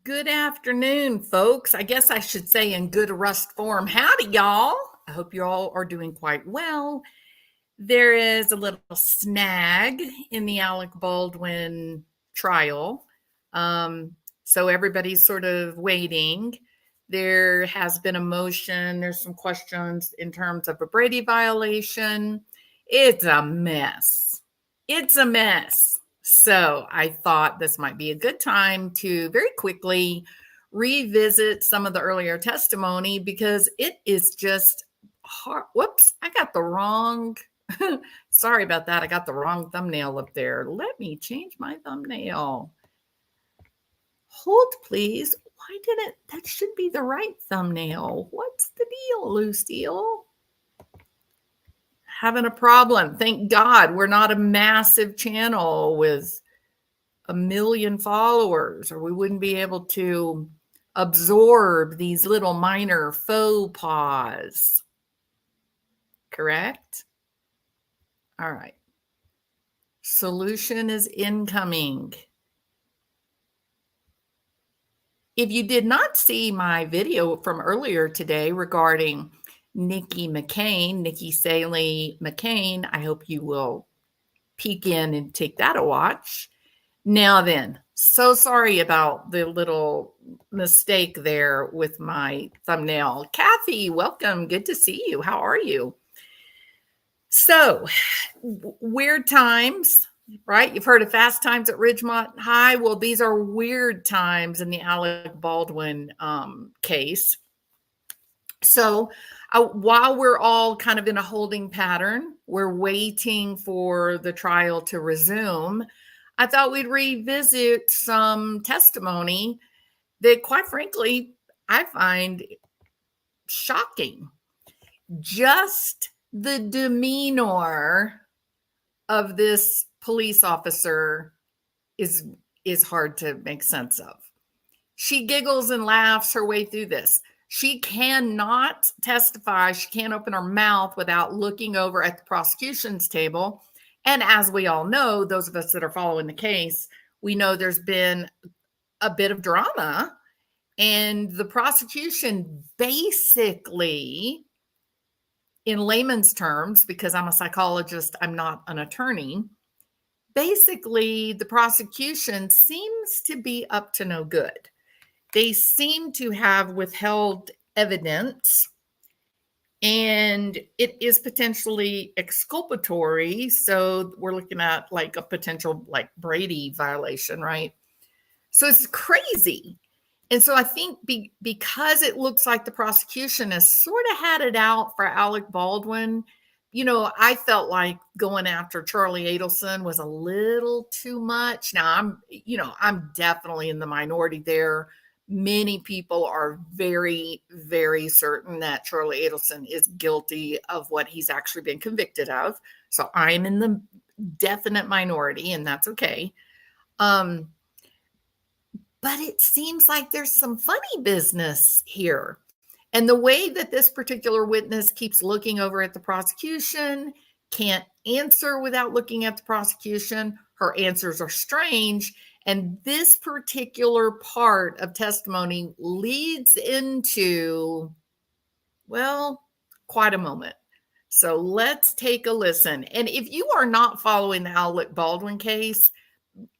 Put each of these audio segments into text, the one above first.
Good afternoon, folks. I guess I should say in good rust form. Howdy, y'all. I hope you all are doing quite well. There is a little snag in the Alec Baldwin trial. So everybody's sort of waiting. There has been a motion. There's some questions in terms of a Brady violation. It's a mess. It's a mess. So I thought this might be a good time to very quickly revisit some of the earlier testimony because it is just hard. Whoops, I got the wrong. Sorry about that. I got the wrong thumbnail up there. Let me change my thumbnail. Hold, please. Why didn't that should be the right thumbnail? What's the deal, Lucille? Having a problem. Thank God we're not a massive channel with 1 million followers, or we wouldn't be able to absorb these little minor faux pas. Correct? All right. Solution is incoming. If you did not see my video from earlier today regarding Nikki Saley McCain, I hope you will peek in and take that a watch. Now then, so sorry about the little mistake there with my thumbnail. Kathy, welcome. Good to see you. How are you? So, weird times, right? You've heard of fast times at Ridgemont High. Well, these are weird times in the Alec Baldwin case. So while we're all kind of in a holding pattern, we're waiting for the trial to resume, I thought we'd revisit some testimony that, quite frankly, I find shocking. Just the demeanor of this police officer is hard to make sense of. She giggles and laughs her way through this. She cannot testify. She can't open her mouth without looking over at the prosecution's table. And as we all know, those of us that are following the case, we know there's been a bit of drama. And the prosecution basically, in layman's terms, because I'm a psychologist, I'm not an attorney, basically the prosecution seems to be up to no good. They seem to have withheld evidence, and it is potentially exculpatory. So we're looking at like a potential like Brady violation, right? So it's crazy. And so I think because it looks like the prosecution has sort of had it out for Alec Baldwin, I felt like going after Charlie Adelson was a little too much. Now I'm definitely in the minority there. Many people are very, very certain that Charlie Adelson is guilty of what he's actually been convicted of. So I'm in the definite minority, and that's okay. But it seems like there's some funny business here. And the way that this particular witness keeps looking over at the prosecution, can't answer without looking at the prosecution. Her answers are strange. And this particular part of testimony leads into, well, quite a moment. So let's take a listen. And if you are not following the Alec Baldwin case,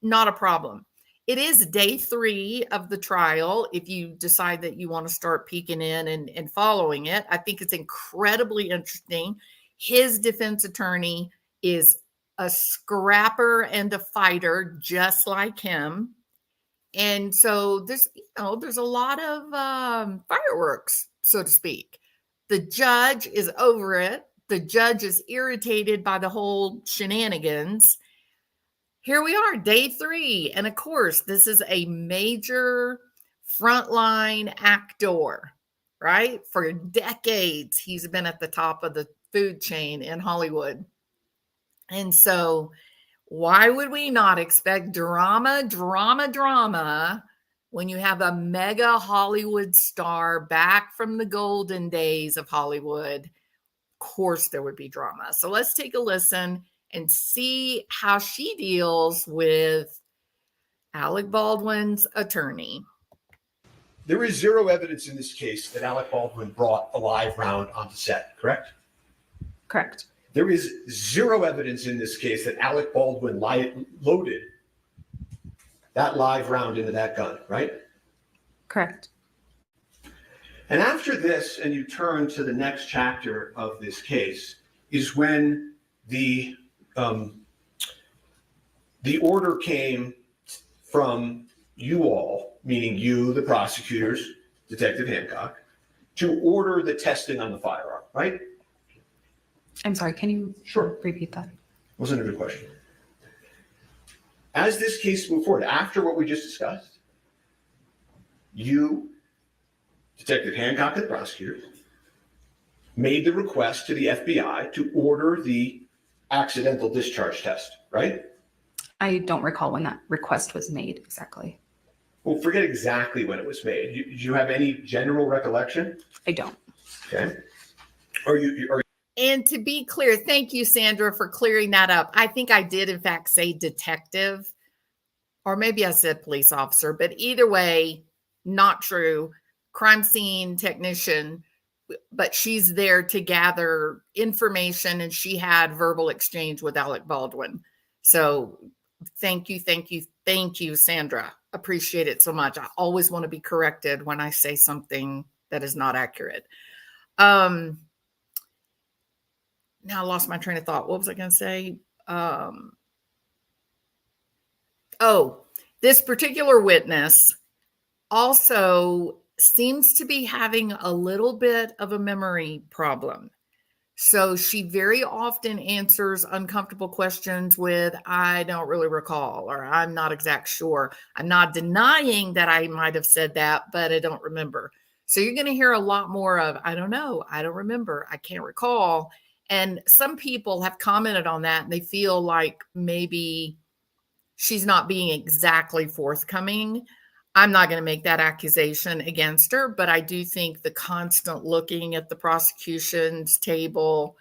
not a problem. It is day 3 of the trial. If you decide that you want to start peeking in and following it, I think it's incredibly interesting. His defense attorney is a scrapper and a fighter just like him. And so there's a lot of fireworks, so to speak. The judge is over it. The judge is irritated by the whole shenanigans. Here we are, day 3. And of course, this is a major frontline actor, right? For decades, he's been at the top of the food chain in Hollywood. And so why would we not expect drama when you have a mega Hollywood star back from the golden days of Hollywood? Of course, there would be drama. So let's take a listen and see how she deals with Alec Baldwin's attorney. There is zero evidence in this case that Alec Baldwin brought a live round onto set, correct? Correct. There is zero evidence in this case that Alec Baldwin loaded that live round into that gun, right? Correct. And after this, and you turn to the next chapter of this case, is when the order came from you all, meaning you, the prosecutors, Detective Hancock, to order the testing on the firearm, right? I'm sorry, can you repeat that? Wasn't a good question. As this case moved forward, after what we just discussed, you, Detective Hancock and the prosecutors, made the request to the FBI to order the accidental discharge test, right? I don't recall when that request was made exactly. Well, forget exactly when it was made. Do you have any general recollection? I don't. Okay. And to be clear, thank you, Sandra, for clearing that up. I think I did, in fact, say detective, or maybe I said police officer, but either way, not true. Crime scene technician, but she's there to gather information, and she had verbal exchange with Alec Baldwin. So thank you, Sandra. Appreciate it so much. I always want to be corrected when I say something that is not accurate. Now I lost my train of thought. What was I going to say? This particular witness also seems to be having a little bit of a memory problem. So she very often answers uncomfortable questions with, I don't really recall, or I'm not exact sure. I'm not denying that I might have said that, but I don't remember. So you're going to hear a lot more of, I don't know, I don't remember, I can't recall. And some people have commented on that, and they feel like maybe she's not being exactly forthcoming. I'm not going to make that accusation against her, but I do think the constant looking at the prosecution's table,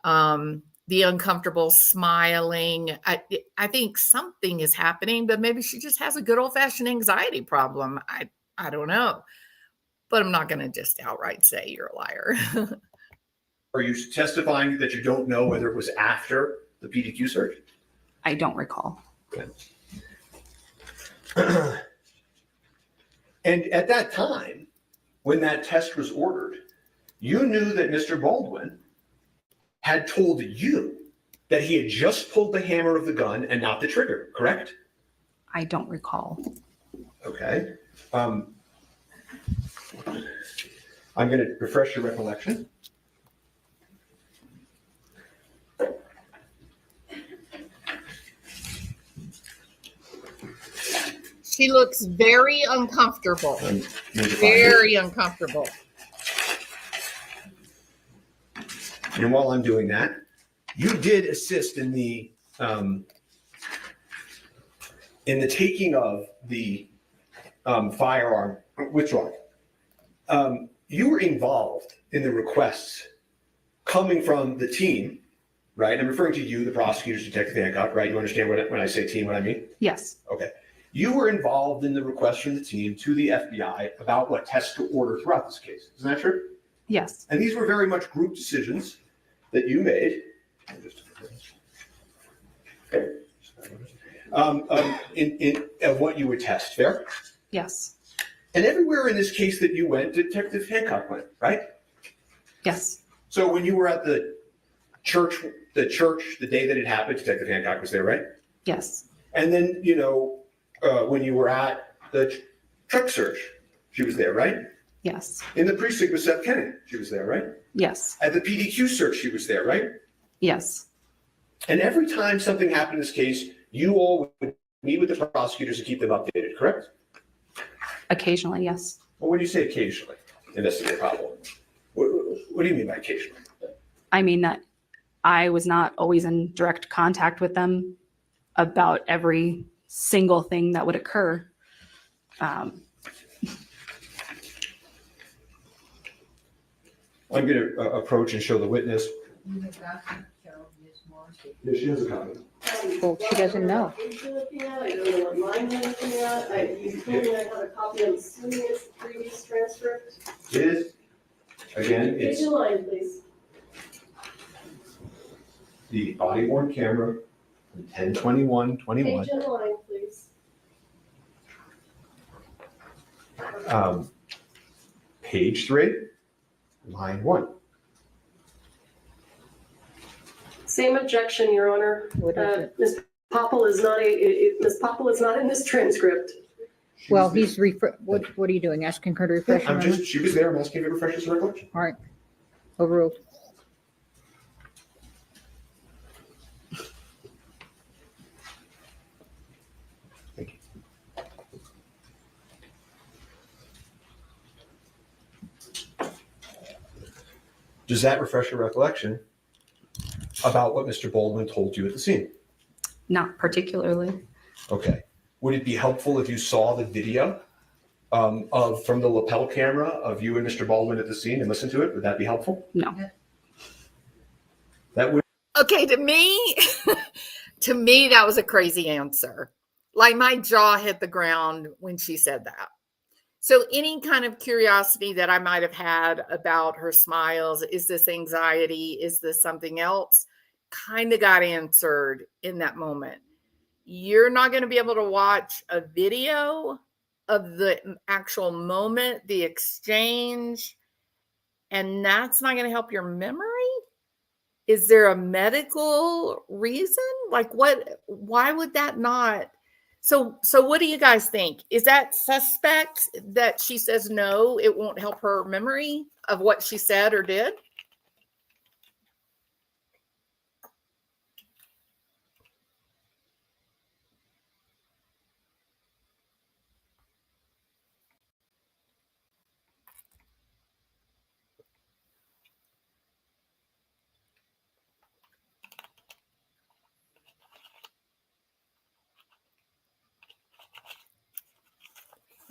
the uncomfortable smiling, I think something is happening, but maybe she just has a good old-fashioned anxiety problem. I don't know, but I'm not going to just outright say you're a liar. Are you testifying that you don't know whether it was after the PDQ search? I don't recall. Okay. And at that time, when that test was ordered, you knew that Mr. Baldwin had told you that he had just pulled the hammer of the gun and not the trigger, correct? I don't recall. Okay. I'm going to refresh your recollection. She looks very uncomfortable. Very uncomfortable. And while I'm doing that, you did assist in the taking of the firearm withdrawal. You were involved in the requests coming from the team, right? I'm referring to you, the prosecutors, Detective Hancock, right? You understand when I say team, what I mean? Yes. Okay. You were involved in the request from the team to the FBI about what tests to order throughout this case. Isn't that true? Yes. And these were very much group decisions that you made. Of what you would test, fair? Yes. And everywhere in this case that you went, Detective Hancock went, right? Yes. So when you were at the church, the day that it happened, Detective Hancock was there, right? Yes. And then, when you were at the truck search, she was there, right? Yes. In the precinct with Seth Kennedy, she was there, right? Yes. At the PDQ search, she was there, right? Yes. And every time something happened in this case, you all would meet with the prosecutors to keep them updated, correct? Occasionally, yes. Well, when you say occasionally, investigate a problem, what do you mean by occasionally? I mean that I was not always in direct contact with them about every single thing that would occur. I'm going to approach and show the witness. You have gotten Carol Ms. Yeah, she has a copy. Well, she doesn't know. What you're looking at, I don't know what line you're looking at. You told me I have a copy, I'm assuming it's the previous transcript. It is, again, Page it's and line, please. the body worn camera from 10/21/21. Page and line, please. Page 3, line 1. Same objection, Your Honor. What is it? Ms. Popple is not Ms. Popple is not in this transcript. She Well, was he's what are you doing? Asking her to refresh her there. memory? She was there, I'm asking if it refreshes her recollection. All right. Overruled. Thank you. Does that refresh your recollection about what Mr. Baldwin told you at the scene? Not particularly. Okay. Would it be helpful if you saw the video from the lapel camera of you and Mr. Baldwin at the scene and listen to it? Would that be helpful? No. That would. Okay, to me, that was a crazy answer. Like my jaw hit the ground when she said that. So any kind of curiosity that I might have had about her smiles, is this anxiety? Is this something else? Kind of got answered in that moment. You're not going to be able to watch a video of the actual moment, the exchange, and that's not going to help your memory. Is there a medical reason? Like why would that not? So what do you guys think? Is that suspect that she says no, it won't help her memory of what she said or did?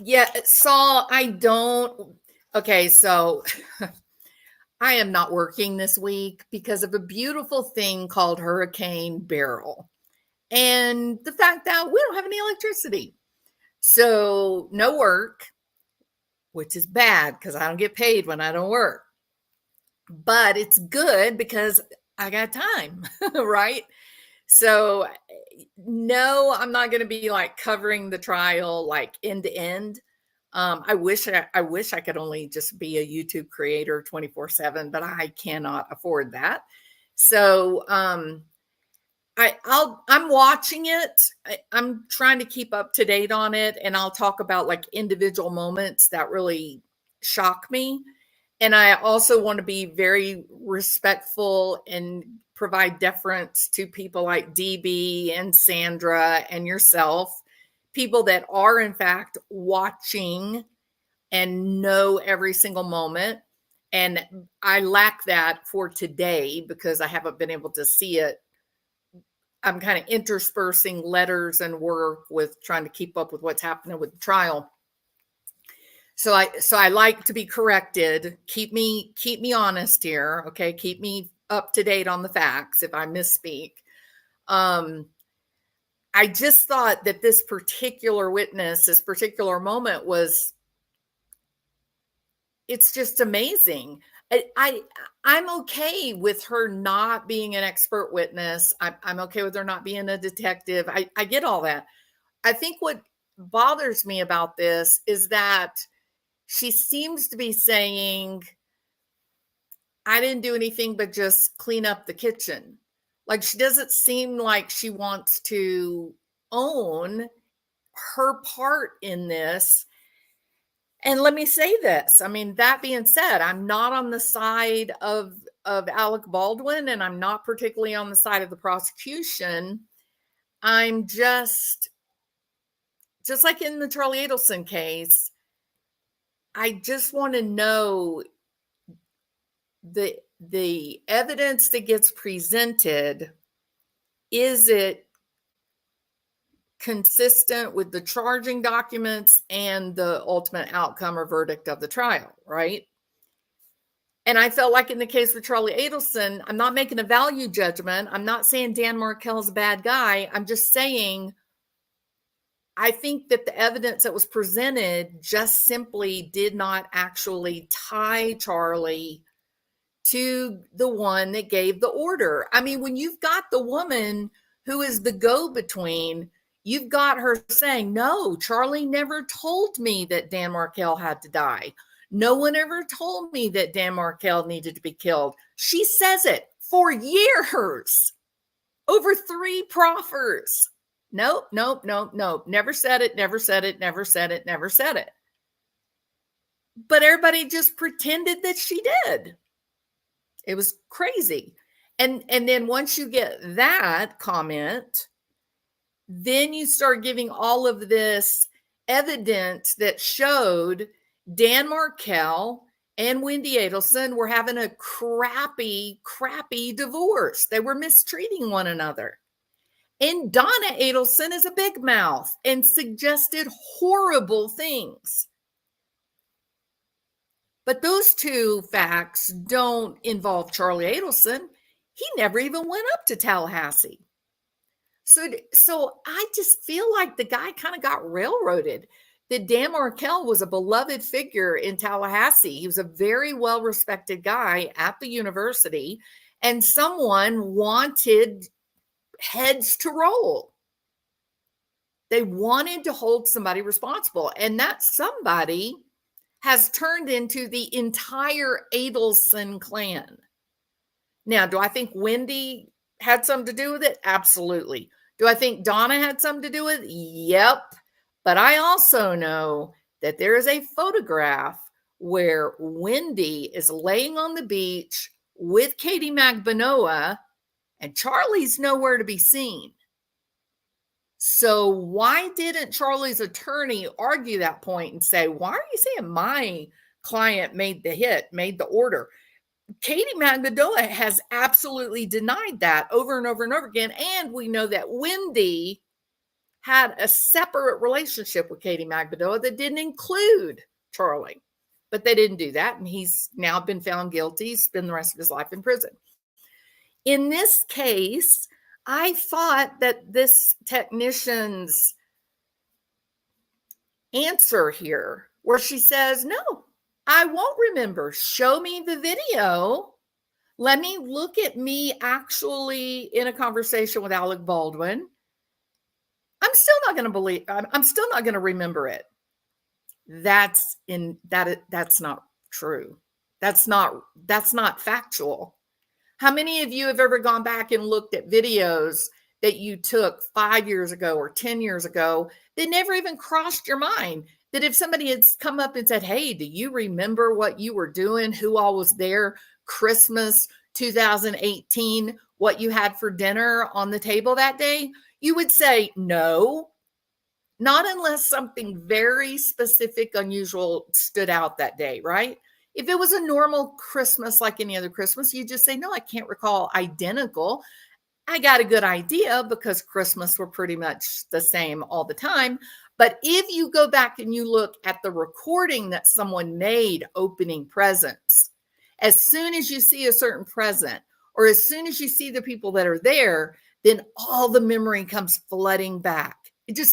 Yeah, Saul, I don't. Okay, so I am not working this week because of a beautiful thing called Hurricane Beryl. And the fact that we don't have any electricity. So no work, which is bad because I don't get paid when I don't work. But it's good because I got time, right? So no, I'm not going to be like covering the trial like end to end. I wish I could only just be a YouTube creator 24/7, but I cannot afford that. So I'm watching it. I'm trying to keep up to date on it, and I'll talk about like individual moments that really shock me. And I also want to be very respectful and provide deference to people like DB and Sandra and yourself, people that are in fact watching and know every single moment. And I lack that for today because I haven't been able to see it. I'm kind of interspersing letters and work with trying to keep up with what's happening with the trial. So I like to be corrected. Keep me honest here. Okay. Keep me up to date on the facts if I misspeak. I just thought that this particular witness, this particular moment it's just amazing. I'm okay with her not being an expert witness. I'm okay with her not being a detective. I get all that. I think what bothers me about this is that she seems to be saying, I didn't do anything but just clean up the kitchen. Like she doesn't seem like she wants to own her part in this. And let me say this. I mean, that being said, I'm not on the side of Alec Baldwin, and I'm not particularly on the side of the prosecution. I'm just like in the Charlie Adelson case, I just want to know the evidence that gets presented, is it consistent with the charging documents and the ultimate outcome or verdict of the trial, right? And I felt like in the case with Charlie Adelson, I'm not making a value judgment. I'm not saying Dan Markel's a bad guy. I'm just saying I think that the evidence that was presented just simply did not actually tie Charlie to the one that gave the order. I mean, when you've got the woman who is the go-between, you've got her saying, no, Charlie never told me that Dan Markel had to die. No one ever told me that Dan Markel needed to be killed. She says it for years, over 3 proffers. Nope, nope, nope, nope. Never said it, never said it, never said it, never said it. But everybody just pretended that she did. It was crazy. And then once you get that comment, then you start giving all of this evidence that showed Dan Markel and Wendy Adelson were having a crappy divorce. They were mistreating one another. And Donna Adelson is a big mouth and suggested horrible things. But those 2 facts don't involve Charlie Adelson. He never even went up to Tallahassee. So I just feel like the guy kind of got railroaded. That Dan Markel was a beloved figure in Tallahassee. He was a very well-respected guy at the university, and someone wanted heads to roll. They wanted to hold somebody responsible, and that somebody has turned into the entire Adelson clan. Now, do I think Wendy had something to do with it? Absolutely. Do I think Donna had something to do with it? Yep. But I also know that there is a photograph where Wendy is laying on the beach with Katie Magbanoa, and Charlie's nowhere to be seen. So why didn't Charlie's attorney argue that point and say, why are you saying my client made the hit, made the order? Katie Magbanoa has absolutely denied that over and over and over again. And we know that Wendy had a separate relationship with Katie Magbanoa that didn't include Charlie. But they didn't do that. And he's now been found guilty, spent the rest of his life in prison. In this case, I thought that this technician's answer here, where she says, no, I won't remember. Show me the video. Let me look at me actually in a conversation with Alec Baldwin. I'm still not going to believe, I'm still not going to remember it. That's not true. That's not factual. How many of you have ever gone back and looked at videos that you took 5 years ago or 10 years ago that never even crossed your mind? That if somebody had come up and said, hey, do you remember what you were doing? Who all was there? Christmas 2018, what you had for dinner on the table that day? You would say, no, not unless something very specific, unusual stood out that day, right? If it was a normal Christmas like any other Christmas, you just say, no, I can't recall identical. I got a good idea because Christmas were pretty much the same all the time. But if you go back and you look at the recording that someone made opening presents, as soon as you see a certain present, or as soon as you see the people that are there, then all the memory comes flooding back.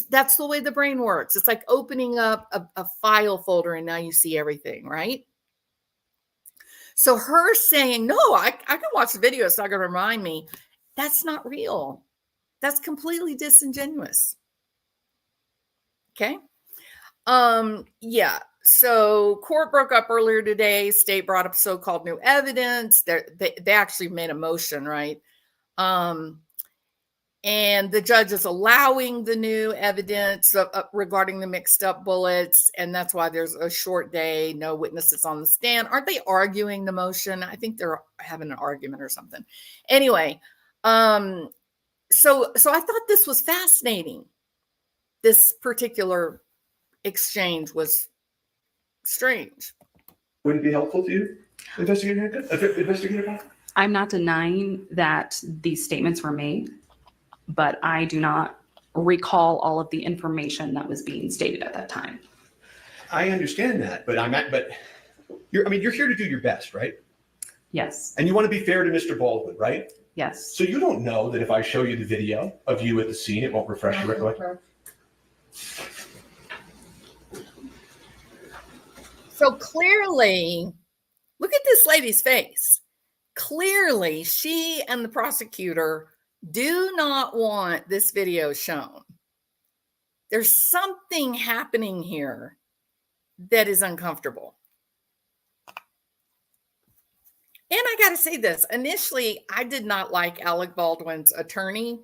That's the way the brain works. It's like opening up a file folder and now you see everything, right? So her saying, no, I can watch the video, it's not going to remind me. That's not real. That's completely disingenuous. Okay. Yeah. So court broke up earlier today. State brought up so-called new evidence. They actually made a motion, right? And the judge is allowing the new evidence regarding the mixed up bullets. And that's why there's a short day, no witnesses on the stand. Aren't they arguing the motion? I think they're having an argument or something. Anyway, so I thought this was fascinating. This particular exchange was strange. Would it be helpful to you, Investigator? I'm not denying that these statements were made, but I do not recall all of the information that was being stated at that time. I understand that, but you're here to do your best, right? Yes. And you want to be fair to Mr. Baldwin, right? Yes. So you don't know that if I show you the video of you at the scene, it won't refresh your recollection? So clearly, look at this lady's face. Clearly, she and the prosecutor do not want this video shown. There's something happening here that is uncomfortable. And I got to say this, initially, I did not like Alec Baldwin's attorney,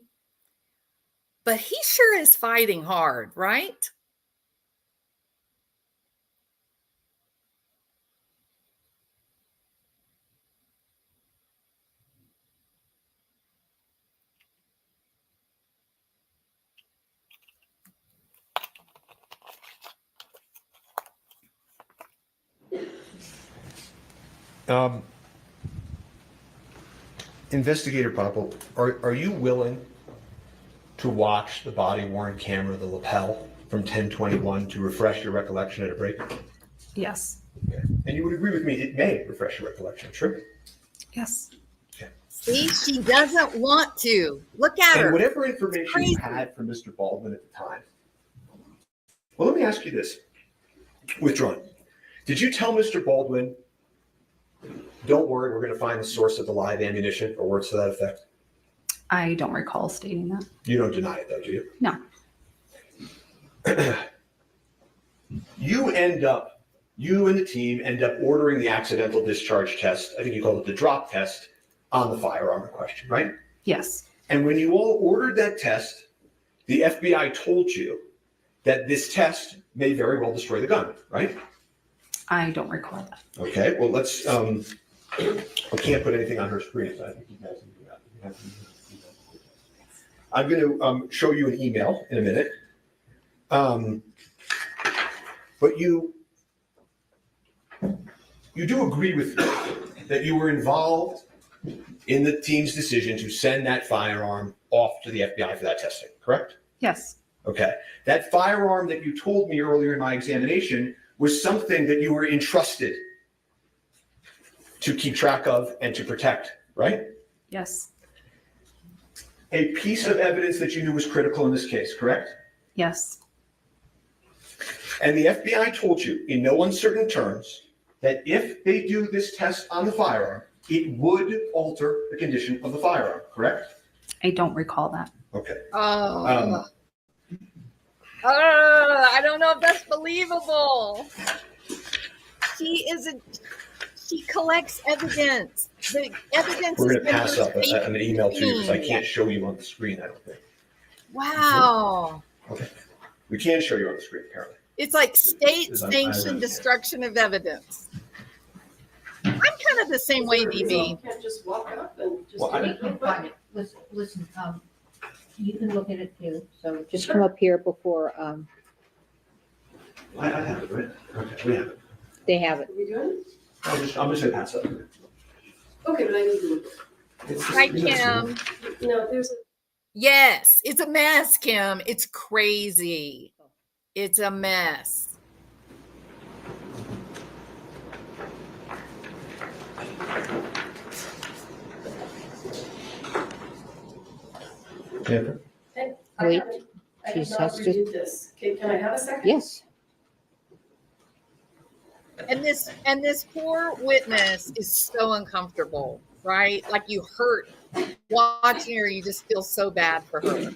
but he sure is fighting hard, right? Investigator Popple, are you willing to watch the body-worn camera, the lapel, from 1021 to refresh your recollection at a break? Yes. Okay. And you would agree with me, it may refresh your recollection, true? Yes. See, she doesn't want to. Look at And her. whatever information crazy. you had from Mr. Baldwin at the time, well, let me ask you this. Withdrawn. Did you tell Mr. Baldwin, don't worry, we're going to find the source of the live ammunition, or words to that effect? I don't recall stating that. You don't deny it, though, do you? No. You and the team end up ordering the accidental discharge test, I think you call it the drop test, on the firearm in question, right? Yes. And when you all ordered that test, the FBI told you that this test may very well destroy the gun, right? I don't recall that. Okay, well, let's, I can't put anything on her screen, so I think you guys can do that. I'm going to show you an email in a minute. But you do agree with me that you were involved in the team's decision to send that firearm off to the FBI for that testing, correct? Yes. Okay. That firearm that you told me earlier in my examination was something that you were entrusted to keep track of and to protect, right? Yes. A piece of evidence that you knew was critical in this case, correct? Yes. And the FBI told you in no uncertain terms that if they do this test on the firearm, it would alter the condition of the firearm, correct? I don't recall that. Okay. I don't know if that's believable. She collects evidence. The evidence We're is going to pass up in her an email to you because I safety. can't show you on the screen, I don't think. Wow. Okay. We can show you on the screen, apparently. It's like state Is that- sanctioned destruction of evidence. I'm kind of the same way, DB. You can't just walk up and just. Well, I- You can find it. Listen, you can look at it too. So just come up here before, I have it, right? Okay, we have it. they have it. Are we doing it? I'm just going to pass up. Okay, but I need to look. Hi, Kim. No, there's a. Yes, it's a mess, Kim. It's crazy. It's a mess. Yeah. Hey, Wait, I she have not has to- reviewed this. Okay, can I have a second? Yes. And this poor witness is so uncomfortable, right? Like you hurt watching her. You just feel so bad for her.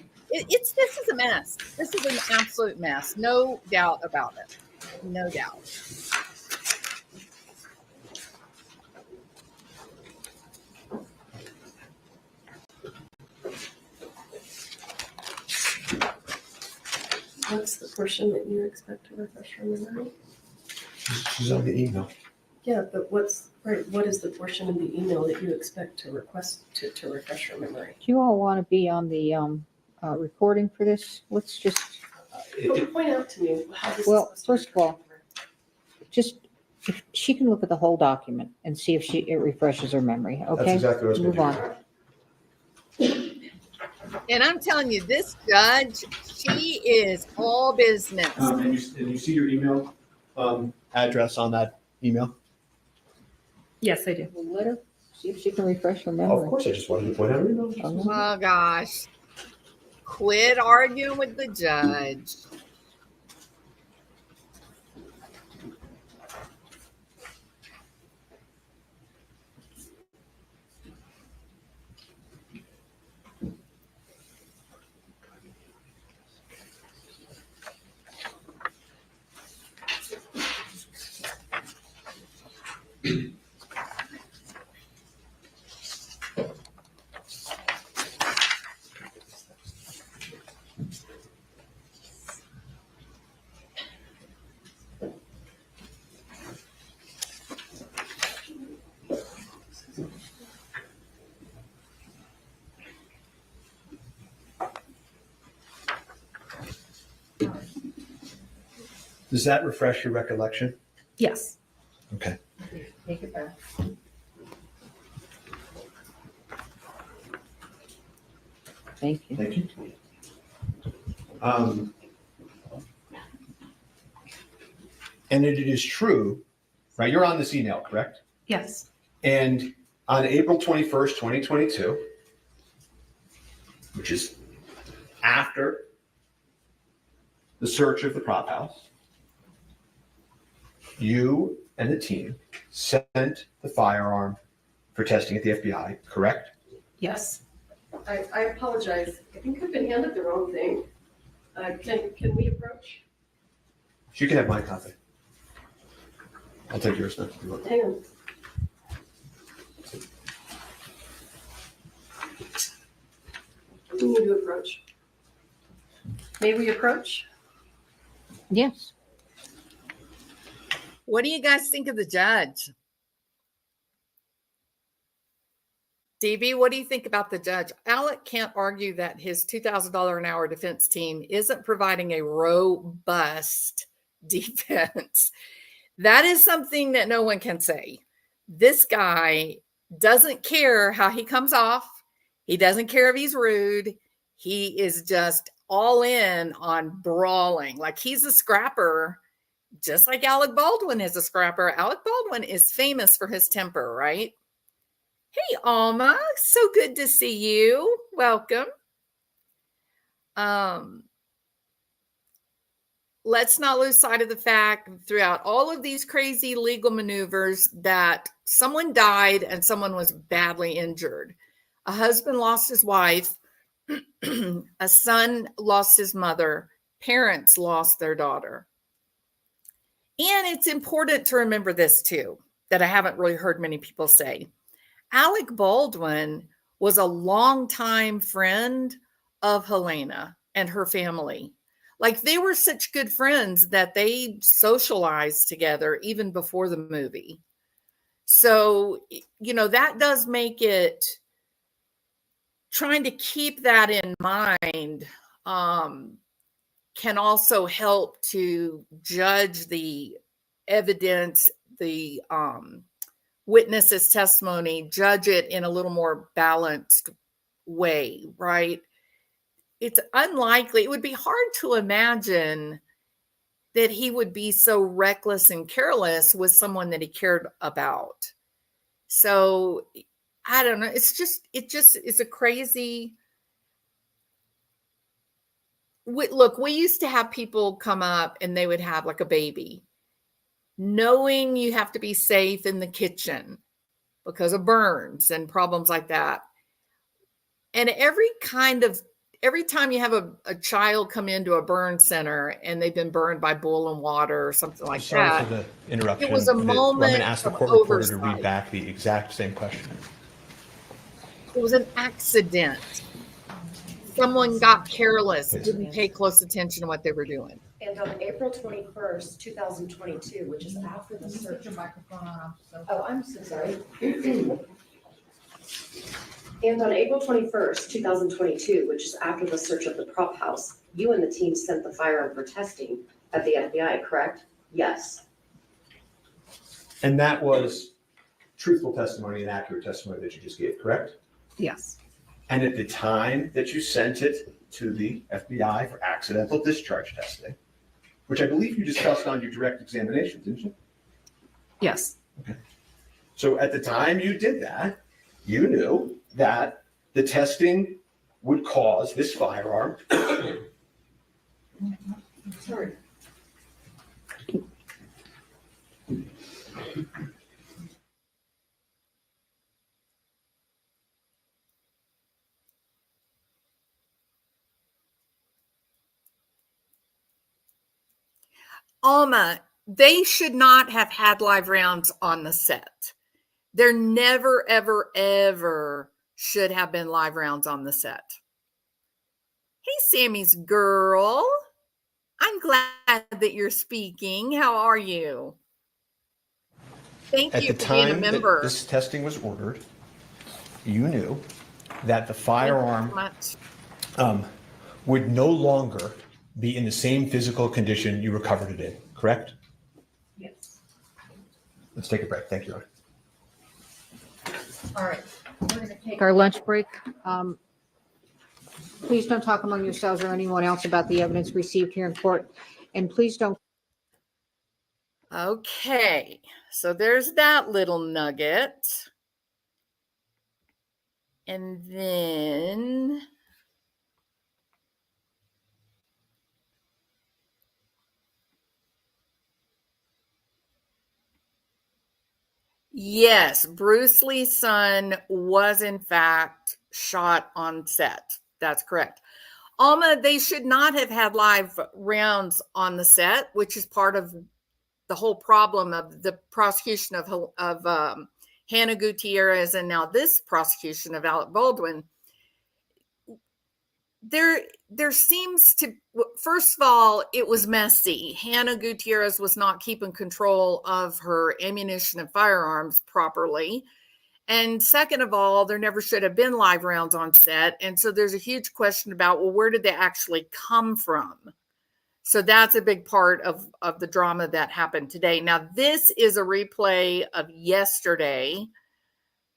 This is a mess. This is an absolute mess. No doubt about it. No doubt. What's the portion that you expect to refresh your memory? She's on the email. Yeah, but what is the portion of the email that you expect to request to refresh your memory? Do you all want to be on the recording for this? Let's just, Point out to me how this is. Well, supposed to first of all, refresh if she can look at the whole document and see if it refreshes her memory, That's okay? exactly what I was Move going on. to do. And I'm telling you, this judge, she is all business. And you see your email address on that email? Yes, I do. The letter? See if she can refresh her Of memory. course, I just wanted to point out. Oh, gosh. Quit arguing with the judge. Does that refresh your recollection? Yes. Okay. Take it back. Thank you. Thank you. And it is true, right? You're on this email, correct? Yes. And on April 21st, 2022, which is after the search of the prop house, you and the team sent the firearm for testing at the FBI, correct? Yes. I apologize. I think I've been handed the wrong thing. Can we approach? You can have my copy. I'll take yours then. Hang on. We need to approach. May we approach? Yes. What do you guys think of the judge? DB, what do you think about the judge? Alec can't argue that his $2,000 an hour defense team isn't providing a robust defense. That is something that no one can say. This guy doesn't care how he comes off. He doesn't care if he's rude. He is just all in on brawling. Like he's a scrapper, just like Alec Baldwin is a scrapper. Alec Baldwin is famous for his temper, right? Hey, Alma, so good to see you. Welcome. Let's not lose sight of the fact throughout all of these crazy legal maneuvers that someone died and someone was badly injured. A husband lost his wife. A son lost his mother. Parents lost their daughter. And it's important to remember this too, that I haven't really heard many people say. Alec Baldwin was a longtime friend of Helena and her family. Like they were such good friends that they socialized together even before the movie. So, you know, that does make it, trying to keep that in mind can also help to judge the evidence, the witness's testimony, judge it in a little more balanced way, right? It's unlikely, it would be hard to imagine that he would be so reckless and careless with someone that he cared about. So I don't know. It just is a crazy. Look, we used to have people come up and they would have like a baby, knowing you have to be safe in the kitchen because of burns and problems like that. And every time you have a child come into a burn center and they've been burned by boiling water or something like Sorry that. for the interruption. It was a I'm moment going to ask the of court reporter to oversight. read back the exact same question. It was an accident. Someone got careless, didn't pay close attention to what they were doing. And on April 21st, 2022, which is after the search. Put your microphone on. Oh, I'm so sorry. And on April 21st, 2022, which is after the search of the prop house, you and the team sent the firearm for testing at the FBI, correct? Yes. And that was truthful testimony and accurate testimony that you just gave, correct? Yes. And at the time that you sent it to the FBI for accidental discharge testing, which I believe you discussed on your direct examination, didn't you? Yes. So at the time you did that, you knew that the testing would cause this firearm. Sorry. Alma, they should not have had live rounds on the set. There never, ever, ever should have been live rounds on the set. Hey, Sammy's girl. I'm glad that you're speaking. How are you? Thank At you the for being a time that member. this testing was ordered, you knew that the Thank you so firearm much. would no longer be in the same physical condition you recovered it in, correct? Yes. Let's take a break. Thank you, Your Honor. All right, we're going to take our lunch break. Please don't talk among yourselves or anyone else about the evidence received here in court. And please don't. Okay, so there's that little nugget. And then yes, Bruce Lee's son was in fact shot on set. That's correct. Alma, they should not have had live rounds on the set, which is part of the whole problem of the prosecution of Hannah Gutierrez and now this prosecution of Alec Baldwin. There seems to, first of all, it was messy. Hannah Gutierrez was not keeping control of her ammunition and firearms properly. And second of all, there never should have been live rounds on set. And so there's a huge question about, well, where did they actually come from? So that's a big part of the drama that happened today. Now, this is a replay of yesterday.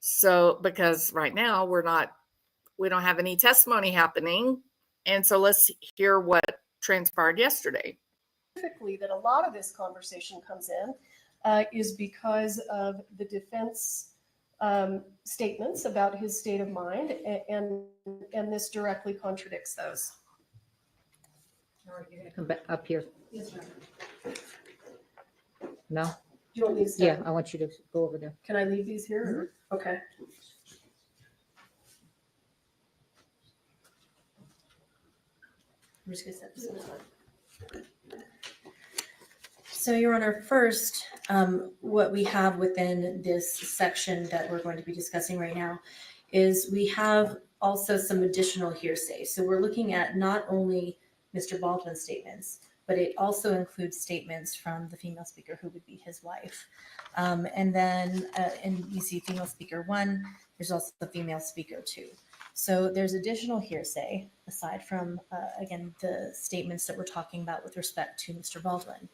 So, because right now we don't have any testimony happening. And so let's hear what transpired yesterday. Specifically, that a lot of this conversation comes in is because of the defense statements about his state of mind, and this directly contradicts those. All right, you're going to come back up here. Yes, ma'am. No? Do you want me to start? Yeah, I want you to go over there. Can I leave these here? Or? Okay. I'm just gonna set this aside. So, Your Honor, first, what we have within this section that we're going to be discussing right now is we have also some additional hearsay. So we're looking at not only Mr. Baldwin's statements, but it also includes statements from the female speaker who would be his wife. And then, and you see female speaker 1, there's also the female speaker 2. So there's additional hearsay aside from, again, the statements that we're talking about with respect to Mr. Baldwin.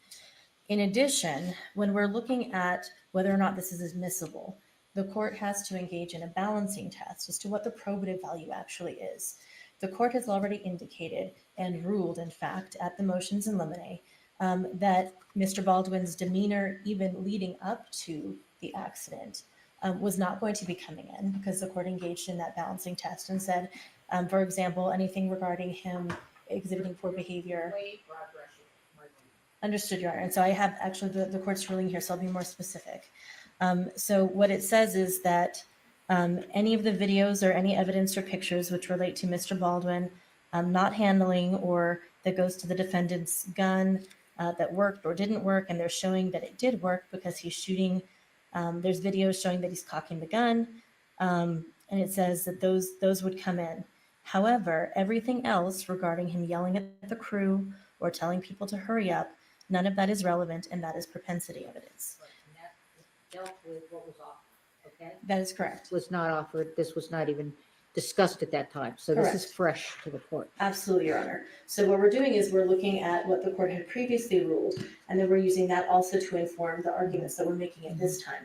In addition, when we're looking at whether or not this is admissible, the court has to engage in a balancing test as to what the probative value actually is. The court has already indicated and ruled, in fact, at the motions in limine, that Mr. Baldwin's demeanor, even leading up to the accident, was not going to be coming in because the court engaged in that balancing test and said, for example, anything regarding him exhibiting poor behavior. Understood, Your Honor. And so I have actually the court's ruling here, so I'll be more specific. So what it says is that any of the videos or any evidence or pictures which relate to Mr. Baldwin not handling or that goes to the defendant's gun that worked or didn't work, and they're showing that it did work because he's shooting. There's videos showing that he's cocking the gun, and it says that those would come in. However, everything else regarding him yelling at the crew or telling people to hurry up, none of that is relevant, and that is propensity evidence. Dealt with what was offered, okay? That is correct. Was not offered. This was not even discussed at that time. So this is Correct. fresh to the court. Absolutely, Your Honor. So what we're doing is we're looking at what the court had previously ruled, and then we're using that also to inform the arguments that we're making at this time.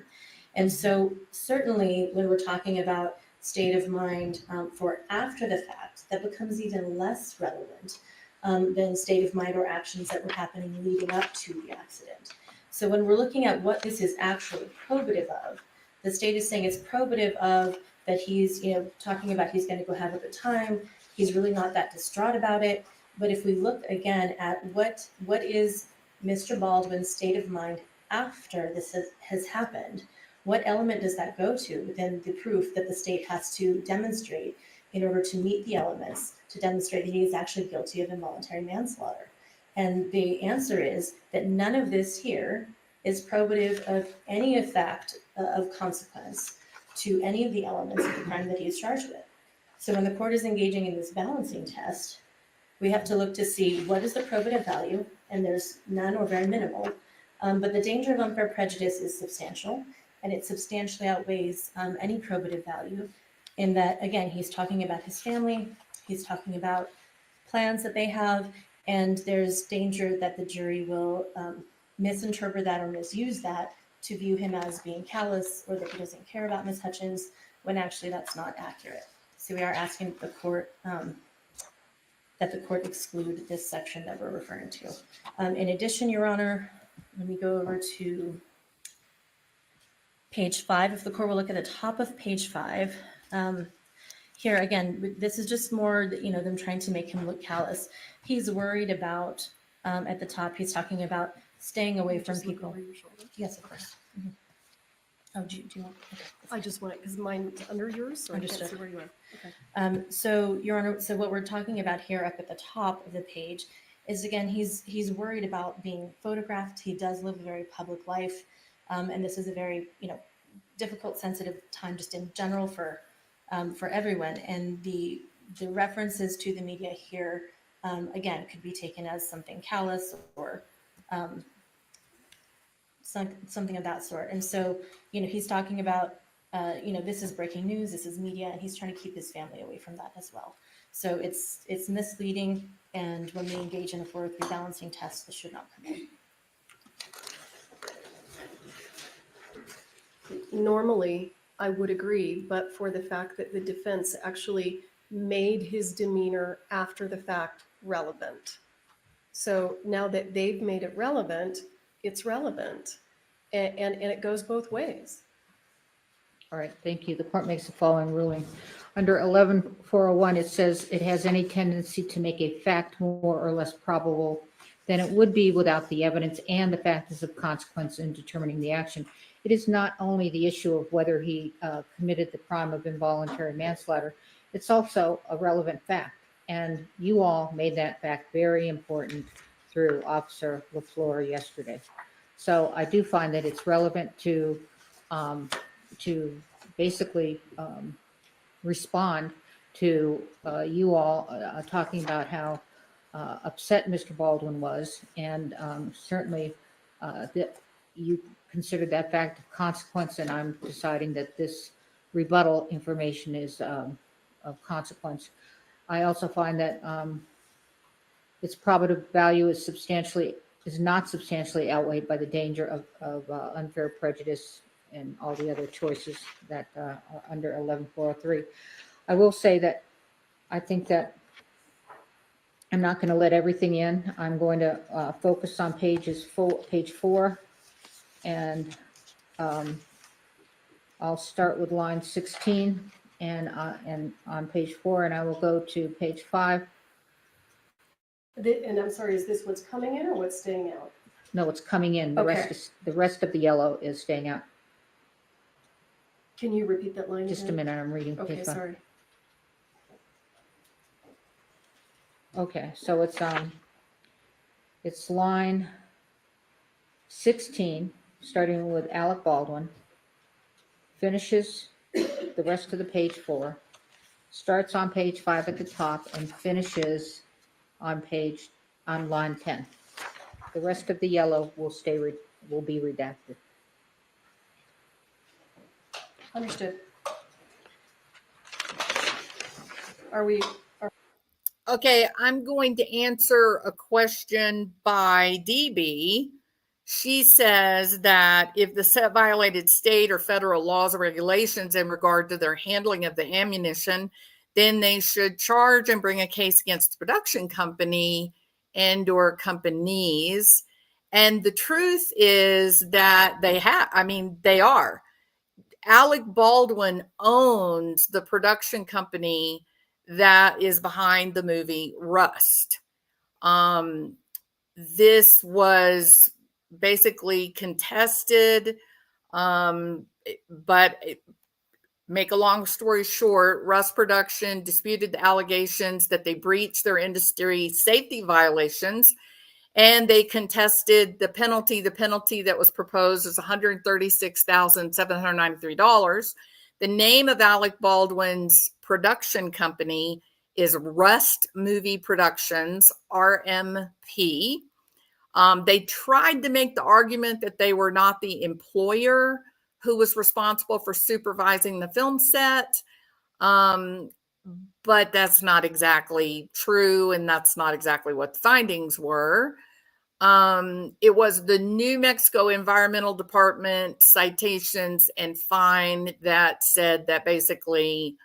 And so certainly when we're talking about state of mind for after the fact, that becomes even less relevant than state of mind or actions that were happening leading up to the accident. So when we're looking at what this is actually probative of, the state is saying it's probative of that he's, talking about he's going to go have a good time. He's really not that distraught about it. But if we look again at what is Mr. Baldwin's state of mind after this has happened, what element does that go to within the proof that the state has to demonstrate in order to meet the elements to demonstrate that he is actually guilty of involuntary manslaughter? And the answer is that none of this here is probative of any effect of consequence to any of the elements of the crime that he is charged with. So when the court is engaging in this balancing test, we have to look to see what is the probative value, and there's none or very minimal. But the danger of unfair prejudice is substantial, and it substantially outweighs any probative value in that, again, he's talking about his family, he's talking about plans that they have, and there's danger that the jury will misinterpret that or misuse that to view him as being callous or that he doesn't care about Ms. Hutchins, when actually that's not accurate. So we are asking the court that the court exclude this section that we're referring to. In addition, Your Honor, let me go over to page 5. If the court will look at the top of page 5, here again, this is just more, them trying to make him look callous. He's worried about, at the top, he's talking about staying away from people. Yes, of course. Mhm. Oh, do you want? Okay. I just want it because mine's under yours, so I can't Understood. see where you are. Okay. So, Your Honor, so what we're talking about here up at the top of the page is, again, he's worried about being photographed. He does live a very public life, and this is a very, difficult, sensitive time just in general for everyone. And the references to the media here, again, could be taken as something callous or something of that sort. And so, he's talking about, this is breaking news, this is media, and he's trying to keep his family away from that as well. So it's misleading, and when we engage in a 403 balancing test, this should not come in. Normally, I would agree, but for the fact that the defense actually made his demeanor after the fact relevant. So now that they've made it relevant, it's relevant. And it goes both ways. All right, thank you. The court makes the following ruling. Under 11401, it says it has any tendency to make a fact more or less probable than it would be without the evidence and the factors of consequence in determining the action. It is not only the issue of whether he committed the crime of involuntary manslaughter, it's also a relevant fact. And you all made that fact very important through Officer LaFleur yesterday. So I do find that it's relevant to basically respond to you all talking about how upset Mr. Baldwin was, and certainly that you considered that fact of consequence, and I'm deciding that this rebuttal information is of consequence. I also find that its probative value is not substantially outweighed by the danger of unfair prejudice and all the other choices that are under 11403. I will say that I think that I'm not going to let everything in. I'm going to focus on page 4, and I'll start with line 16 and on page 4, and I will go to page 5. And I'm sorry, is this what's coming in or what's staying out? No, it's coming in. The Okay. rest of the yellow is staying out. Can you repeat that line Just a again? minute, I'm reading Okay, page 5. sorry. Okay, so it's line 16, starting with Alec Baldwin, finishes the rest of the page 4, starts on page 5 at the top, and finishes on line 10. The rest of the yellow will be redacted. Understood. Are we, Okay, I'm going to answer a question by DB. She says that if the set violated state or federal laws or regulations in regard to their handling of the ammunition, then they should charge and bring a case against the production company and or companies. And the truth is that they are. Alec Baldwin owns the production company that is behind the movie Rust. This was basically contested, but make a long story short, Rust Production disputed the allegations that they breached their industry safety violations, and they contested the penalty. The penalty that was proposed is $136,793. The name of Alec Baldwin's production company is Rust Movie Productions, RMP. They tried to make the argument that they were not the employer who was responsible for supervising the film set. But that's not exactly true, and that's not exactly what the findings were. It was the New Mexico Environmental Department citations and fine that said that basically,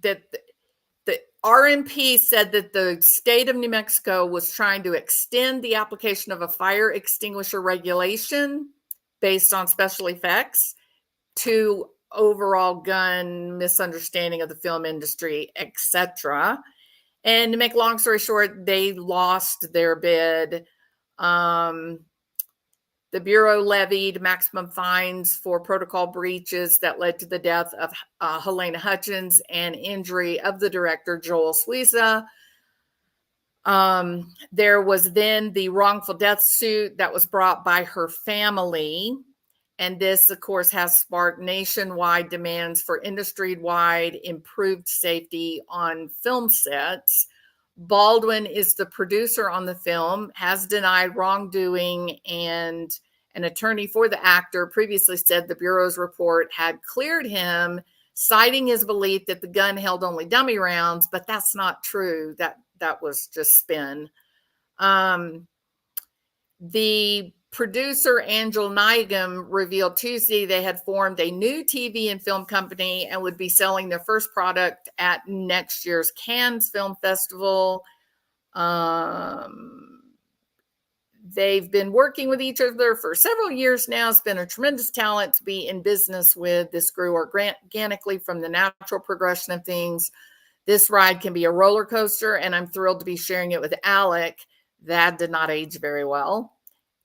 that the RMP said that the state of New Mexico was trying to extend the application of a fire extinguisher regulation based on special effects to overall gun misunderstanding of the film industry, etc. And to make a long story short, they lost their bid. The Bureau levied maximum fines for protocol breaches that led to the death of Helena Hutchins and injury of the director, Joel Suiza. There was then the wrongful death suit that was brought by her family. And this, of course, has sparked nationwide demands for industry-wide improved safety on film sets. Baldwin is the producer on the film, has denied wrongdoing, and an attorney for the actor previously said the Bureau's report had cleared him, citing his belief that the gun held only dummy rounds, but that's not true. That was just spin. The producer, Angel Nigam, revealed Tuesday they had formed a new TV and film company and would be selling their first product at next year's Cannes Film Festival. They've been working with each other for several years now. It's been a tremendous talent to be in business with. This grew organically from the natural progression of things. This ride can be a roller coaster, and I'm thrilled to be sharing it with Alec. That did not age very well.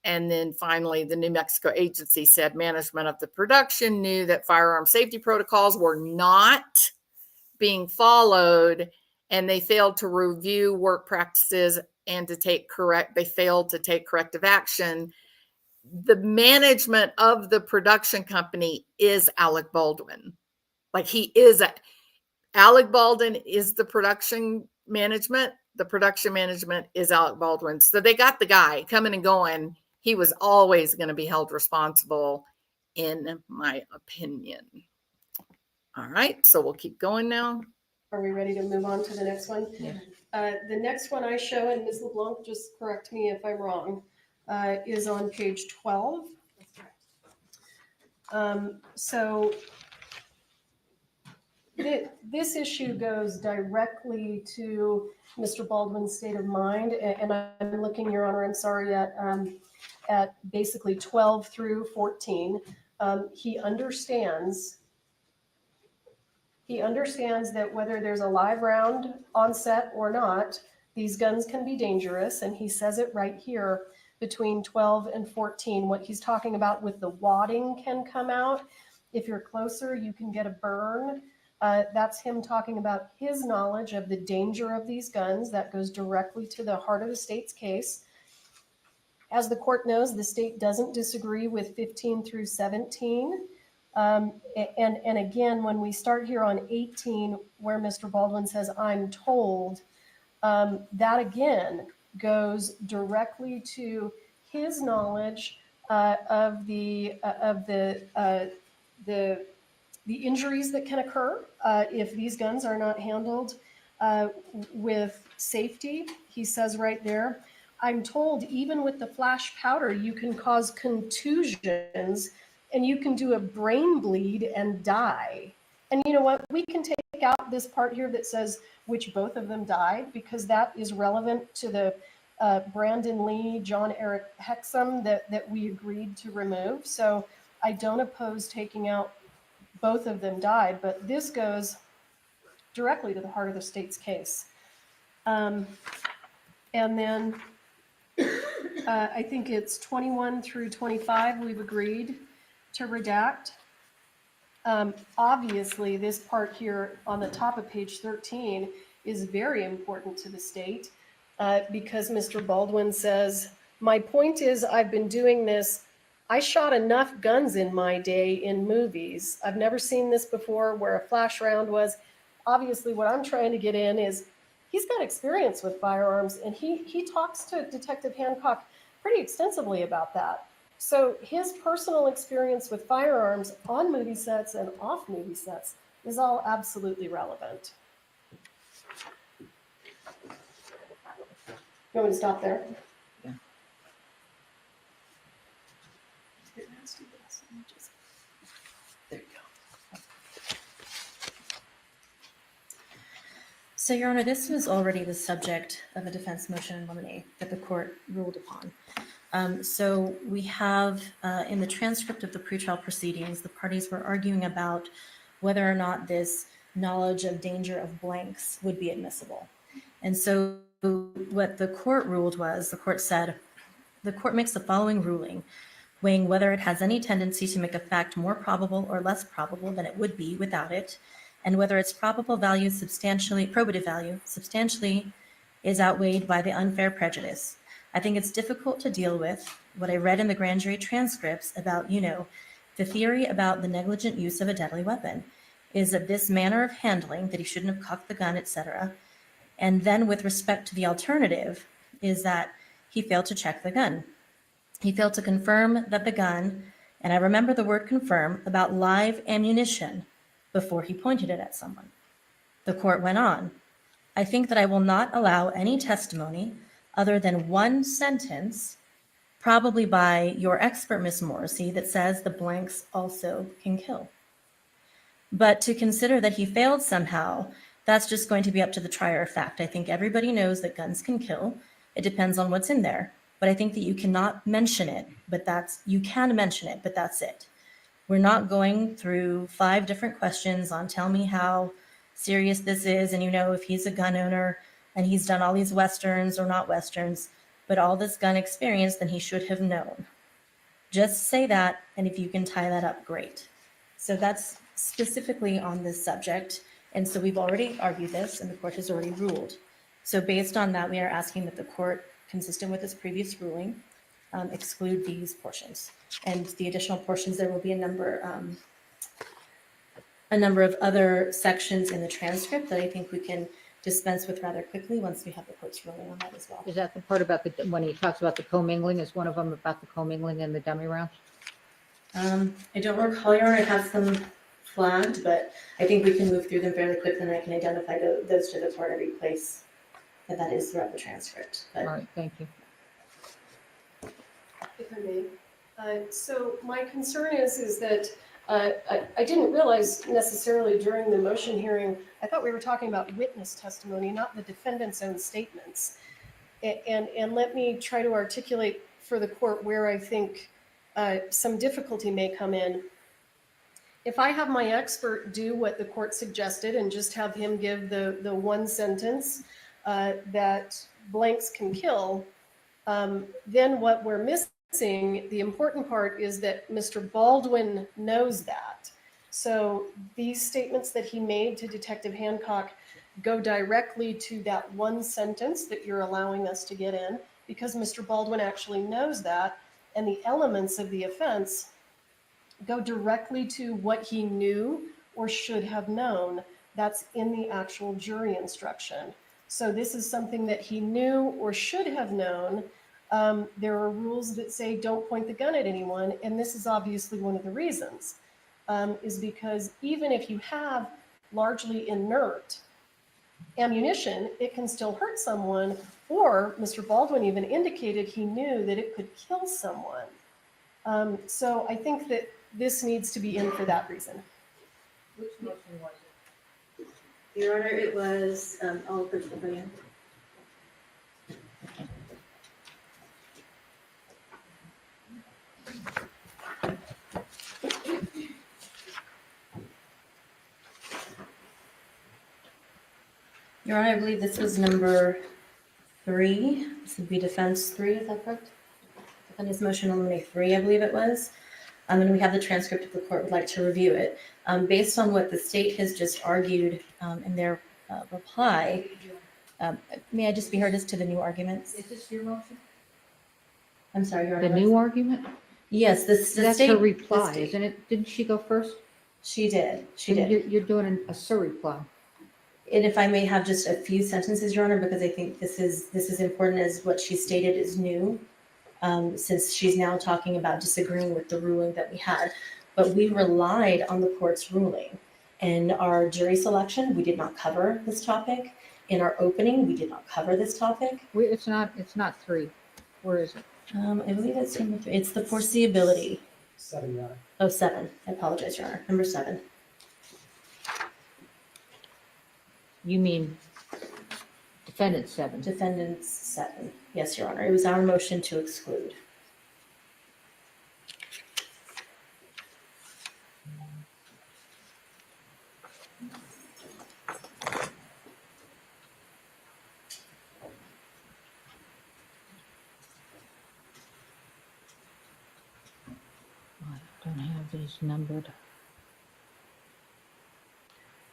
And then finally, the New Mexico agency said management of the production knew that firearm safety protocols were not being followed, and they failed to review work practices and they failed to take corrective action. The management of the production company is Alec Baldwin. Alec Baldwin is the production management. The production management is Alec Baldwin. So they got the guy coming and going. He was always going to be held responsible, in my opinion. All right, so we'll keep going now. Are we ready to move on to the next one? Yeah. The next one I show, and Ms. LeBlanc, just correct me if I'm wrong, is on page 12. So this issue goes directly to Mr. Baldwin's state of mind, and I'm looking, Your Honor, I'm sorry, at basically 12 through 14. He understands that whether there's a live round on set or not, these guns can be dangerous, and he says it right here between 12 and 14. What he's talking about with the wadding can come out. If you're closer, you can get a burn. That's him talking about his knowledge of the danger of these guns. That goes directly to the heart of the state's case. As the court knows, the state doesn't disagree with 15 through 17. And again, when we start here on 18, where Mr. Baldwin says, I'm told, that again goes directly to his knowledge of the injuries that can occur if these guns are not handled with safety. He says right there, I'm told even with the flash powder, you can cause contusions and you can do a brain bleed and die. And you know what? We can take out this part here that says which both of them died, because that is relevant to the Brandon Lee, John Eric Hexum that we agreed to remove. So I don't oppose taking out both of them died, but this goes directly to the heart of the state's case. And then I think it's 21 through 25, we've agreed to redact. Obviously, this part here on the top of page 13 is very important to the state because Mr. Baldwin says, my point is I've been doing this. I shot enough guns in my day in movies. I've never seen this before where a flash round was. Obviously, what I'm trying to get in is he's got experience with firearms, and he talks to Detective Hancock pretty extensively about that. So his personal experience with firearms on movie sets and off movie sets is all absolutely relevant. You want me to stop there? Yeah. There you go. So, Your Honor, this was already the subject of a defense motion in limine that the court ruled upon. So we have in the transcript of the pretrial proceedings, the parties were arguing about whether or not this knowledge of danger of blanks would be admissible. And so what the court ruled was, the court said, the court makes the following ruling, weighing whether it has any tendency to make a fact more probable or less probable than it would be without it, and whether its probative value substantially is outweighed by the unfair prejudice. I think it's difficult to deal with what I read in the grand jury transcripts about, the theory about the negligent use of a deadly weapon is that this manner of handling, that he shouldn't have cocked the gun, etc. And then with respect to the alternative is that he failed to check the gun. He failed to confirm that the gun, and I remember the word confirm, about live ammunition before he pointed it at someone. The court went on. I think that I will not allow any testimony other than one sentence, probably by your expert, Ms. Morrissey, that says the blanks also can kill. But to consider that he failed somehow, that's just going to be up to the trier of fact. I think everybody knows that guns can kill. It depends on what's in there. But I think that you cannot mention it, you can mention it, but that's it. We're not going through 5 different questions on tell me how serious this is, and if he's a gun owner and he's done all these Westerns or not Westerns, but all this gun experience, then he should have known. Just say that, and if you can tie that up, great. So that's specifically on this subject, and so we've already argued this, and the court has already ruled. So based on that, we are asking that the court, consistent with its previous ruling, exclude these portions. And the additional portions, there will be a number of other sections in the transcript that I think we can dispense with rather quickly once we have the court's ruling on that as well. Is that the part about when he talks about the commingling? Is one of them about the commingling and the dummy rounds? I don't recall, Your Honor, I have them flagged, but I think we can move through them fairly quickly, and I can identify those to the court every place that is throughout the transcript. All right, thank you. If I may. So my concern is that I didn't realize necessarily during the motion hearing, I thought we were talking about witness testimony, not the defendant's own statements. And let me try to articulate for the court where I think some difficulty may come in. If I have my expert do what the court suggested and just have him give the one sentence that blanks can kill, then what we're missing, the important part is that Mr. Baldwin knows that. So these statements that he made to Detective Hancock go directly to that one sentence that you're allowing us to get in, because Mr. Baldwin actually knows that, and the elements of the offense go directly to what he knew or should have known. That's in the actual jury instruction. So this is something that he knew or should have known. There are rules that say don't point the gun at anyone, and this is obviously one of the reasons, is because even if you have largely inert ammunition, it can still hurt someone, or Mr. Baldwin even indicated he knew that it could kill someone. So I think that this needs to be in for that reason. Which motion was it? Your Honor, it was all for the Your Honor, I believe this was number 3. This would be defense 3, is that correct? Defendant's motion on number 3, I believe it was. And we have the transcript if the court would like to review it. Based on what the state has just argued in their reply, may I just be heard as to the new arguments? Is this your motion? I'm sorry, Your The Honor. new argument? Yes, the That's state. her the reply, state- isn't it? Didn't she go first? She did. She And did. You're doing a surreply. And if I may have just a few sentences, Your Honor, because I think this is important as what she stated is new, since she's now talking about disagreeing with the ruling that we had. But we relied on the court's ruling. In our jury selection, we did not cover this topic. In our opening, we did not cover this topic. It's not 3. Where is it? I believe it's number 3. It's the foreseeability. 7, Your Honor. Oh, 7. I apologize, Your Honor. Number 7. You mean defendant 7? Defendants 7. Yes, Your Honor. It was our motion to exclude. I don't have these numbered.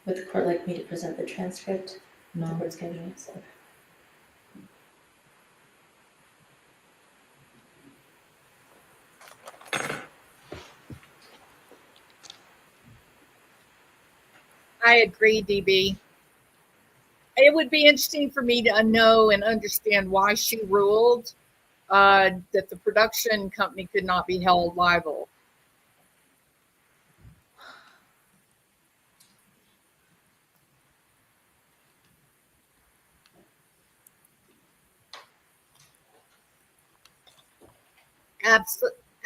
Would the court like me to present the transcript? The No. court's giving it, so. I agree, DB. It would be interesting for me to know and understand why she ruled that the production company could not be held liable.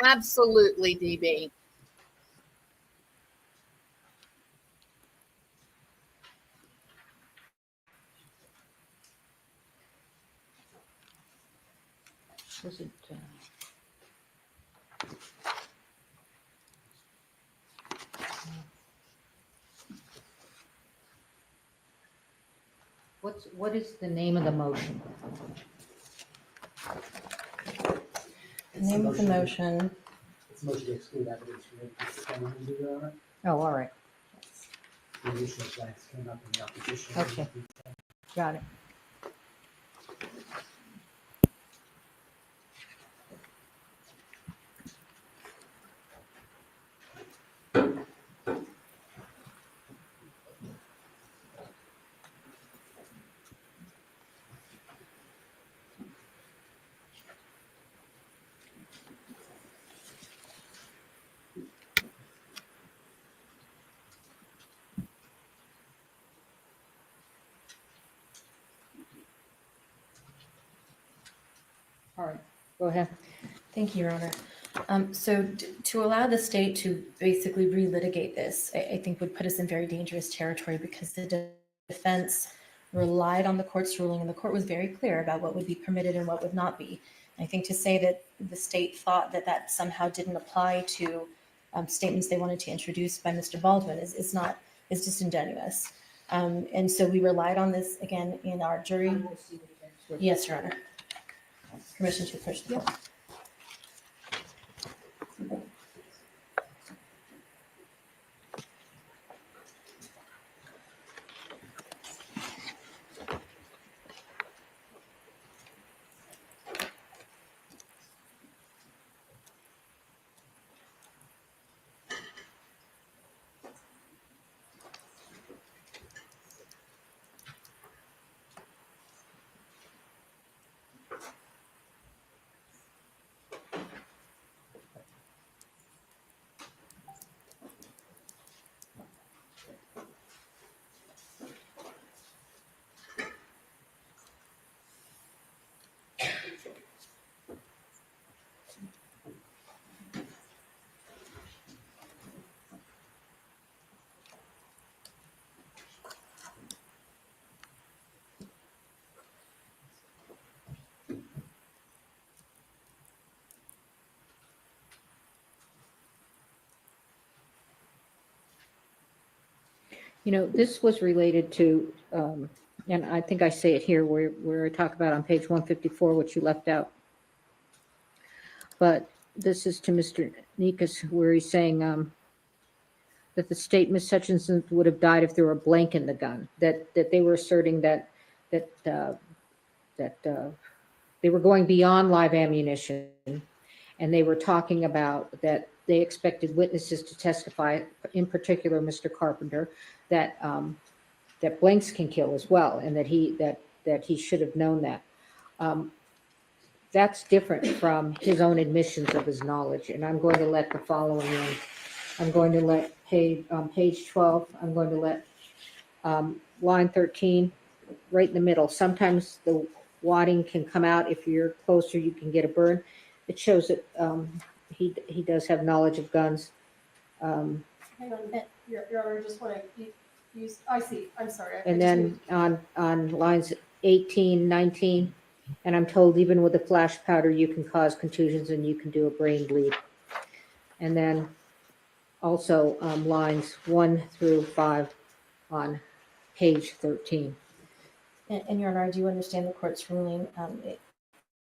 Absolutely, DB. Was it? What is the name of the motion? The name of the motion. It's a motion to exclude evidence related to SHENANIGANS, Your Honor. Oh, all right. The additional flags came up in the opposition. Okay. Got it. All right, go ahead. Thank you, Your Honor. To allow the state to basically relitigate this, I think would put us in very dangerous territory because the defense relied on the court's ruling and the court was very clear about what would be permitted and what would not be. I think to say that the state thought that that somehow didn't apply to statements they wanted to introduce by Mr. Baldwin is disingenuous. And so we relied on this again in our jury. Yes, Your Honor. Permission to push the court. You know, this was related to and I think I say it here where I talk about on page 154, which you left out. But this is to Mr. Nikas, where he's saying that the statement such and such would have died if there were a blank in the gun. That they were asserting that they were going beyond live ammunition, and they were talking about that they expected witnesses to testify, in particular Mr. Carpenter, that that blanks can kill as well, and that he should have known that. That's different from his own admissions of his knowledge, and I'm going to let the following in. I'm going to let page 12, I'm going to let line 13, right in the middle. Sometimes the wadding can come out. If you're closer, you can get a burn. It shows that he does have knowledge of guns. Hang on, Your Honor, I just want to use, I see, I'm sorry. And then on lines 18, 19, and I'm told even with the flash powder, you can cause contusions and you can do a brain bleed. And then also lines 1 through 5 on page 13. And Your Honor, I do understand the court's ruling.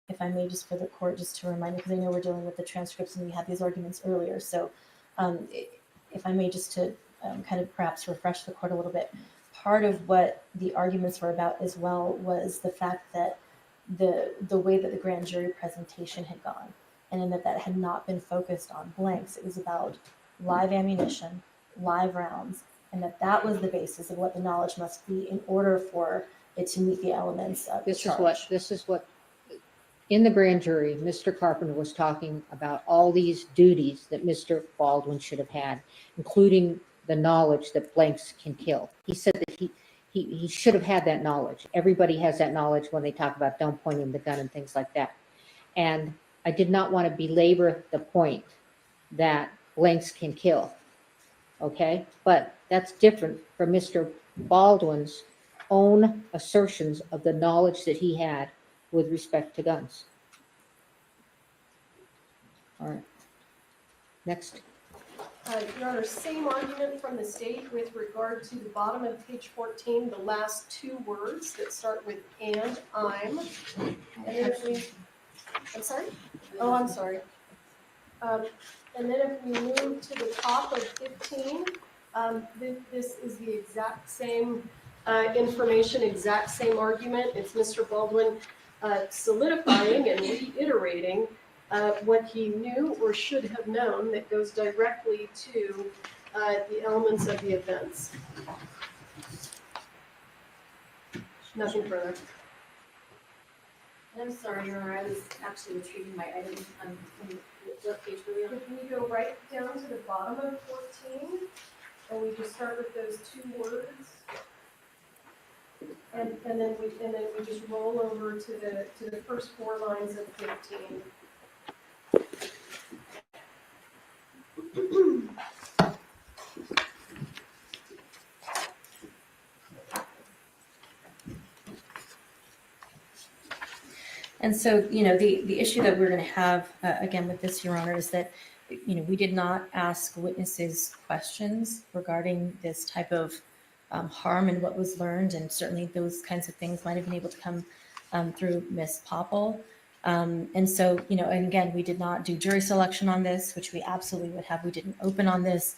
If I may, just for the court, just to remind you, because I know we're dealing with the transcripts and we had these arguments earlier. So if I may, just to kind of perhaps refresh the court a little bit, part of what the arguments were about as well was the fact that the way that the grand jury presentation had gone, and in that had not been focused on blanks. It was about live ammunition, live rounds, and that was the basis of what the knowledge must be in order for it to meet the elements of the charge. This is what in the grand jury, Mr. Carpenter was talking about all these duties that Mr. Baldwin should have had, including the knowledge that blanks can kill. He said that he should have had that knowledge. Everybody has that knowledge when they talk about don't point in the gun and things like that. And I did not want to belabor the point that blanks can kill. Okay, but that's different from Mr. Baldwin's own assertions of the knowledge that he had with respect to guns. All right, next. Your Honor, same argument from the state with regard to the bottom of page 14, the last two words that start with and I'm. And then if we, I'm sorry? Oh, I'm sorry. And then if we move to the top of 15, this is the exact same information, exact same argument. It's Mr. Baldwin solidifying and reiterating what he knew or should have known that goes directly to the elements of the offense. Nothing further. I'm sorry, Your Honor, I was actually retrieving my items on what page were we on? If we go right down to the bottom of 14, and we just start with those two words, and then we just roll over to the first four lines of 15. And so, you know, the issue that we're going to have, again, with this, Your Honor, is that, you know, we did not ask witnesses questions regarding this type of harm and what was learned. And certainly those kinds of things might have been able to come through Ms. Popple. And so, you know, and again, we did not do jury selection on this, which we absolutely would have. We didn't open on this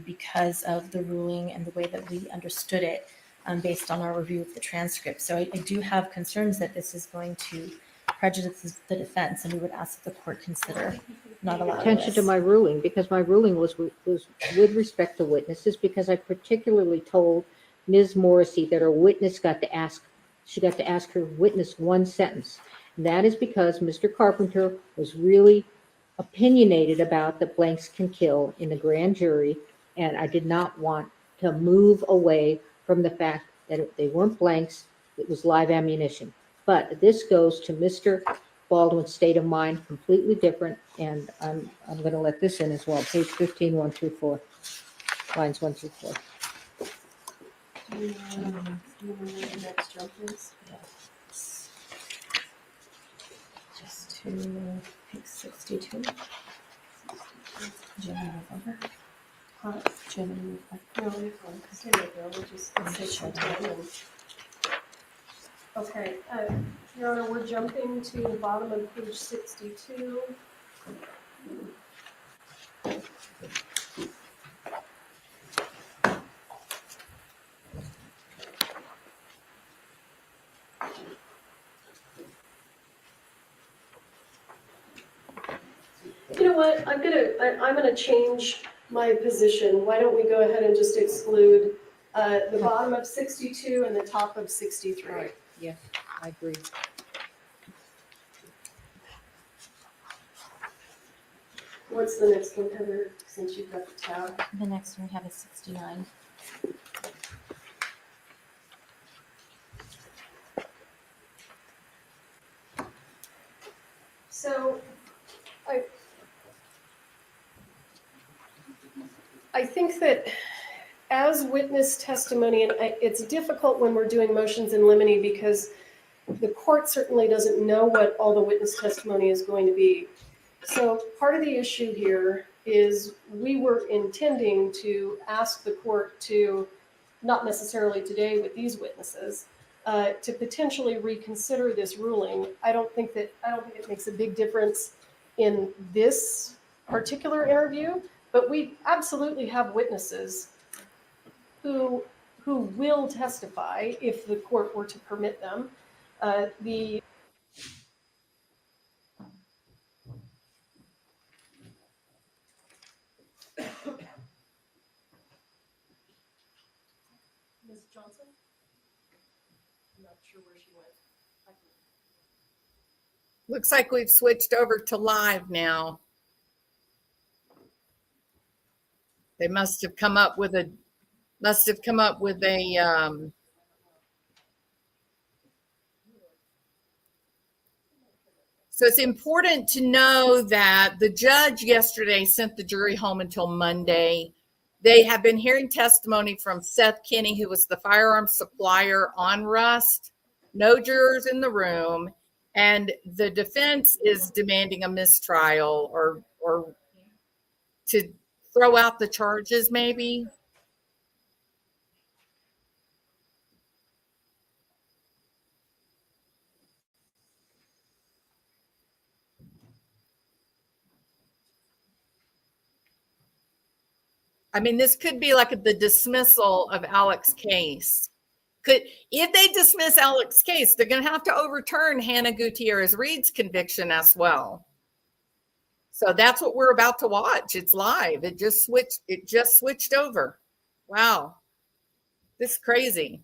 because of the ruling and the way that we understood it based on our review of the transcript. So I do have concerns that this is going to prejudice the defense, and we would ask that the court consider not allowing Attention this. to my ruling, because my ruling was with respect to witnesses, because I particularly told Ms. Morrissey that her witness got to ask her witness one sentence. And that is because Mr. Carpenter was really opinionated about that blanks can kill in the grand jury, and I did not want to move away from the fact that they weren't blanks, it was live ammunition. But this goes to Mr. Baldwin's state of mind, completely different, and I'm going to let this in as well. Page 15, 1 through 4, lines 1 through 4. Do you know where the next jump is? Just to page 62. Do you have a over? Huh? Do you have a move? No, we're fine, 'cause there you go, we'll just say short time and Okay, Your Honor, we're jumping to the bottom of page 62. You know what, I'm gonna change my position. Why don't we go ahead and just exclude the bottom of 62 and the top of 63? Right, yes, I agree. What's the next one, Heather, since you've got the tab? The next one we have is 69. So, I think that as witness testimony, and it's difficult when we're doing motions in limine because the court certainly doesn't know what all the witness testimony is going to be. So part of the issue here is we were intending to ask the court to, not necessarily today with these witnesses, to potentially reconsider this ruling. I don't think it makes a big difference in this particular interview, but we absolutely have witnesses who will testify if the court were to permit them. The Ms. Johnson? I'm not sure where she went. Looks like we've switched over to live now. They must have come up with a so it's important to know that the judge yesterday sent the jury home until Monday. They have been hearing testimony from Seth Kinney, who was the firearms supplier on Rust. No jurors in the room. And the defense is demanding a mistrial or to throw out the charges, maybe. I mean, this could be like the dismissal of Alec's case. If they dismiss Alec's case, they're going to have to overturn Hannah Gutierrez Reed's conviction as well. So that's what we're about to watch. It's live. It just switched over. Wow. This is crazy.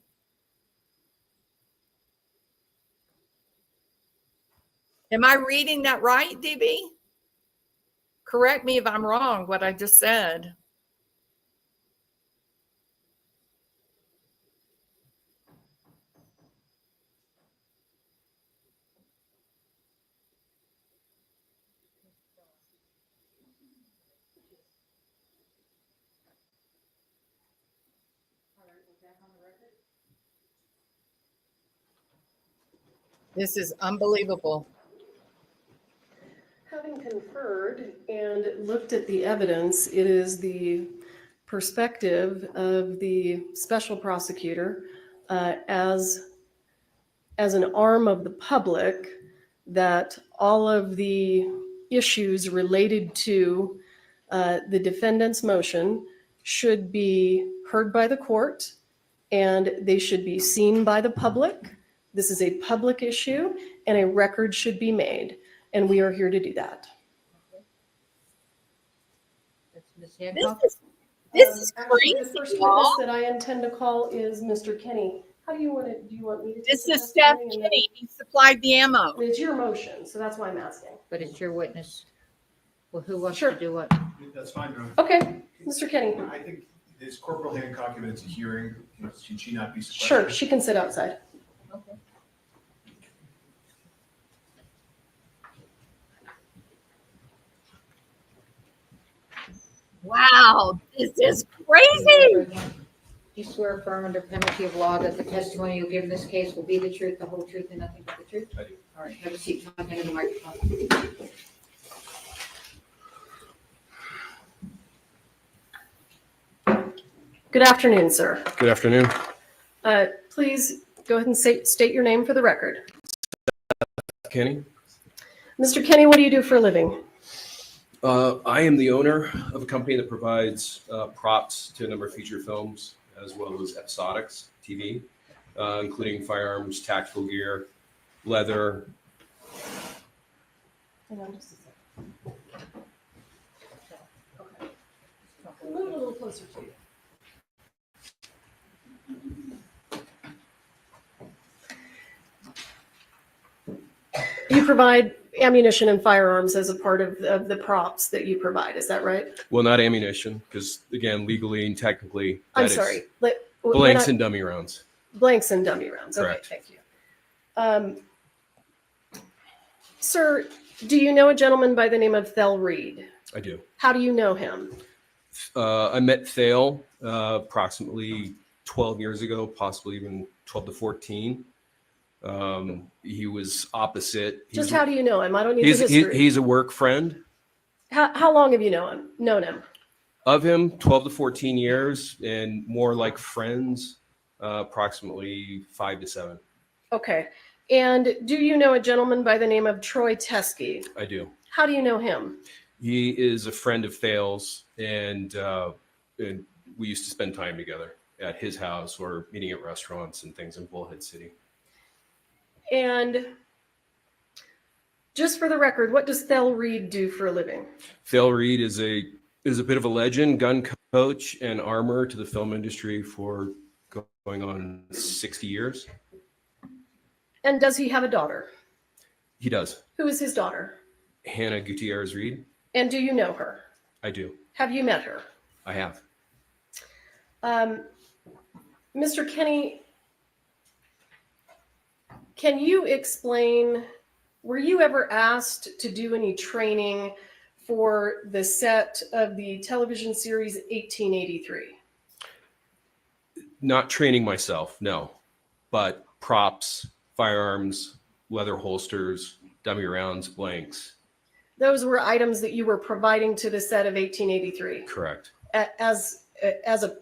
Am I reading that right, DB? Correct me if I'm wrong, what I just said. This is unbelievable. Having conferred and looked at the evidence, it is the perspective of the special prosecutor as an arm of the public that all of the issues related to the defendant's motion should be heard by the court and they should be seen by the public. This is a public issue and a record should be made. And we are here to do that. That's Ms. Hancock. This is Actually, crazy. the first witness that I intend to call is Mr. Kenny. How do you want to, do you want me to? This take is the Seth testimony and Kinney. He supplied the ammo. then- It's your motion, so that's why I'm asking. But it's your witness. Well, who wants Sure. to do what? That's fine, Your Honor. Okay, Mr. Kenny. I think this Corporal Hancock, if it's a hearing, should she not be sequestered? Sure, she can sit outside. Okay. Wow, this is crazy. Do you swear affirm under penalty of law that the testimony you give in this case will be the truth, the whole truth, and nothing but the truth? I do. All right, have a seat. Come on, into the microphone. Good afternoon, sir. Good afternoon. Please Go ahead and state your name for the record. Kenny. Mr. Kenny, what do you do for a living? I am the owner of a company that provides props to a number of feature films as well as episodics TV, including firearms, tactical gear, leather. Hang on just a second. Okay. Move it a little closer to you. You provide ammunition and firearms as a part of the props that you provide, is that right? Well, not ammunition, because again, legally and technically, I'm that is sorry. blanks and dummy rounds. Blanks and dummy rounds. Okay, Correct. thank you. Sir, do you know a gentleman by the name of Thel Reed? I do. How do you know him? I met Thale approximately 12 years ago, possibly even 12 to 14. He was opposite. How do you know him? I don't need the history. He's a work friend. How long have you known him? Of him, 12 to 14 years, and more like friends, approximately 5 to 7. Okay. And do you know a gentleman by the name of Troy Teskey? I do. How do you know him? He is a friend of Thale's, and we used to spend time together at his house or meeting at restaurants and things in Bullhead City. And just for the record, what does Thel Reed do for a living? Thale Reed is a bit of a legend, gun coach and armor to the film industry for going on 60 years. And does he have a daughter? He does. Who is his daughter? Hannah Gutierrez Reed. And do you know her? I do. Have you met her? I have. Mr. Kenny, can you explain, were you ever asked to do any training for the set of the television series 1883? Not training myself, no, but props, firearms, leather holsters, dummy rounds, blanks. Those were items that you were providing to the set of 1883 Correct. as a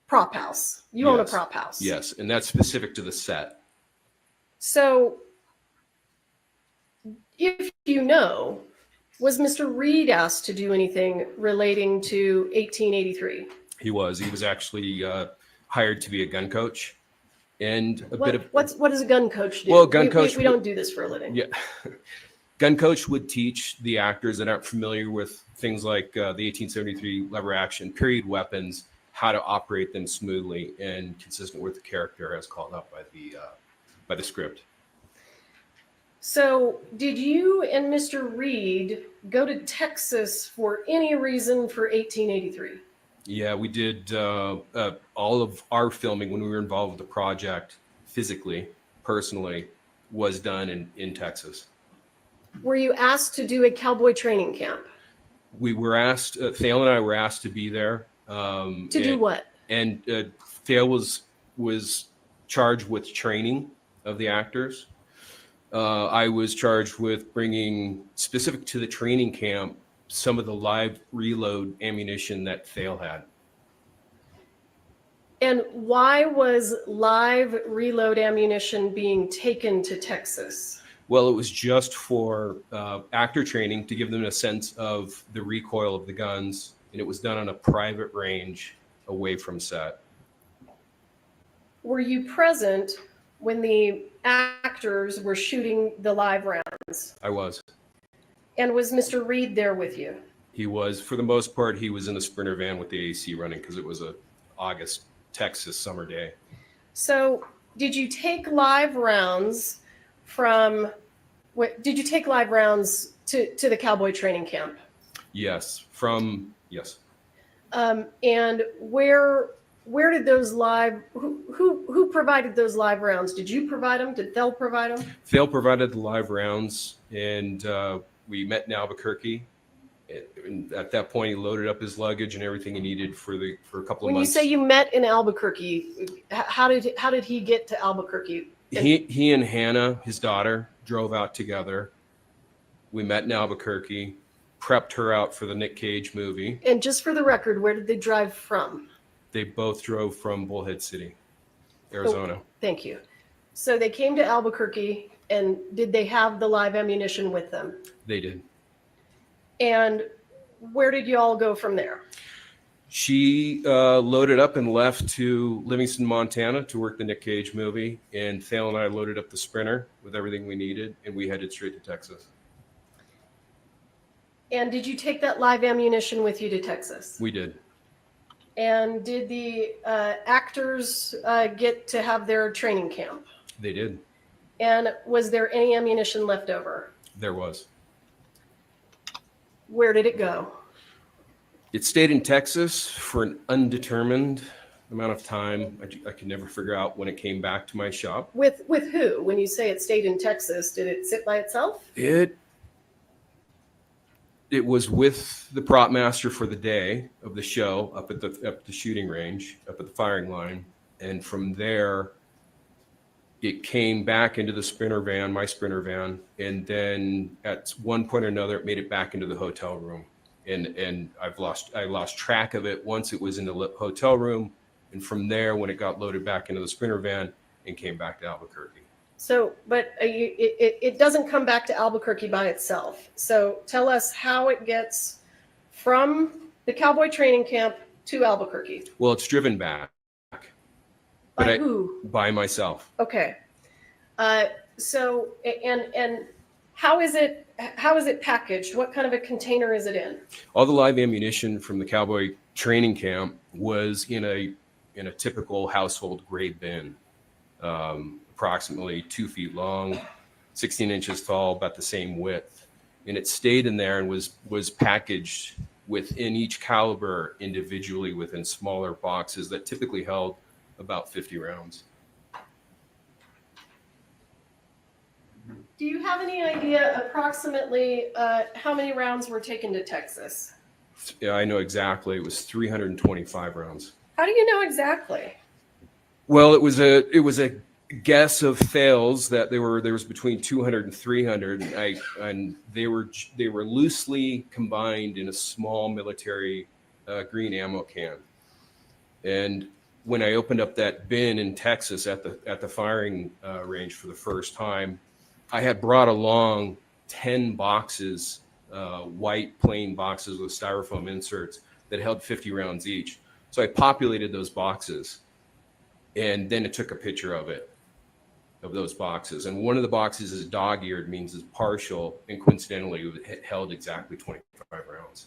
prop house. You own a Yes. prop house. Yes, and that's specific to the set. So if you know, was Mr. Reed asked to do anything relating to 1883? He was actually hired to be a gun coach, and What does a gun coach do? Well, gun coach we don't do this for a living. Yeah. Gun coach would teach the actors that aren't familiar with things like the 1873 lever action period weapons, how to operate them smoothly and consistent with the character as called out by the script. So did you and Mr. Reed go to Texas for any reason for 1883? Yeah, we did all of our filming when we were involved with the project physically, personally, was done in Texas. Were you asked to do a cowboy training camp? We were asked, Thale and I were asked to be there. To do what? And Thale was charged with training of the actors. I was charged with bringing, specific to the training camp, some of the live reload ammunition that Thale had. And why was live reload ammunition being taken to Texas? Well, it was just for actor training to give them a sense of the recoil of the guns, and it was done on a private range away from set. Were you present when the actors were shooting the live rounds? I was. And was Mr. Reed there with you? He was. For the most part, he was in the Sprinter van with the AC running because it was a August Texas summer day. So did you take live rounds to the cowboy training camp? Yes. Yes. And where did those who provided those live rounds? Did you provide them? Did Thel provide them? Thale provided the live rounds, and we met in Albuquerque. And at that point, he loaded up his luggage and everything he needed for a couple of months. When you say you met in Albuquerque, how did he get to Albuquerque? He and Hannah, his daughter, drove out together. We met in Albuquerque, prepped her out for the Nick Cage movie. And just for the record, where did they drive from? They both drove from Bullhead City, Arizona. Oh, thank you. So they came to Albuquerque, and did they have the live ammunition with them? They did. And where did you all go from there? She loaded up and left to Livingston, Montana to work the Nick Cage movie. And Thale and I loaded up the Sprinter with everything we needed, and we headed straight to Texas. And did you take that live ammunition with you to Texas? We did. And did the actors get to have their training camp? They did. And was there any ammunition left over? There was. Where did it go? It stayed in Texas for an undetermined amount of time. I could never figure out when it came back to my shop. With who? When you say it stayed in Texas, did it sit by itself? It was with the prop master for the day of the show up at the shooting range, up at the firing line. And from there, it came back into the Sprinter van, my Sprinter van. And then at one point or another, it made it back into the hotel room. And I lost track of it once it was in the hotel room. And from there, when it got loaded back into the Sprinter van and came back to Albuquerque. So, but it doesn't come back to Albuquerque by itself. So tell us how it gets from the cowboy training camp to Albuquerque. Well, it's driven back. By who? By myself. Okay. So, and how is it packaged? What kind of a container is it in? All the live ammunition from the cowboy training camp was in a typical household gray bin. Approximately 2 feet long, 16 inches tall, about the same width. And it stayed in there and was packaged within each caliber individually within smaller boxes that typically held about 50 rounds. Do you have any idea approximately how many rounds were taken to Texas? Yeah, I know exactly. It was 325 rounds. How do you know exactly? Well, it was a guess of Thales that there was between 200 and 300, and they were loosely combined in a small military green ammo can. And when I opened up that bin in Texas at the firing range for the first time, I had brought along 10 boxes, white plain boxes with styrofoam inserts that held 50 rounds each. So I populated those boxes, and then it took a picture of those boxes. And one of the boxes is dog-eared, means it's partial, and coincidentally, it held exactly 25 rounds.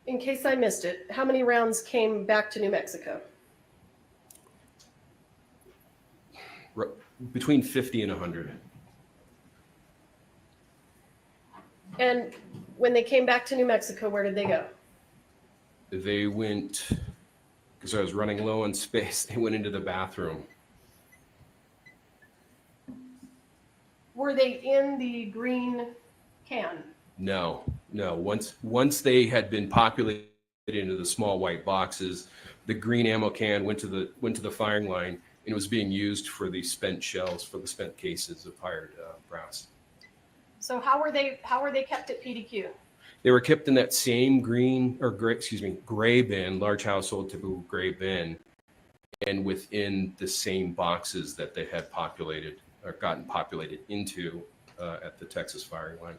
In case I missed it, how many rounds came back to New Mexico? Between 50 and 100. And when they came back to New Mexico, where did they go? They went, because I was running low on space, they went into the bathroom. Were they in the green can? No. Once they had been populated into the small white boxes, the green ammo can went to the firing line, and it was being used for the spent shells, for the spent cases of fired brass. So how were they kept at PDQ? They were kept in that same gray bin, large household typical gray bin, and within the same boxes that they had populated or gotten populated into at the Texas firing line.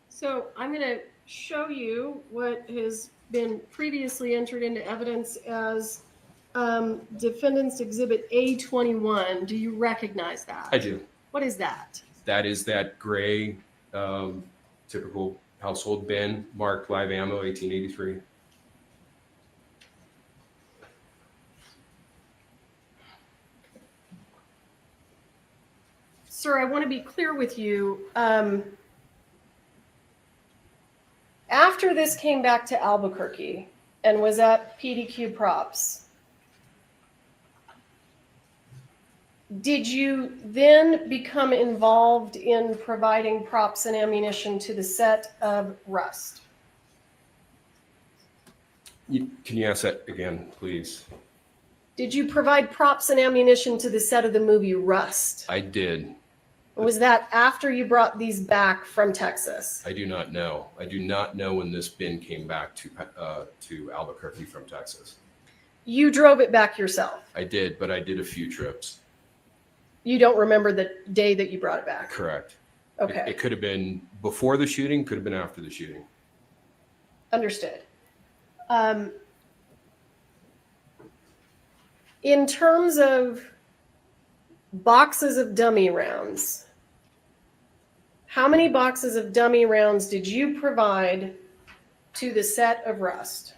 So I'm going to show you what has been previously entered into evidence as Defendant's Exhibit A21. Do you recognize that? I do. What is that? That is that gray typical household bin marked live ammo 1883. Sir, I want to be clear with you. After this came back to Albuquerque and was at PDQ Props, did you then become involved in providing props and ammunition to the set of Rust? Can you ask that again, please? Did you provide props and ammunition to the set of the movie Rust? I did. Was that after you brought these back from Texas? I do not know. I do not know when this bin came back to Albuquerque from Texas. You drove it back yourself. I did, but I did a few trips. You don't remember the day that you brought it back? Correct. Okay. It could have been before the shooting, could have been after the shooting. Understood. In terms of boxes of dummy rounds, how many boxes of dummy rounds did you provide to the set of Rust?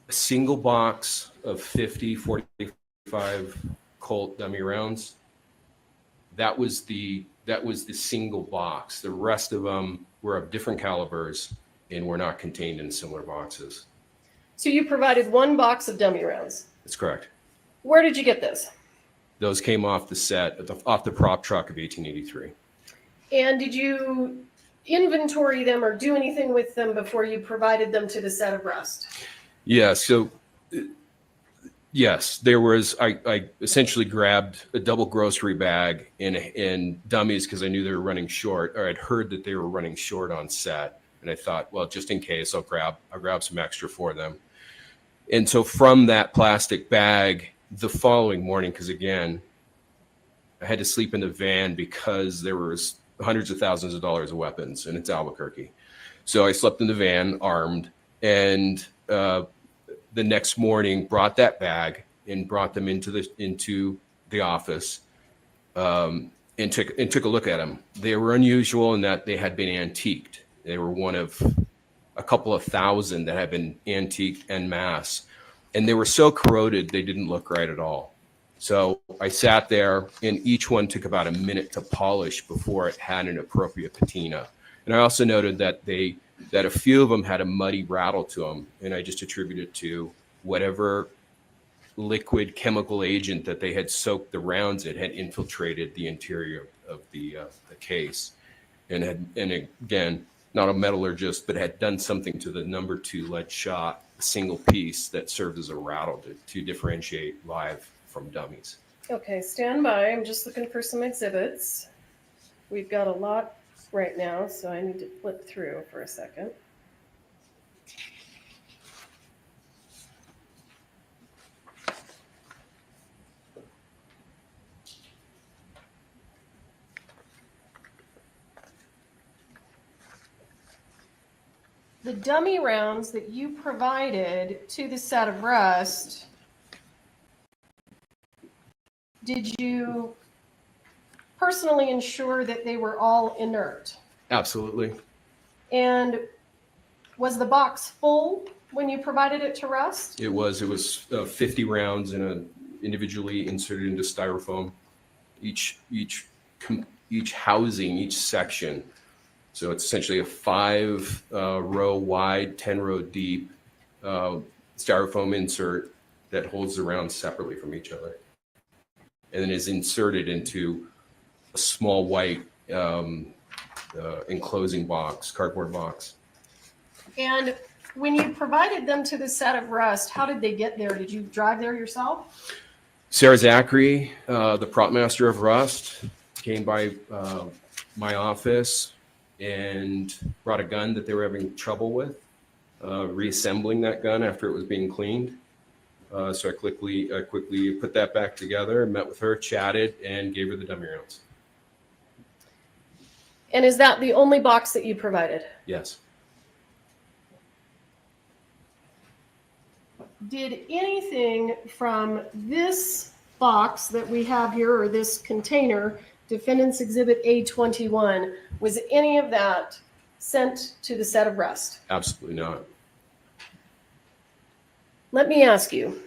A single box of 50, 45 Colt dummy rounds. That was the single box. The rest of them were of different calibers and were not contained in similar boxes. So you provided one box of dummy rounds. That's correct. Where did you get those? Those came off the set, off the prop truck of 1883. And did you inventory them or do anything with them before you provided them to the set of Rust? Yeah, so yes, there was, I essentially grabbed a double grocery bag and dummies because I knew they were running short, or I'd heard that they were running short on set. And I thought, well, just in case, I'll grab some extra for them. And so from that plastic bag, the following morning, because again, I had to sleep in the van because there was hundreds of thousands of dollars of weapons, and it's Albuquerque. So I slept in the van armed, and the next morning brought that bag and brought them into the office, and took a look at them. They were unusual in that they had been antiqued. They were one of a couple of thousand that had been antiqued en masse, and they were so corroded they didn't look right at all. So I sat there, and each one took about a minute to polish before it had an appropriate patina. And I also noted that a few of them had a muddy rattle to them, and I just attributed it to whatever liquid chemical agent that they had soaked the rounds in had infiltrated the interior of the case, and again, not a metallurgist, but had done something to the number 2 lead shot, a single piece that served as a rattle to differentiate live from dummies. Okay, stand by. I'm just looking for some exhibits. We've got a lot right now, so I need to flip through for a second. The dummy rounds that you provided to the set of Rust, did you personally ensure that they were all inert? Absolutely. And was the box full when you provided it to Rust? It was 50 rounds individually inserted into styrofoam. Each housing, each section. So it's essentially a 5 row wide, 10 row deep styrofoam insert that holds the rounds separately from each other, and then is inserted into a small white enclosing box, cardboard box. And when you provided them to the set of Rust, how did they get there? Did you drive there yourself? Sarah Zachary, the prop master of Rust, came by my office and brought a gun that they were having trouble with, reassembling that gun after it was being cleaned. So I quickly put that back together, met with her, chatted, and gave her the dummy rounds. And is that the only box that you provided? Yes. Did anything from this box that we have here, or this container, Defendant's Exhibit A21, was any of that sent to the set of Rust? Absolutely not. Let me ask you,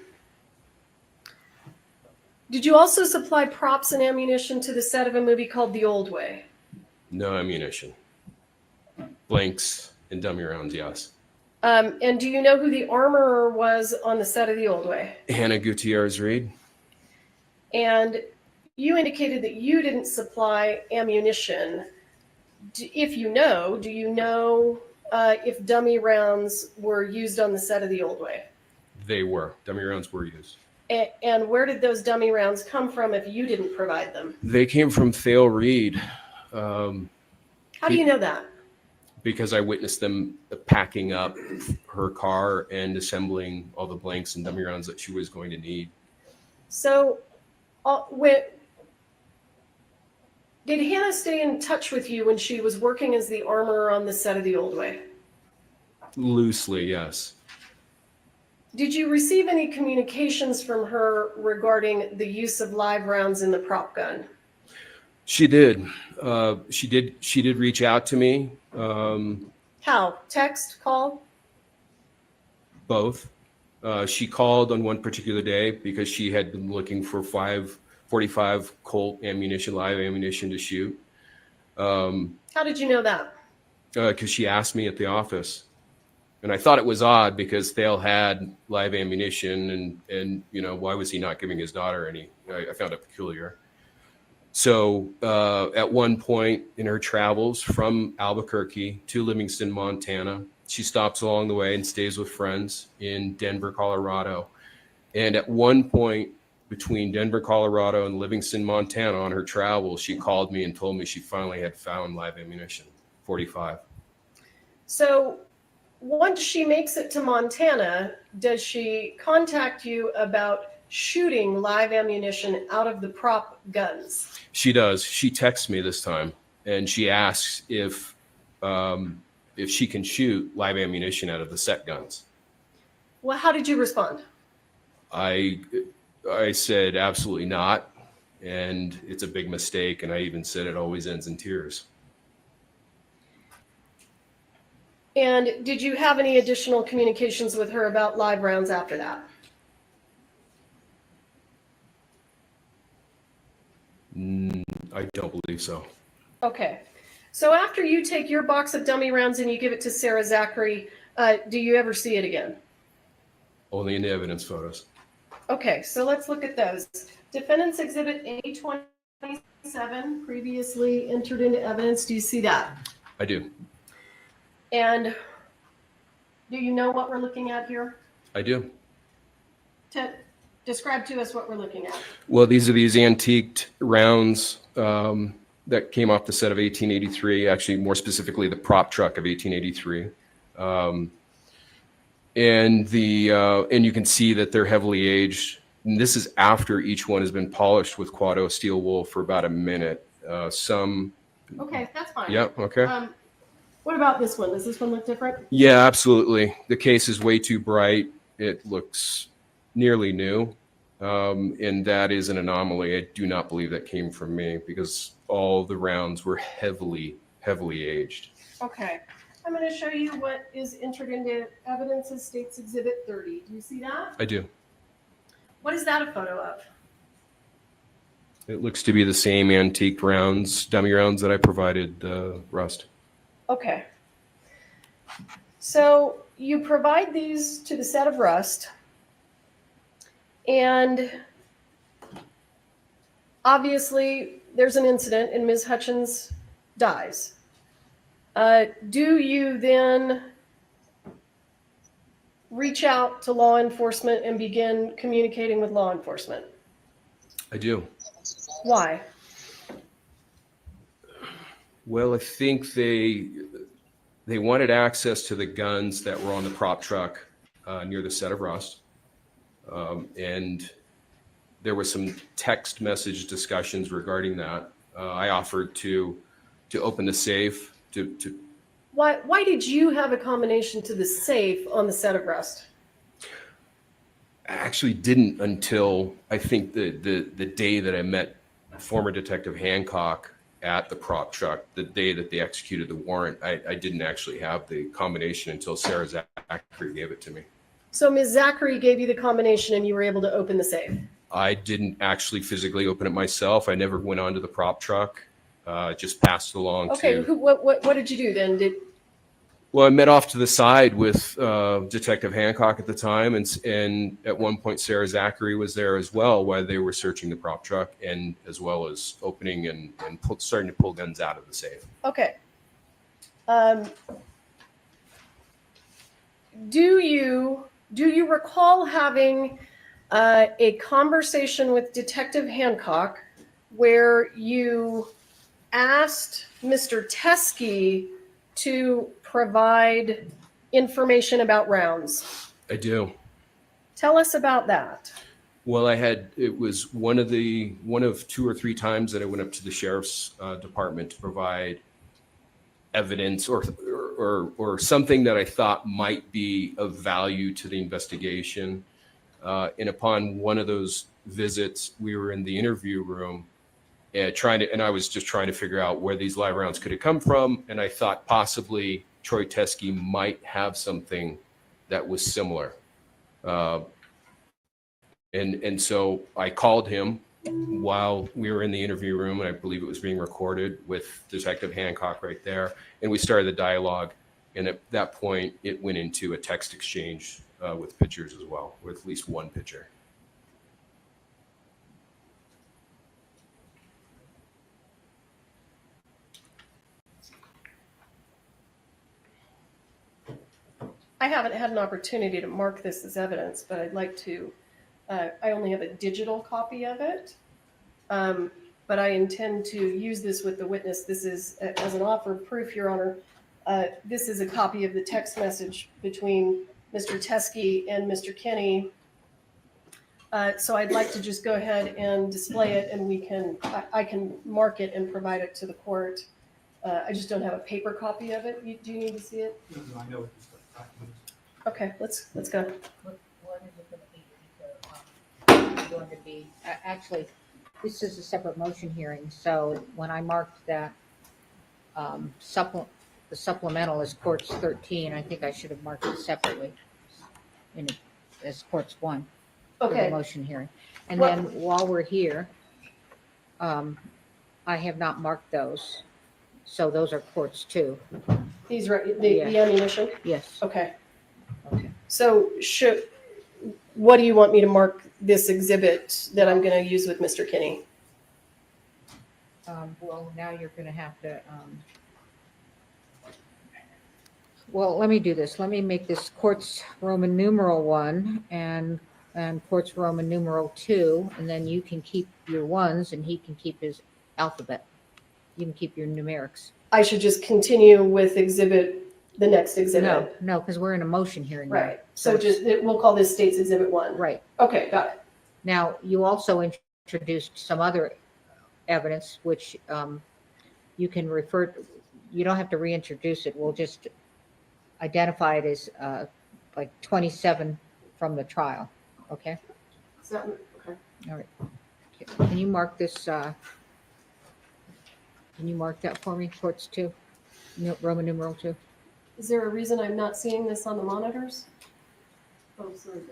did you also supply props and ammunition to the set of a movie called The Old Way? No ammunition. Blanks and dummy rounds, yes. And do you know who the armorer was on the set of The Old Way? Hannah Gutierrez Reed. And you indicated that you didn't supply ammunition. If you know, do you know if dummy rounds were used on the set of The Old Way? They were. Dummy rounds were used. And where did those dummy rounds come from if you didn't provide them? They came from Thale Reed. How do you know that? because I witnessed them packing up her car and assembling all the blanks and dummy rounds that she was going to need. So, did Hannah stay in touch with you when she was working as the armorer on the set of The Old Way? Loosely, yes. Did you receive any communications from her regarding the use of live rounds in the prop gun? She did. She did reach out to me. How? Text? Call? Both. She called on one particular day because she had been looking for 5.45 Colt ammunition, live ammunition to shoot. How did you know that? Because she asked me at the office. And I thought it was odd because Thale had live ammunition and you know, why was he not giving his daughter any? I found it peculiar. So at one point in her travels from Albuquerque to Livingston, Montana, she stops along the way and stays with friends in Denver, Colorado. And at one point between Denver, Colorado and Livingston, Montana on her travels, she called me and told me she finally had found live ammunition, 45. So once she makes it to Montana, does she contact you about shooting live ammunition out of the prop guns? She does. She texts me this time and she asks if she can shoot live ammunition out of the set guns. Well, how did you respond? I said absolutely not, and it's a big mistake, and I even said it always ends in tears. And did you have any additional communications with her about live rounds after that? I don't believe so. Okay. So after you take your box of dummy rounds and you give it to Sarah Zachary, do you ever see it again? Only in the evidence photos. Okay, so let's look at those. Defendant's Exhibit A27, previously entered into evidence. Do you see that? I do. And do you know what we're looking at here? I do. Describe to us what we're looking at. Well, these are these antiqued rounds that came off the set of 1883, actually more specifically the prop truck of 1883. And you can see that they're heavily aged. And this is after each one has been polished with Quado steel wool for about a minute. Okay, that's fine. Yep. Okay. What about this one? Does this one look different? Yeah, absolutely. The case is way too bright. It looks nearly new. And that is an anomaly. I do not believe that came from me because all the rounds were heavily aged. Okay. I'm going to show you what is entered into evidence as State's Exhibit 30. Do you see that? I do. What is that a photo of? It looks to be the same antique rounds, dummy rounds that I provided Rust. Okay. So you provide these to the set of Rust, and obviously there's an incident and Ms. Hutchins dies. Do you then reach out to law enforcement and begin communicating with law enforcement? I do. Why? Well, I think they wanted access to the guns that were on the prop truck near the set of Rust. And there was some text message discussions regarding that. I offered to open the safe to Why did you have a combination to the safe on the set of Rust? I actually didn't until I think the day that I met former Detective Hancock at the prop truck, the day that they executed the warrant. I didn't actually have the combination until Sarah Zachary gave it to me. So Ms. Zachary gave you the combination and you were able to open the safe? I didn't actually physically open it myself. I never went onto the prop truck. Just passed it along Okay, to... what did you do then? Well, I met off to the side with Detective Hancock at the time, and at one point Sarah Zachary was there as well while they were searching the prop truck, and as well as opening and starting to pull guns out of the safe. Okay. Do you recall having a conversation with Detective Hancock where you asked Mr. Teskey to provide information about rounds. I do. Tell us about that. Well, it was one of 2 or 3 times that I went up to the sheriff's department to provide evidence or something that I thought might be of value to the investigation. And upon one of those visits, we were in the interview room and I was just trying to figure out where these live rounds could have come from. And I thought possibly Troy Teskey might have something that was similar. And so I called him while we were in the interview room, and I believe it was being recorded with Detective Hancock right there. And we started the dialogue. And at that point, it went into a text exchange with pictures as well, with at least one picture. I haven't had an opportunity to mark this as evidence, but I'd like to. I only have a digital copy of it, but I intend to use this with the witness. This is as an offer of proof, Your Honor. This is a copy of the text message between Mr. Teskey and Mr. Kinney. So I'd like to just go ahead and display it, and I can mark it and provide it to the court. I just don't have a paper copy of it. Do you need to see it? No, I know. Okay, let's go. What is it going to be? Actually, this is a separate motion hearing, so when I marked that the supplemental as courts 13, I think I should have marked it separately as courts 1 for the Okay. motion hearing. And Well- then while we're here, I have not marked those, so those are courts 2. These the ammunition. Yes. Okay. Okay. So what do you want me to mark this exhibit that I'm going to use with Mr. Kinney? Well, now you're going to have to. Well, let me do this. Let me make this courts Roman numeral 1 and courts Roman numeral 2, and then you can keep your 1s and he can keep his alphabet. You can keep your numerics. I should just continue with the next exhibit. No, because we're in a motion hearing now. Right. So we'll call this State's Exhibit 1. Right. Okay, got it. Now, you also introduced some other evidence, which you can refer to. You don't have to reintroduce it. We'll just identify it as like 27 from the trial. Okay? Okay. All right. Okay. Can you mark this? Can you mark that for me? Courts 2, Roman numeral 2. Is there a reason I'm not seeing this on the monitors? Oh, sorry.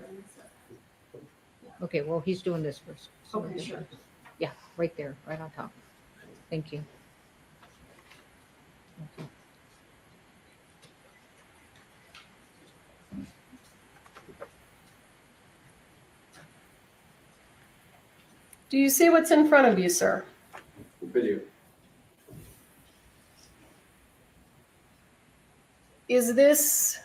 Okay, well, he's doing this first. So Okay, sure. Yeah, right there, right on top. Thank you. Okay. Do you see what's in front of you, sir? Video. Is this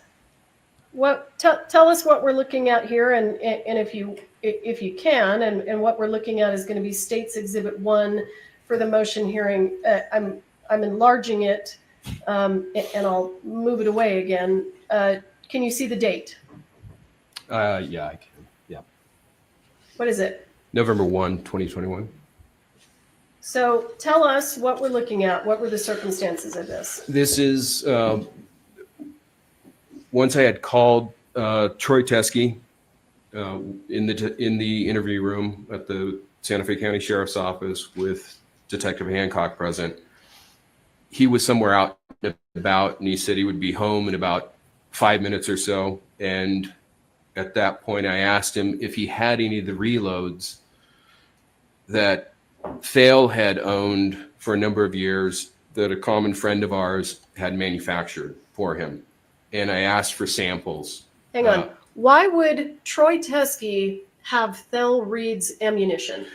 tell us what we're looking at here, and if you can, and what we're looking at is going to be State's Exhibit 1 for the motion hearing. I'm enlarging it, and I'll move it away again. Can you see the date? Yeah, I can. Yeah. What is it? November 1, 2021. So tell us what we're looking at. What were the circumstances of this? This is once I had called Troy Teskey in the interview room at the Santa Fe County Sheriff's Office with Detective Hancock present. He was somewhere out and about, and he said he would be home in about 5 minutes or so. And at that point, I asked him if he had any of the reloads that Thale had owned for a number of years that a common friend of ours had manufactured for him. And I asked for samples. Hang on. Why would Troy Teskey have Thel Reed's ammunition?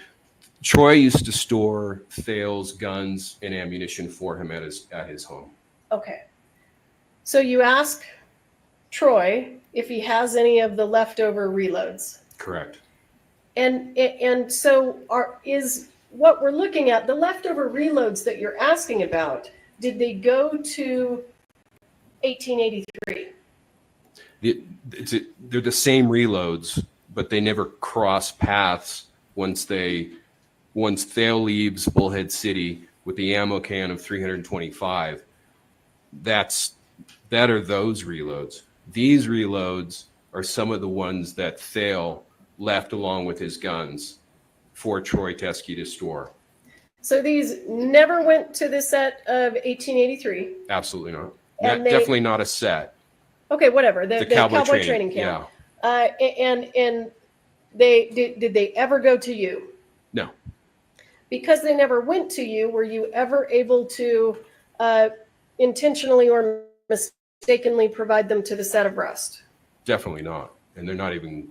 Troy used to store Thale's guns and ammunition for him at his home. Okay. So you ask Troy if he has any of the leftover reloads. Correct. And so is what we're looking at, the leftover reloads that you're asking about, did they go to 1883? They're the same reloads, but they never cross paths once Thale leaves Bullhead City with the ammo can of 325. That are those reloads. These reloads are some of the ones that Thale left along with his guns for Troy Teskey to store. So these never went to the set of 1883. Absolutely not. And Definitely not a set. Okay, whatever. The cowboy training training camp. Yeah. And did they ever go to you? No. Because they never went to you, were you ever able to intentionally or mistakenly provide them to the set of Rust? Definitely not. And they're not even,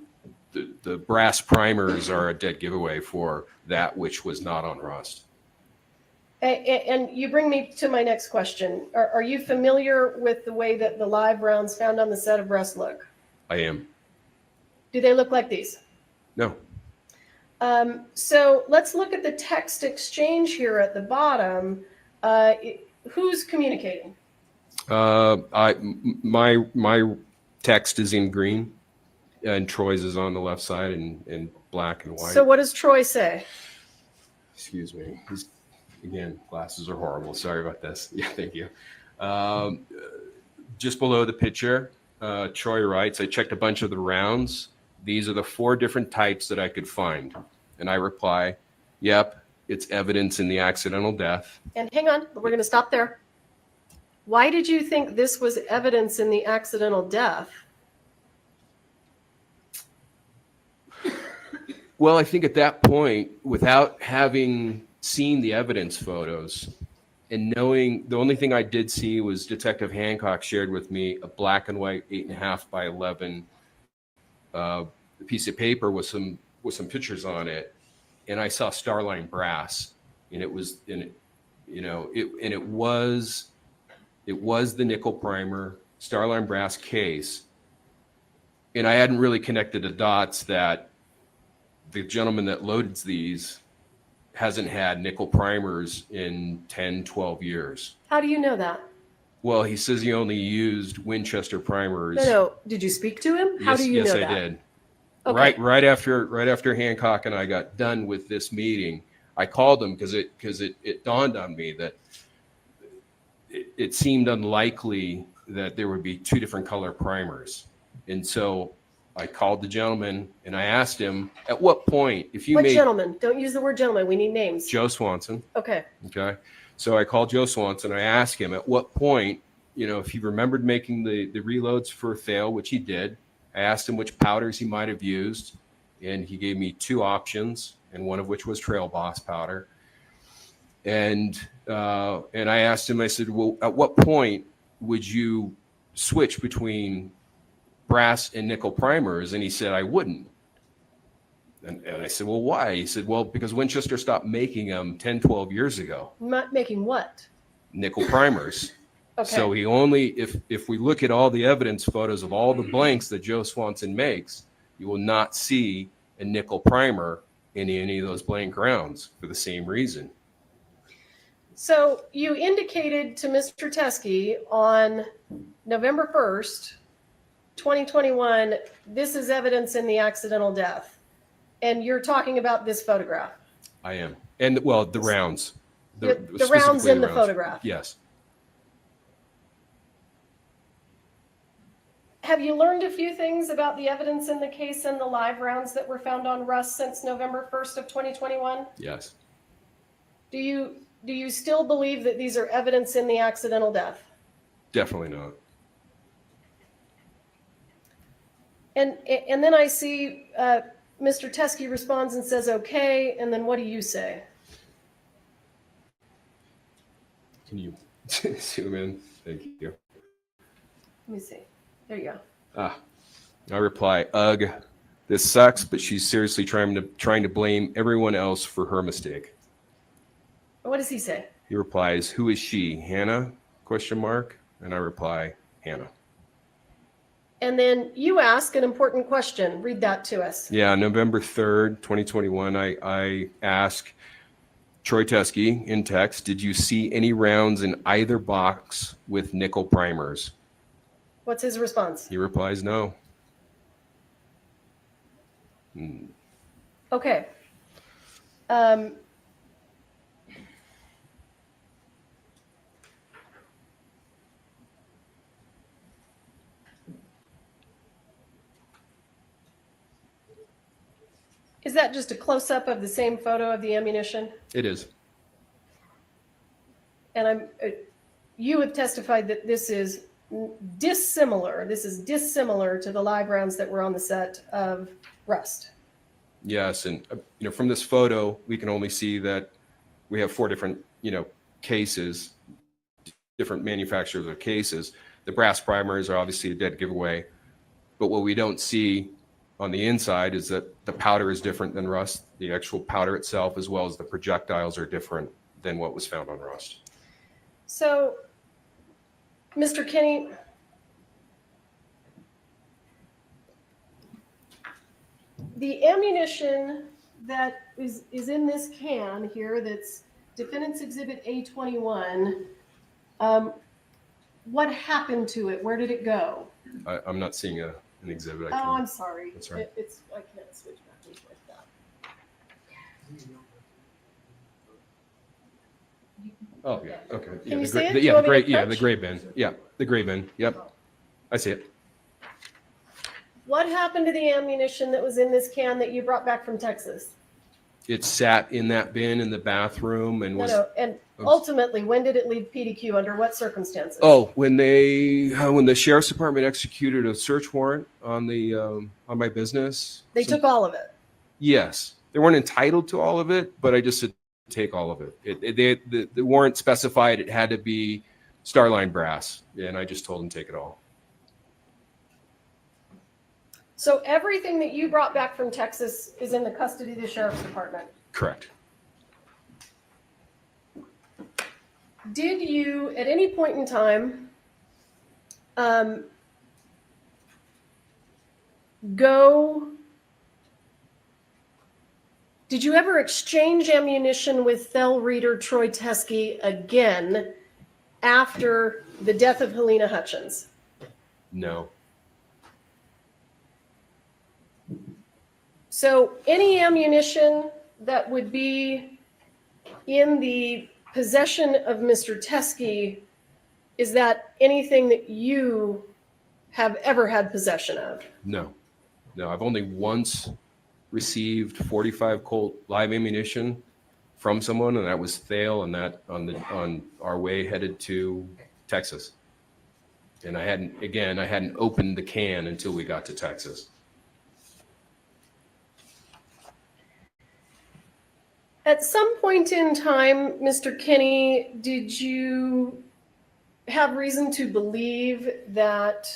the brass primers are a dead giveaway for that which was not on Rust. And you bring me to my next question. Are you familiar with the way that the live rounds found on the set of Rust look? I am. Do they look like these? No. So let's look at the text exchange here at the bottom. Who's communicating? My text is in green, and Troy's is on the left side in black and white. So what does Troy say? Excuse me. Again, glasses are horrible. Sorry about this. Yeah, thank you. Just below the picture, Troy writes, I checked a bunch of the rounds. These are the 4 different types that I could find. And I reply, yep, it's evidence in the accidental death. And hang on, we're going to stop there. Why did you think this was evidence in the accidental death? Well, I think at that point, without having seen the evidence photos and knowing, the only thing I did see was Detective Hancock shared with me a black and white 8.5 by 11 piece of paper with some pictures on it, and I saw Starline brass, and it was the nickel primer Starline brass case, and I hadn't really connected the dots that the gentleman that loaded these hasn't had nickel primers in 10, 12 years. How do you know that? Well, he says he only used Winchester primers. No. Did you speak to him? How do you know that? Yes, I did. Okay. Right after Hancock and I got done with this meeting, I called him because it dawned on me that it seemed unlikely that there would be 2 different color primers. And so I called the gentleman and I asked him, at what point, What gentleman? Don't use the word gentleman. We need names. Joe Swanson. Okay. Okay. So I called Joe Swanson. I asked him at what point, if he remembered making the reloads for Thale, which he did. I asked him which powders he might have used, and he gave me 2 options, and one of which was Trail Boss powder. And I asked him, I said, well, at what point would you switch between brass and nickel primers? And he said, I wouldn't. And I said, well, why? He said, well, because Winchester stopped making them 10, 12 years ago. Not making what? Nickel primers. Okay. So he only, if we look at all the evidence photos of all the blanks that Joe Swanson makes, you will not see a nickel primer in any of those blank rounds for the same reason. So you indicated to Mr. Teskey on November 1st, 2021, this is evidence in the accidental death. And you're talking about this photograph. I am. And well, the rounds. The rounds in the rounds. photograph. Yes. Have you learned a few things about the evidence in the case and the live rounds that were found on Rust since November 1st of 2021? Yes. Do you still believe that these are evidence in the accidental death? Definitely not. And then I see Mr. Teskey responds and says, okay, and then what do you say? Can you zoom in? Thank you. Let me see. There you go. I reply, ugh, this sucks, but she's seriously trying to blame everyone else for her mistake. What does he say? He replies, who is she? Hannah? ? And I reply, Hannah. And then you ask an important question. Read that to us. Yeah, November 3rd, 2021, I ask Troy Teskey in text, did you see any rounds in either box with nickel primers? What's his response? He replies, no. Okay. Is that just a close-up of the same photo of the ammunition? It is. And you have testified that this is dissimilar. This is dissimilar to the live rounds that were on the set of Rust. Yes, and from this photo, we can only see that we have 4 different, cases, different manufacturers of cases. The brass primers are obviously a dead giveaway, but what we don't see on the inside is that the powder is different than Rust. The actual powder itself, as well as the projectiles, are different than what was found on Rust. So, Mr. Kinney, the ammunition that is in this can here, that's Defendant's Exhibit A21, what happened to it? Where did it go? I'm not seeing an exhibit. Oh, I'm sorry. That's right. I can't switch back and forth that. Oh, yeah, okay. Yeah, Can you the see gray, it? the, Do you yeah, the want me gray, to yeah, the touch? gray bin. Yeah, the gray bin. Yep, I see it. What happened to the ammunition that was in this can that you brought back from Texas? It sat in that bin in the bathroom and was. And ultimately, when did it leave PDQ? Under what circumstances? Oh, when the sheriff's department executed a search warrant on the on my business. They took all of it. Yes, they weren't entitled to all of it, but I just said take all of it. The warrant specified it had to be Starline brass, and I just told them take it all. So everything that you brought back from Texas is in the custody of the sheriff's department. Correct. Did you, at any point in time, did you ever exchange ammunition with Fel Reader Troy Teskey again after the death of Helena Hutchins? No. So any ammunition that would be in the possession of Mr. Teskey, is that anything that you have ever had possession of? No. I've only once received 45 Colt live ammunition from someone, and that was Thale, and that on our way headed to Texas. And I hadn't opened the can until we got to Texas. At some point in time, Mr. Kinney, did you have reason to believe that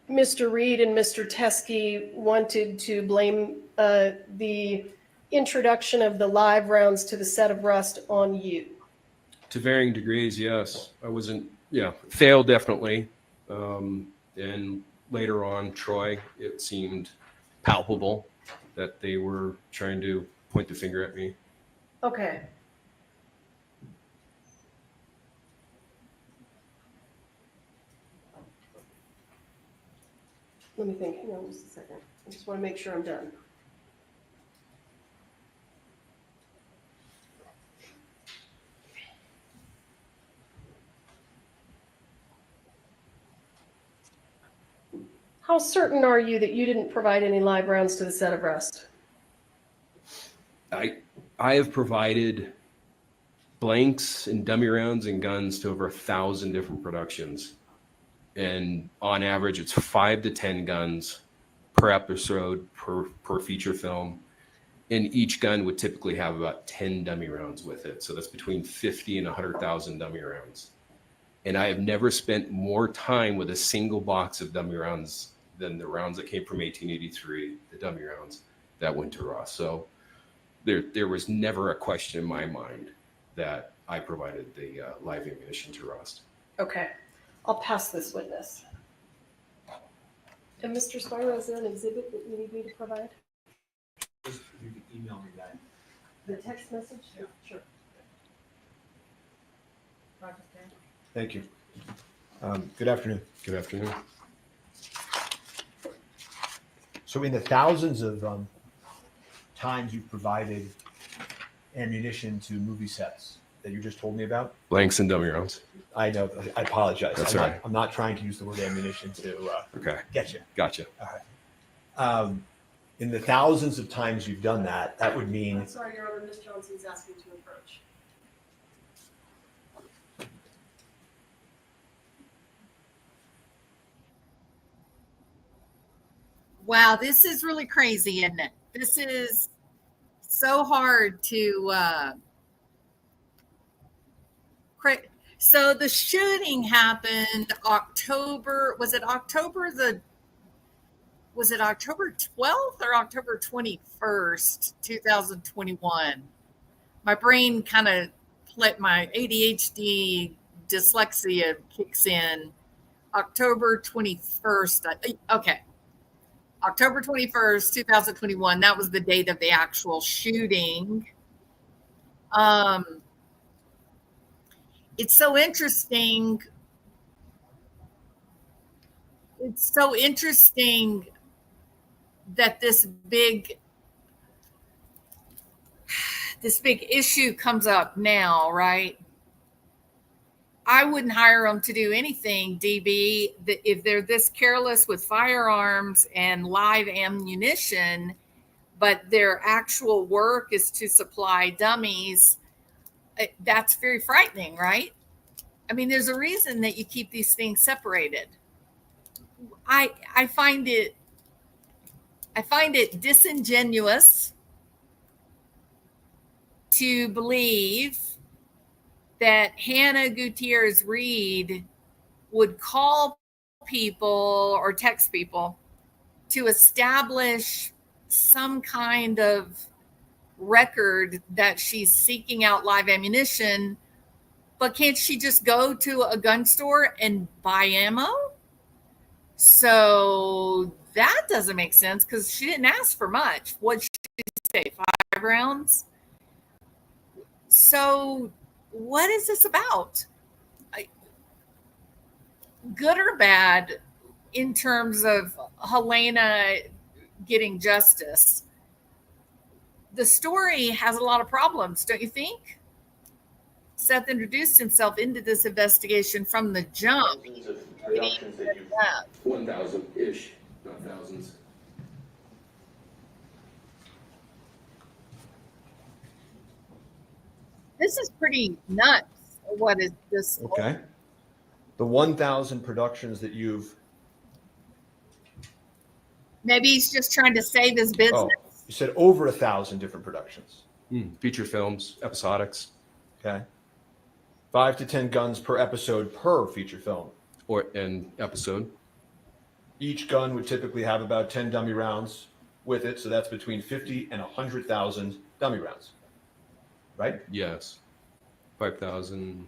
Mr. Reed and Mr. Teskey wanted to blame the introduction of the live rounds to the set of Rust on you? To varying degrees, yes. I wasn't, Thale definitely. And later on, Troy, it seemed palpable that they were trying to point the finger at me. Okay. Let me think. Hang on just a second. I just want to make sure I'm done. How certain are you that you didn't provide any live rounds to the set of Rust? I have provided blanks and dummy rounds and guns to over 1,000 different productions. And on average, it's 5 to 10 guns per episode, per feature film. And each gun would typically have about 10 dummy rounds with it. So that's between 50 and 100,000 dummy rounds. And I have never spent more time with a single box of dummy rounds than the rounds that came from 1883, the dummy rounds that went to Rust. So there was never a question in my mind that I provided the live ammunition to Rust. Okay. I'll pass this witness. And Mr. Spiro, is there an exhibit that you need me to provide? Just you can email me that. The text message? Yeah. Sure. Thank you. Good afternoon. Good afternoon. So in the thousands of times you've provided ammunition to movie sets that you just told me about, Blanks and dummy rounds. I know, I apologize. That's I'm all not, right. I'm not trying to use the word ammunition to Okay. get you. Gotcha. All right. In the thousands of times you've done that, that would mean I'm sorry, Your Honor, Ms. Johnson's asking to approach. Wow, this is really crazy, isn't it? This is so hard to so the shooting happened October 12th or October 21st, 2021? My brain kind of my ADHD dyslexia kicks in. October 21st. Okay. October 21st, 2021. That was the date of the actual shooting. It's so interesting. It's so interesting that this big issue comes up now, right? I wouldn't hire them to do anything, DB, if they're this careless with firearms and live ammunition, but their actual work is to supply dummies. That's very frightening, right? I mean, there's a reason that you keep these things separated. I find it disingenuous to believe that Hannah Gutierrez Reed would call people or text people to establish some kind of record that she's seeking out live ammunition, but can't she just go to a gun store and buy ammo? So that doesn't make sense because she didn't ask for much. What'd she say, 5 rounds? So what is this about? Good or bad in terms of Helena getting justice? The story has a lot of problems, don't you think? Seth introduced himself into this investigation from the jump. Productions that you've 1,000-ish, not thousands. This is pretty nuts. What is this? okay. The 1,000 productions that you've, Maybe he's just trying to save his business. oh, you said over 1,000 different productions. Feature films, episodics, Okay. 5 to 10 guns per episode per feature film. or an episode. Each gun would typically have about 10 dummy rounds with it, so that's between 50 and 100,000 dummy rounds, right? Yes. 5,000.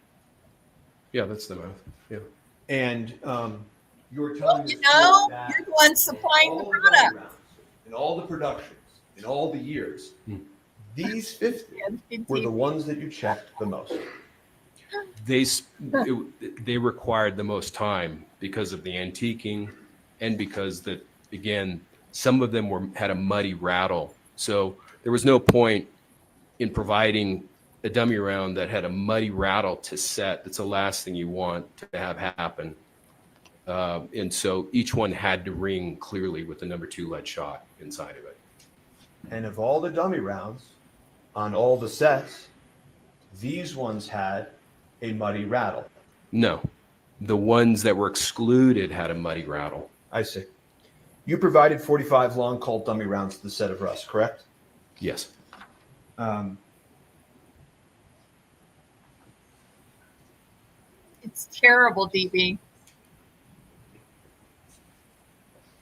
Yeah, that's the math. Yeah. And you were telling Well, you us know, that you're the one supplying the all dummy product. rounds, in all the productions, in all the years, these 50 were the ones that you checked the most. They required the most time because of the antiquing and because that, again, some of them had a muddy rattle. So there was no point in providing a dummy round that had a muddy rattle to set. That's the last thing you want to have happen. And so each one had to ring clearly with the number 2 lead shot inside of it. And of all the dummy rounds on all the sets, these ones had a muddy rattle. No, the ones that were excluded had a muddy rattle. I see. You provided 45 long Colt dummy rounds to the set of Russ, correct? Yes. It's terrible, DB.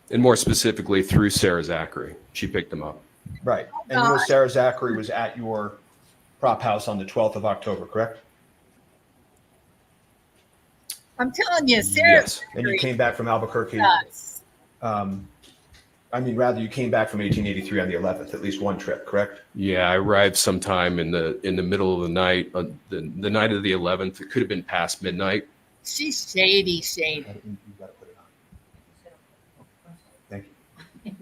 And more specifically through Sarah Zachary. She picked them up. Right. And you know Sarah Zachary was at your prop house on the 12th of October, correct? I'm telling you, Sarah. Yes. And you came back from Albuquerque. Yes. You came back from 1883 on the 11th, at least one trip, correct? Yeah, I arrived sometime in the middle of the night, the night of the 11th. It could have been past midnight. She's shady. You've got to put it on. Thank you.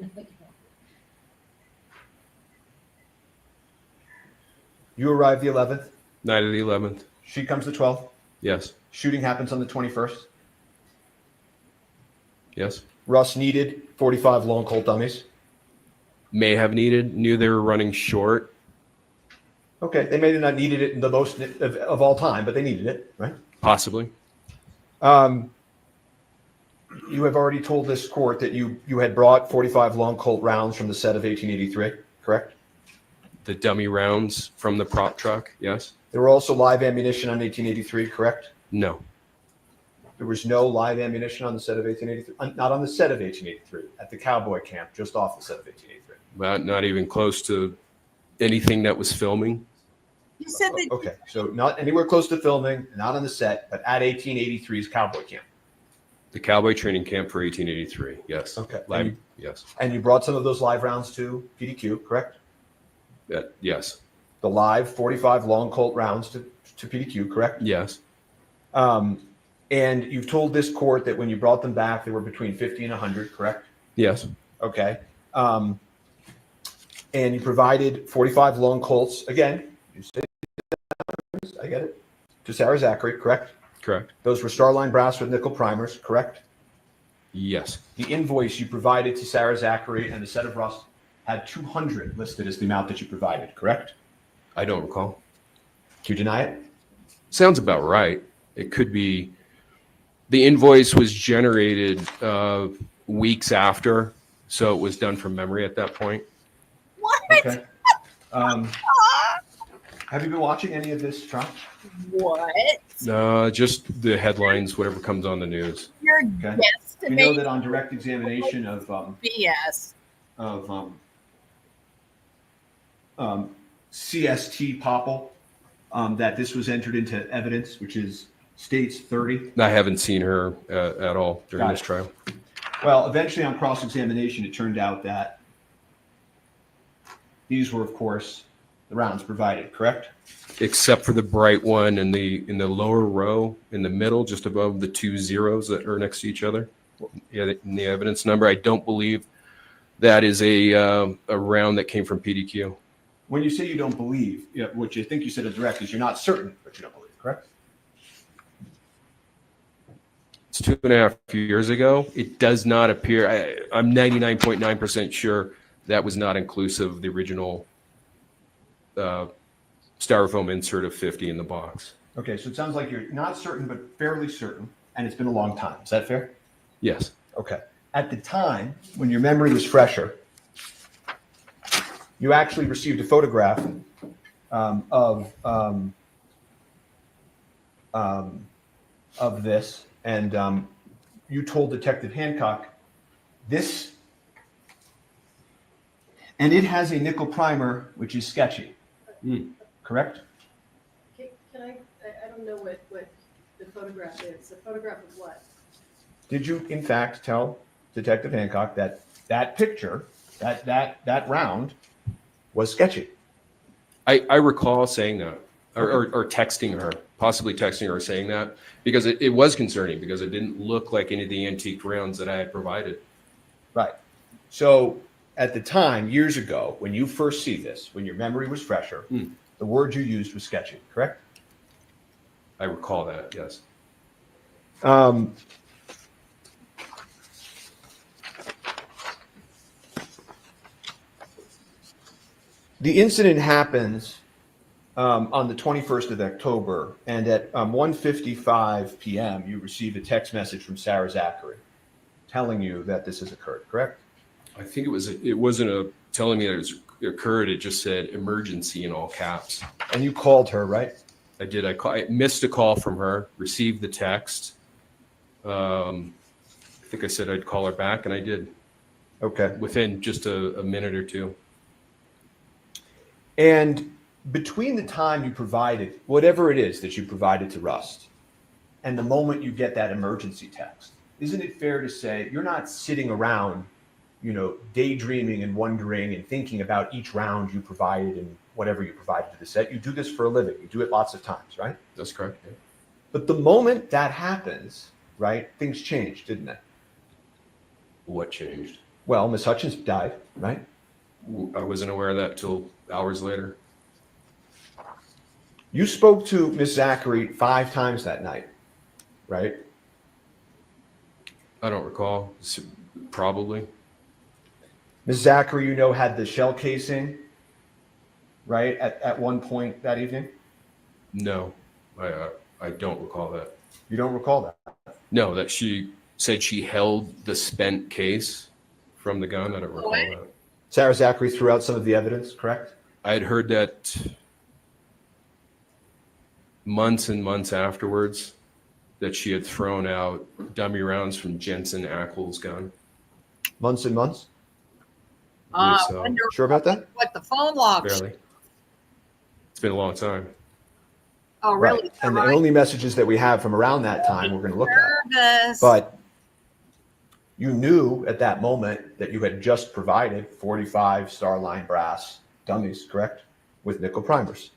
You arrive the 11th. Night of the 11th. She comes the 12th. Yes. Shooting happens on the 21st. Yes. Russ needed 45 long Colt dummies. May have needed. Knew they were running short. Okay, they may have not needed it the most of all time, but they needed it, right? Possibly. You have already told this court that you had brought 45 long Colt rounds from the set of 1883, correct? The dummy rounds from the prop truck. Yes. There were also live ammunition on 1883, correct? No. There was no live ammunition on the set of 1883, not on the set of 1883, at the cowboy camp, just off the set of 1883. Not even close to anything that was filming. You said that. Okay, so not anywhere close to filming, not on the set, but at 1883's cowboy camp. The cowboy training camp for 1883. Yes. Okay. Live, yes. And you brought some of those live rounds to PDQ, correct? Yes. The live 45 long Colt rounds to PDQ, correct? Yes. And you've told this court that when you brought them back, they were between 50 and 100, correct? Yes. Okay. And you provided 45 long Colts, again, you said, I get it, to Sarah Zachary, correct? Correct. Those were Starline brass with nickel primers, correct? Yes. The invoice you provided to Sarah Zachary and the set of rust had 200 listed as the amount that you provided, correct? I don't recall. Do you deny it? Sounds about right. It could be. The invoice was generated weeks after, so it was done from memory at that point. What? Okay. Have you been watching any of this, Trump? What? Just the headlines, whatever comes on the news. You're Okay. We know guesstimating that on direct examination of BS. CST Popple, that this was entered into evidence, which is states 30. I haven't seen her at all during Got this it. trial. Well, eventually on cross-examination, it turned out that these were, of course, the rounds provided, correct? Except for the bright one in the lower row in the middle, just above the two zeros that are next to each other. Yeah, in the evidence number, I don't believe that is a round that came from PDQ. When you say you don't believe, what you think you said in direct is you're not certain, but you don't believe, correct? It's 2.5 years ago. It does not appear. I'm 99.9% sure that was not inclusive of the original styrofoam insert of 50 in the box. Okay, so it sounds like you're not certain, but fairly certain, and it's been a long time. Is that fair? Yes. Okay. At the time, when your memory was fresher, you actually received a photograph of this, and you told Detective Hancock this, and it has a nickel primer, which is sketchy. Correct? Can I don't know what the photograph is. A photograph of what? Did you, in fact, tell Detective Hancock that that picture, that round, was sketchy? I recall saying that, or texting her, possibly texting her saying that, because it was concerning because it didn't look like any of the antique rounds that I had provided. Right. So at the time, years ago, when you first see this, when your memory was fresher, the word you used was sketchy, correct? I recall that, yes. The incident happens on the 21st of October, and at 1:55 p.m., you receive a text message from Sarah Zachary telling you that this has occurred, correct? I think it wasn't telling me that it occurred. It just said emergency in all caps. And you called her, right? I did. I missed a call from her, received the text. I think I said I'd call her back, and I did. Okay. Within just a minute or two. And between the time you provided, whatever it is that you provided to Rust, and the moment you get that emergency text, isn't it fair to say you're not sitting around, daydreaming and wondering and thinking about each round you provided and whatever you provided to the set? You do this for a living. You do it lots of times, right? That's correct. Yeah. But the moment that happens, right, things changed, didn't they? What changed? Well, Miss Hutchins died, right? I wasn't aware of that till hours later. You spoke to Miss Zachary 5 times that night, right? I don't recall. Probably. Miss Zachary, you know, had the shell casing, right, at one point that evening? No, I don't recall that. You don't recall that? No, that she said she held the spent case from the gun. I don't recall that. Sarah Zachary threw out some of the evidence, correct? I had heard that months and months afterwards, that she had thrown out dummy rounds from Jensen Ackles' gun. Months and months? I believe so. Wonder Sure about that? what the phone logs. Barely. It's been a long time. Oh, really? Right. And the only messages that we have from around that time we're going to look at. Nervous. But you knew at that moment that you had just provided 45 Starline brass dummies, correct? With nickel primers.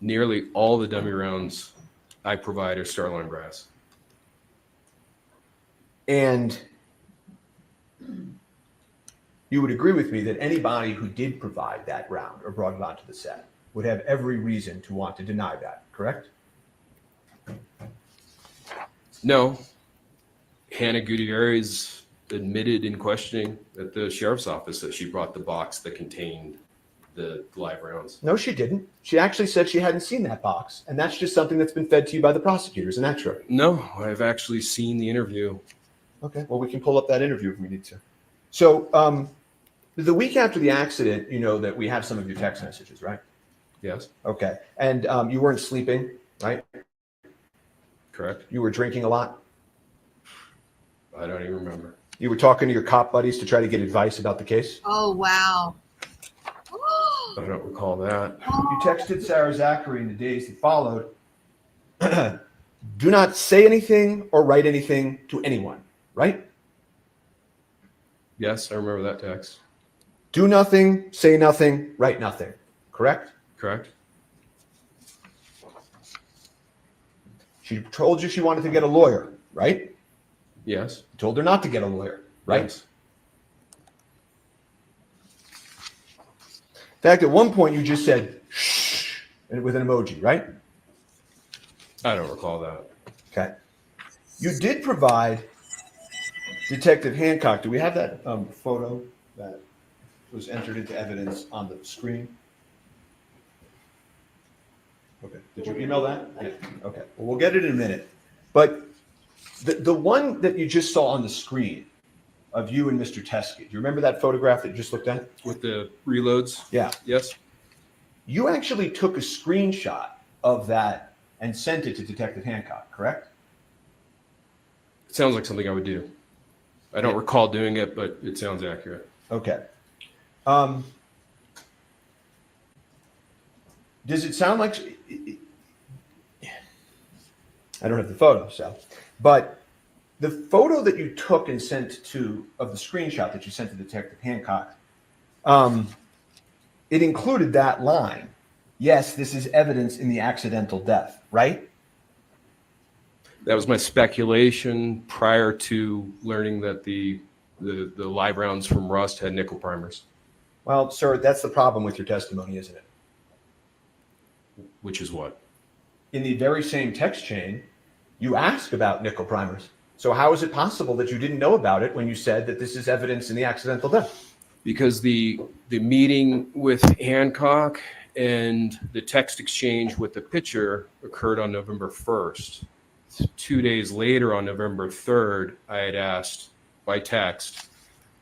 Nearly all the dummy rounds I provide are Starline brass. And you would agree with me that anybody who did provide that round or brought it onto the set would have every reason to want to deny that, correct? No. Hannah Gutierrez admitted in questioning at the sheriff's office that she brought the box that contained the live rounds. No, she didn't. She actually said she hadn't seen that box. And that's just something that's been fed to you by the prosecutors. Isn't that true? No, I've actually seen the interview. Okay, well, we can pull up that interview if we need to. So the week after the accident, you know that we have some of your text messages, right? Yes. Okay. And you weren't sleeping, right? Correct. You were drinking a lot. I don't even remember. You were talking to your cop buddies to try to get advice about the case. Oh, wow. I don't recall that. You texted Sarah Zachary in the days that followed. Do not say anything or write anything to anyone, right? Yes, I remember that text. Do nothing, say nothing, write nothing, correct? Correct. She told you she wanted to get a lawyer, right? Yes. You told her not to get a lawyer, right? Yes. In fact, at one point you just said, shh, and with an emoji, right? I don't recall that. Okay. You did provide Detective Hancock. Do we have that photo that was entered into evidence on the screen? Okay. Did you email that? Yeah. Okay. Well, we'll get it in a minute. But the one that you just saw on the screen of you and Mr. Teskey, do you remember that photograph that you just looked at? With the reloads? Yeah. Yes. You actually took a screenshot of that and sent it to Detective Hancock, correct? It sounds like something I would do. I don't recall doing it, but it sounds accurate. Okay. Does it sound like I don't have the photo, so, but the photo that you took and sent to of the screenshot that you sent to Detective Hancock, it included that line. Yes, this is evidence in the accidental death, right? That was my speculation prior to learning that the live rounds from Rust had nickel primers. Well, sir, that's the problem with your testimony, isn't it? Which is what? In the very same text chain, you asked about nickel primers. So how is it possible that you didn't know about it when you said that this is evidence in the accidental death? Because the meeting with Hancock and the text exchange with the pitcher occurred on November 1st. 2 days later, on November 3rd, I had asked by text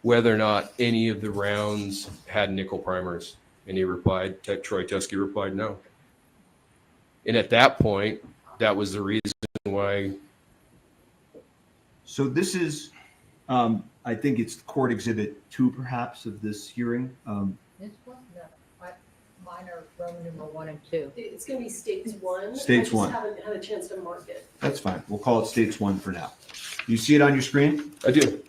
whether or not any of the rounds had nickel primers. And he replied, Troy Teskey replied, no. And at that point, that was the reason why. So this is, I think it's Court Exhibit 2, perhaps, of this hearing. This one, no, mine are Roman numeral 1 and 2. It's going to be States 1. States 1. I just haven't had a chance to mark it. That's fine. We'll call it States 1 for now. You see it on your screen? I do.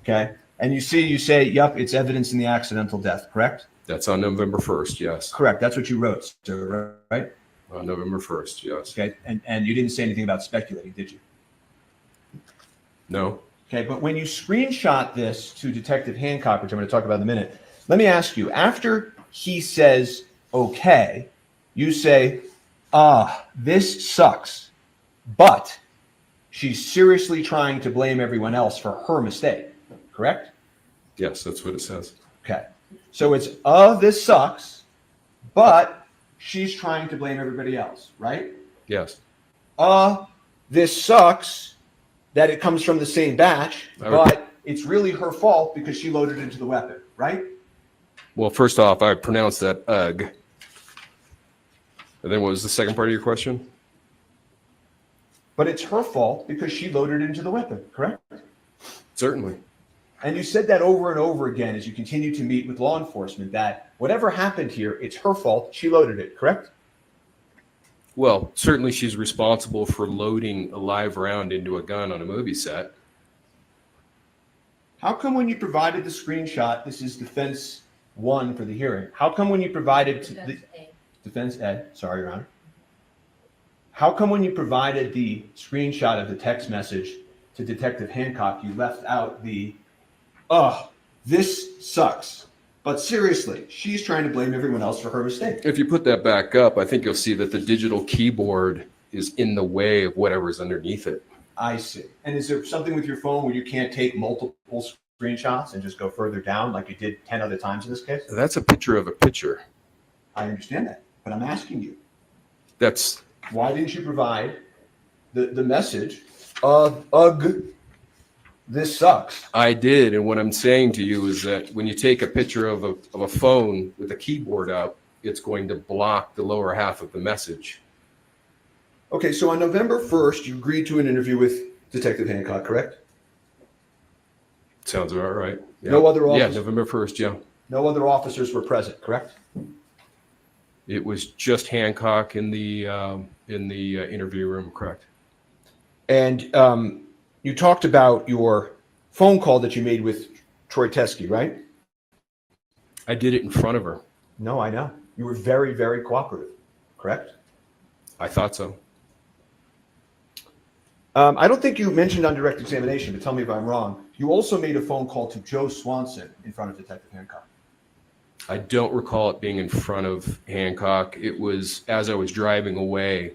Okay. And you say, yep, it's evidence in the accidental death, correct? That's on November 1st, yes. Correct. That's what you wrote, sir, right? On November 1st, yes. Okay, and you didn't say anything about speculating, did you? No. Okay, but when you screenshot this to Detective Hancock, which I'm going to talk about in a minute, let me ask you, after he says, okay, you say, this sucks, but she's seriously trying to blame everyone else for her mistake, correct? Yes, that's what it says. Okay, so it's, this sucks, but she's trying to blame everybody else, right? Yes. This sucks that it comes from the same batch, but it's really her fault because she loaded into the weapon, right? Well, first off, I pronounced that ugh. And then what was the second part of your question? But it's her fault because she loaded into the weapon, correct? Certainly. And you said that over and over again as you continue to meet with law enforcement, that whatever happened here, it's her fault, she loaded it, correct? Well, certainly she's responsible for loading a live round into a gun on a movie set. How come when you provided the screenshot, this is defense 1 for the hearing, how come when you provided defense A, sorry, Your Honor. How come when you provided the screenshot of the text message to Detective Hancock, you left out the, this sucks. But seriously, she's trying to blame everyone else for her mistake. If you put that back up, I think you'll see that the digital keyboard is in the way of whatever's underneath it. I see. And is there something with your phone where you can't take multiple screenshots and just go further down like you did 10 other times in this case? That's a picture of a picture. I understand that, but I'm asking you. That's why didn't you provide the message of, ugh, this sucks? I did, and what I'm saying to you is that when you take a picture of a phone with a keyboard up, it's going to block the lower half of the message. Okay, so on November 1st, you agreed to an interview with Detective Hancock, correct? Sounds about right. Yeah. No other officers? Yeah, November 1st, yeah. No other officers were present, correct? It was just Hancock in the interview room, correct? And you talked about your phone call that you made with Troy Teskey, right? I did it in front of her. No, I know. You were very, very cooperative, correct? I thought so. I don't think you mentioned on direct examination, but tell me if I'm wrong. You also made a phone call to Joe Swanson in front of Detective Hancock. I don't recall it being in front of Hancock. It was as I was driving away,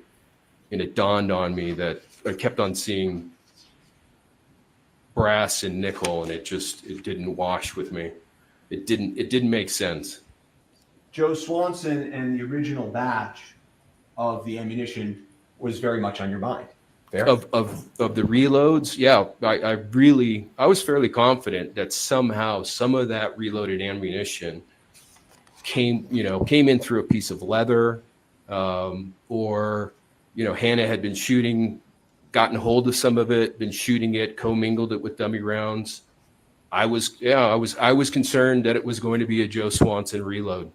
and it dawned on me that I kept on seeing brass and nickel, and it didn't wash with me. It didn't make sense. Joe Swanson and the original batch of the ammunition was very much on your mind. Fair? Of the reloads, yeah, I was fairly confident that somehow some of that reloaded ammunition came in through a piece of leather, or Hannah had been gotten hold of some of it, been shooting it, commingled it with dummy rounds. I was concerned that it was going to be a Joe Swanson reload.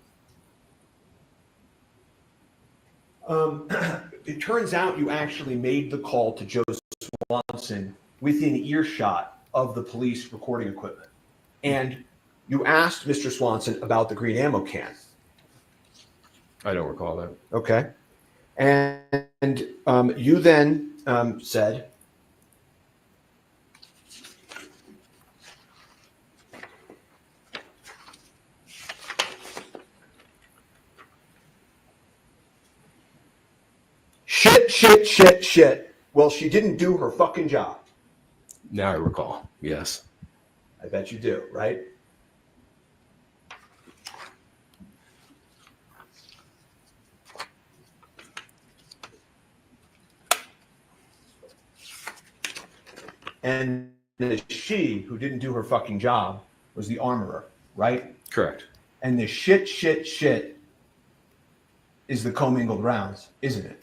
It turns out you actually made the call to Joe Swanson within earshot of the police recording equipment. And you asked Mr. Swanson about the green ammo can. I don't recall that. Okay. And you then said, shit. Well, she didn't do her fucking job. Now I recall. Yes. I bet you do, right? And the she who didn't do her fucking job was the armorer, right? Correct. And the shit is the commingled rounds, isn't it?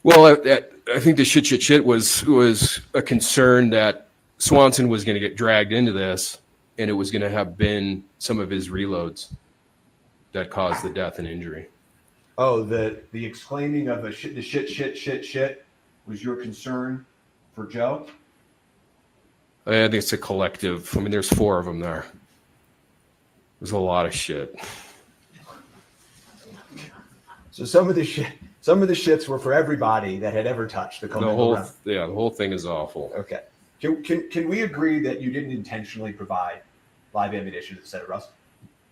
Well, I think the shit was a concern that Swanson was going to get dragged into this, and it was going to have been some of his reloads that caused the death and injury. Oh, the exclaiming of the shit was your concern for Joe? I think it's a collective. I mean, there's 4 of them there. There's a lot of shit. So some of the shits were for everybody that had ever touched the commingled round. The whole thing is awful. Okay. Can we agree that you didn't intentionally provide live ammunition to set of rust?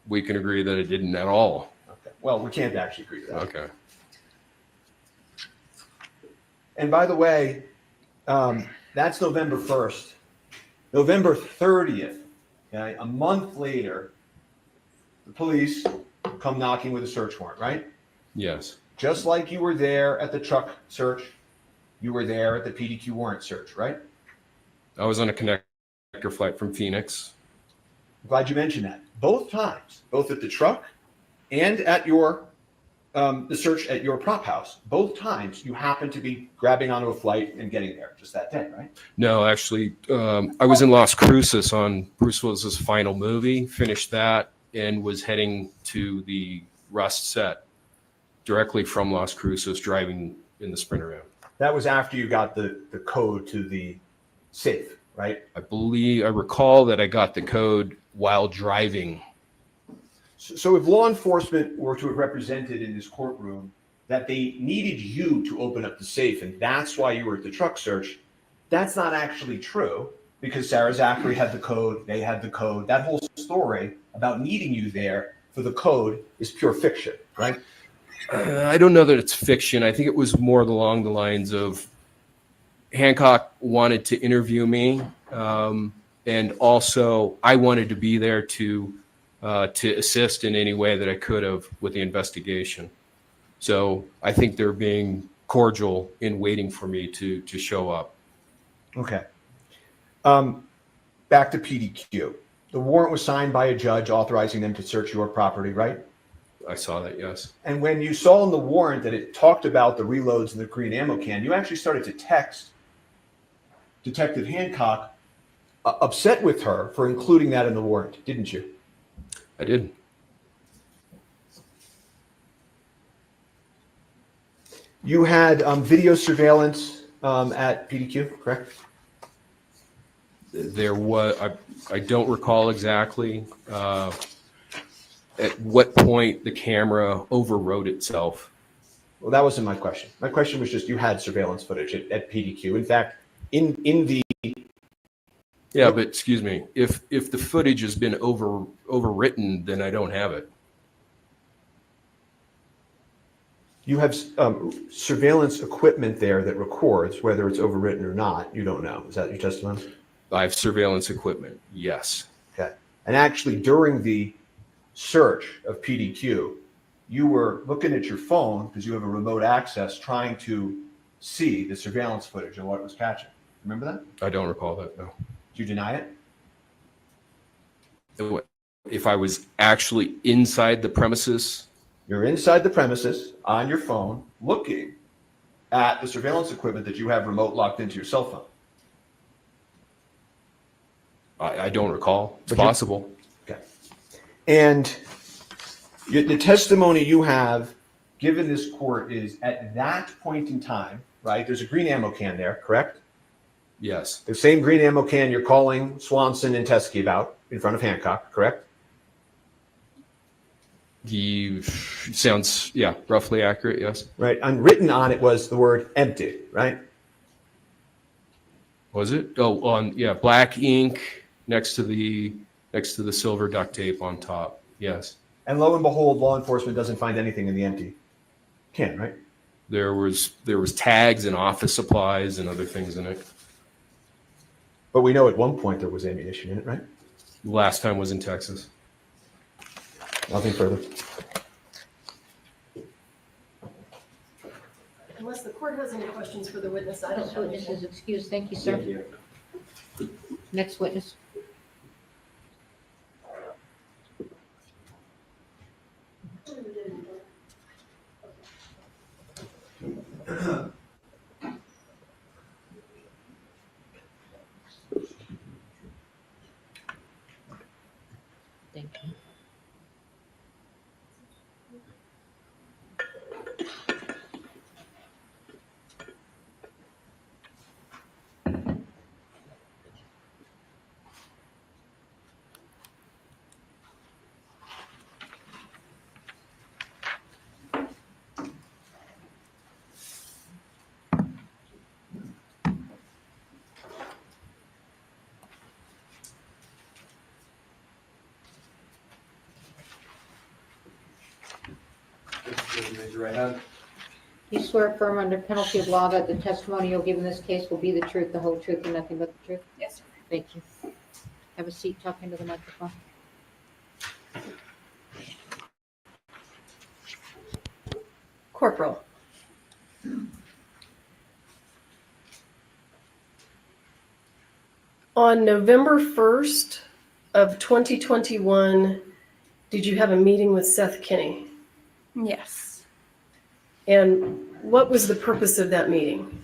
We can agree that it didn't at all. Okay. Well, we can't actually agree to that. Okay. And by the way, that's November 1st. November 30th, okay, a month later, the police come knocking with a search warrant, right? Yes. Just like you were there at the truck search, you were there at the PDQ warrant search, right? I was on a connector flight from Phoenix. I'm glad you mentioned that. Both times, both at the truck and at your the search at your prop house, both times you happened to be grabbing onto a flight and getting there just that day, right? No, actually, I was in Las Cruces on Bruce Willis's final movie, finished that, and was heading to the Rust set directly from Las Cruces, driving in the Sprinter van. That was after you got the code to the safe, right? I recall that I got the code while driving. So if law enforcement were to have represented in this courtroom that they needed you to open up the safe and that's why you were at the truck search, that's not actually true because Sarah Zachary had the code, they had the code. That whole story about needing you there for the code is pure fiction, right? I don't know that it's fiction. I think it was more along the lines of Hancock wanted to interview me, and also I wanted to be there to assist in any way that I could have with the investigation. So I think they're being cordial in waiting for me to show up. Okay. Back to PDQ. The warrant was signed by a judge authorizing them to search your property, right? I saw that, yes. And when you saw in the warrant that it talked about the reloads in the green ammo can, you actually started to text Detective Hancock, upset with her for including that in the warrant, didn't you? I did. You had video surveillance at PDQ, correct? There was, I don't recall exactly at what point the camera overrode itself. Well, that wasn't my question. My question was just you had surveillance footage at PDQ. In fact, in the Yeah, but excuse me, if the footage has been overwritten, then I don't have it. you have surveillance equipment there that records whether it's overwritten or not. You don't know. Is that your testimony? I have surveillance equipment, yes. Okay. And actually, during the search of PDQ, you were looking at your phone because you have a remote access trying to see the surveillance footage and what it was catching. Remember that? I don't recall that, no. Do you deny it? If I was actually inside the premises? You're inside the premises on your phone looking at the surveillance equipment that you have remote locked into your cell phone. I don't recall. It's possible. Okay. And the testimony you have given this court is at that point in time, right? There's a green ammo can there, correct? Yes. The same green ammo can you're calling Swanson and Teskey about in front of Hancock, correct? Sounds, yeah, roughly accurate, yes. Right. And written on it was the word empty, right? Was it? Oh, on, yeah, black ink next to the silver duct tape on top. Yes. And lo and behold, law enforcement doesn't find anything in the empty can, right? There was tags and office supplies and other things in it. But we know at one point there was ammunition in it, right? Last time was in Texas. Nothing further. Unless the court has any questions for the witness, I don't This have witness any. is excused. Thank you, sir. Next witness. Thank you. and raise your right hand. You swear affirm under penalty of law that the testimony you'll give in this case will be the truth, the whole truth, and nothing but the truth? Yes, sir. Thank you. Have a seat, talk into the microphone. Corporal. On November 1st of 2021, did you have a meeting with Seth Kinney? Yes. And what was the purpose of that meeting?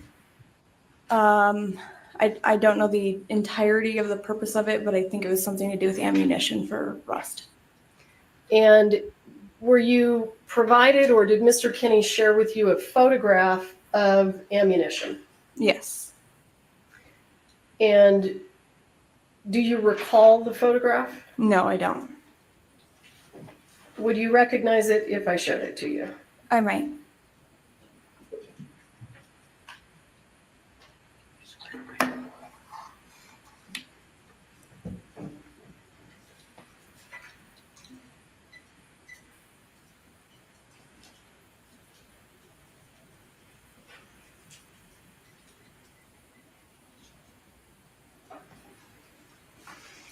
I don't know the entirety of the purpose of it, but I think it was something to do with ammunition for Rust. And were you provided, or did Mr. Kinney share with you a photograph of ammunition? Yes. And do you recall the photograph? No, I don't. Would you recognize it if I showed it to you? I might.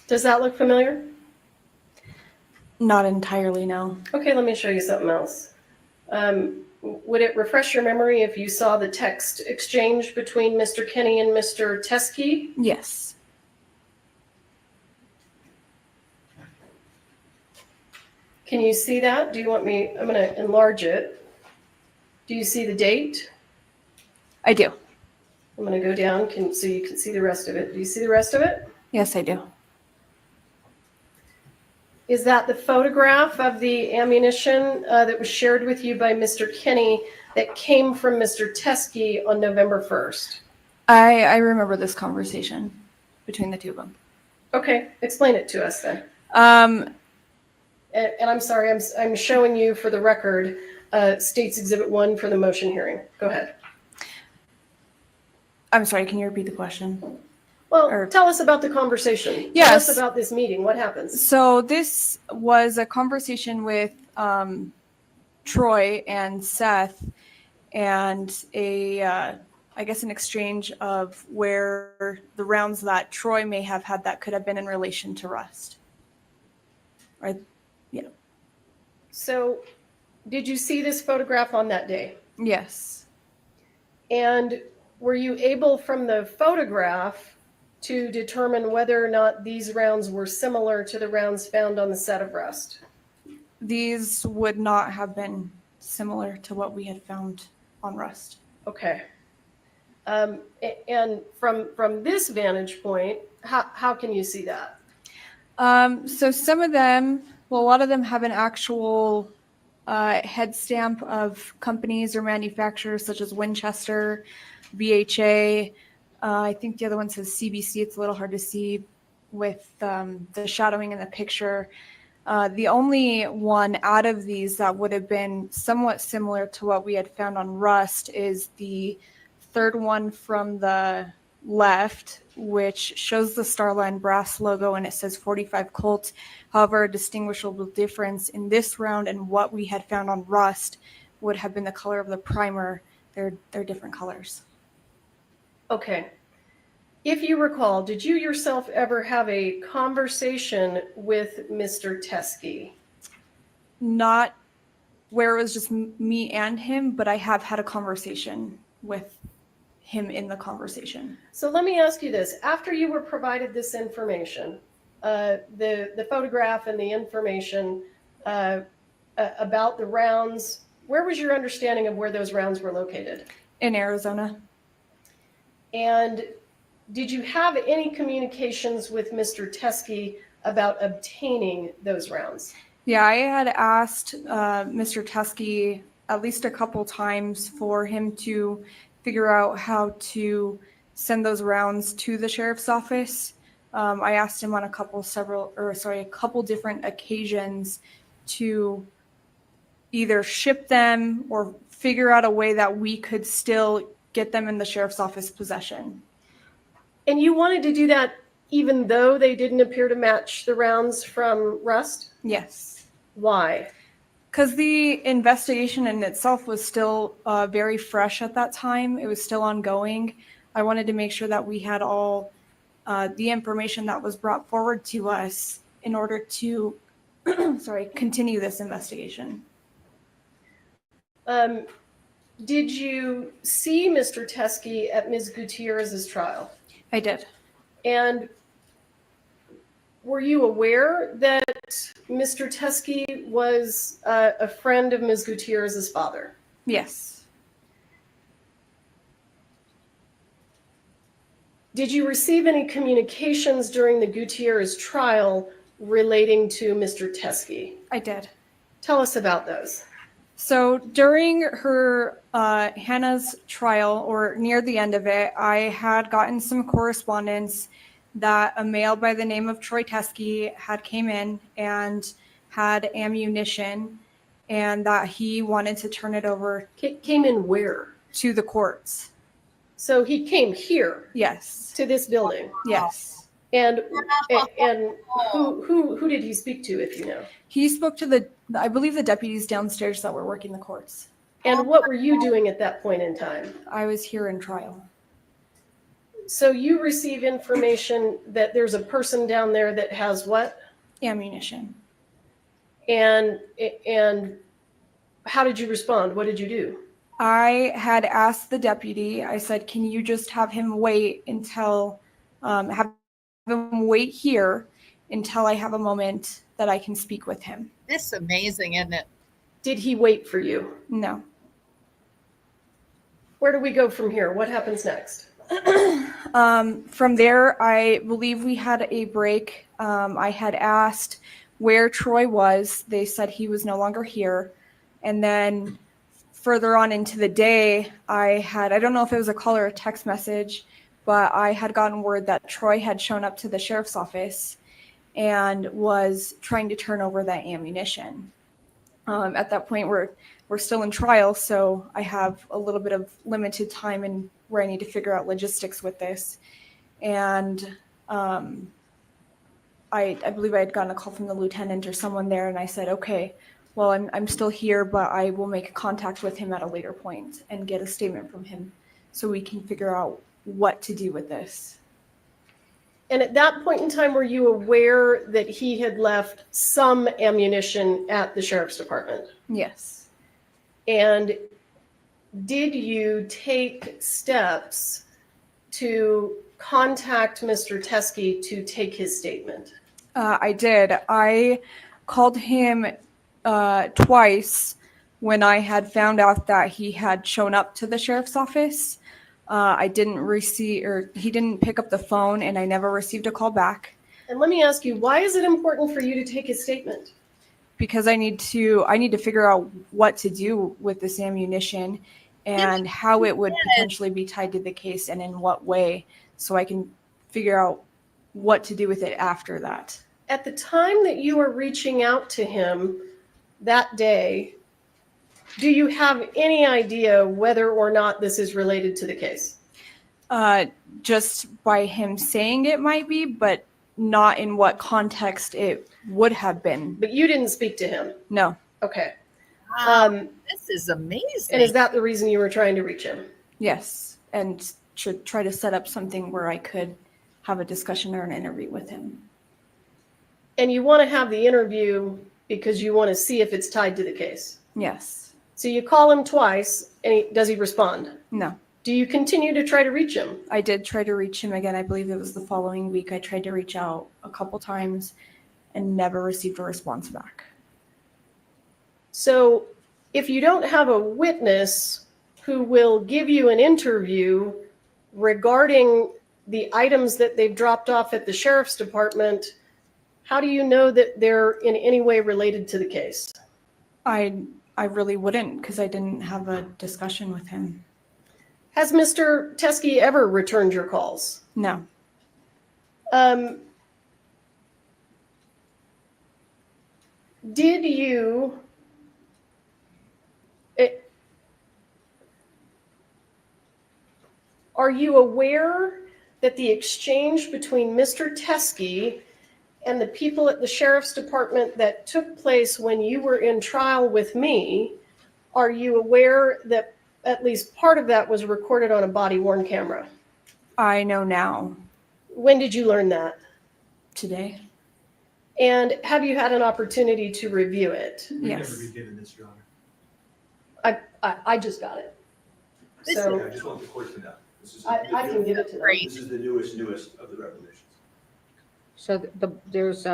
Does that look familiar? Not entirely, no. Okay, let me show you something else. Would it refresh your memory if you saw the text exchange between Mr. Kinney and Mr. Teskey? Yes. Can you see that? Do you want me, I'm going to enlarge it. Do you see the date? I do. I'm going to go down so you can see the rest of it. Do you see the rest of it? Yes, I do. Is that the photograph of the ammunition that was shared with you by Mr. Kinney that came from Mr. Teskey on November 1st? I remember this conversation between the two of them. Okay, explain it to us then. And I'm sorry, I'm showing you for the record States Exhibit 1 for the motion hearing. Go ahead. I'm sorry, can you repeat the question? Well, tell us about the conversation. Yes. Tell us about this meeting. What happens? So this was a conversation with Troy and Seth, and I guess an exchange of where the rounds that Troy may have had that could have been in relation to Rust. Right? Yeah. So did you see this photograph on that day? Yes. And were you able from the photograph to determine whether or not these rounds were similar to the rounds found on the set of Rust? These would not have been similar to what we had found on Rust. Okay. And from this vantage point, how can you see that? So some of them, well, a lot of them have an actual head stamp of companies or manufacturers such as Winchester, BHA. I think the other one says CBC. It's a little hard to see with the shadowing in the picture. The only one out of these that would have been somewhat similar to what we had found on Rust is the third one from the left, which shows the Starline brass logo and it says 45 Colt. However, a distinguishable difference in this round and what we had found on Rust would have been the color of the primer. They're different colors. Okay. If you recall, did you yourself ever have a conversation with Mr. Teskey? Not where it was just me and him, but I have had a conversation with him in the conversation. So let me ask you this. After you were provided this information, the photograph and the information about the rounds, where was your understanding of where those rounds were located? In Arizona. And did you have any communications with Mr. Teskey about obtaining those rounds? Yeah, I had asked Mr. Teskey at least a couple times for him to figure out how to send those rounds to the sheriff's office. I asked him on a couple different occasions to either ship them or figure out a way that we could still get them in the sheriff's office possession. And you wanted to do that even though they didn't appear to match the rounds from Rust? Yes. Why? Because the investigation in itself was still very fresh at that time. It was still ongoing. I wanted to make sure that we had all the information that was brought forward to us in order to, continue this investigation. Did you see Mr. Teskey at Ms. Gutierrez's trial? I did. And were you aware that Mr. Teskey was a friend of Ms. Gutierrez's father? Yes. Did you receive any communications during the Gutierrez trial relating to Mr. Teskey? I did. Tell us about those. So during her Hannah's trial, or near the end of it, I had gotten some correspondence that a male by the name of Troy Teskey had came in and had ammunition, and that he wanted to turn it over. Came in where? To the courts. So he came here? Yes. To this building? Yes. And who did he speak to, if you know? He spoke to I believe the deputies downstairs that were working the courts. And what were you doing at that point in time? I was here in trial. So you receive information that there's a person down there that has what? Ammunition. And how did you respond? What did you do? I had asked the deputy, I said, can you just have him wait until, have him wait here until I have a moment that I can speak with him. This is amazing, isn't it? Did he wait for you? No. Where do we go from here? What happens next? From there, I believe we had a break. I had asked where Troy was. They said he was no longer here. And then further on into the day, I don't know if it was a call or a text message, but I had gotten word that Troy had shown up to the sheriff's office and was trying to turn over that ammunition. At that point, we're still in trial, so I have a little bit of limited time and where I need to figure out logistics with this. And I believe I had gotten a call from the lieutenant or someone there, and I said, okay, well, I'm still here, but I will make contact with him at a later point and get a statement from him so we can figure out what to do with this. And at that point in time, were you aware that he had left some ammunition at the sheriff's department? Yes. And did you take steps to contact Mr. Teskey to take his statement? I did. I called him twice when I had found out that he had shown up to the sheriff's office. I didn't receive, or he didn't pick up the phone, and I never received a call back. And let me ask you, why is it important for you to take his statement? Because I need to figure out what to do with this ammunition and how it would potentially be tied to the case and in what way, so I can figure out what to do with it after that. At the time that you are reaching out to him that day, do you have any idea whether or not this is related to the case? Just by him saying it might be, but not in what context it would have been. But you didn't speak to him? No. Okay. This is amazing. And is that the reason you were trying to reach him? Yes, and to try to set up something where I could have a discussion or an interview with him. And you want to have the interview because you want to see if it's tied to the case? Yes. So you call him twice, and does he respond? No. Do you continue to try to reach him? I did try to reach him again. I believe it was the following week. I tried to reach out a couple times and never received a response back. So if you don't have a witness who will give you an interview regarding the items that they've dropped off at the sheriff's department, how do you know that they're in any way related to the case? I really wouldn't, because I didn't have a discussion with him. Has Mr. Teskey ever returned your calls? No. Did you are you aware that the exchange between Mr. Teskey and the people at the sheriff's department that took place when you were in trial with me, are you aware that at least part of that was recorded on a body-worn camera? I know now. When did you learn that? Today. And have you had an opportunity to review it? We've never Yes. been given this, Your Honor. I just got it. Yeah, So I just want the court to know. This is, I can give it to them. this is the newest of the revelations. So there's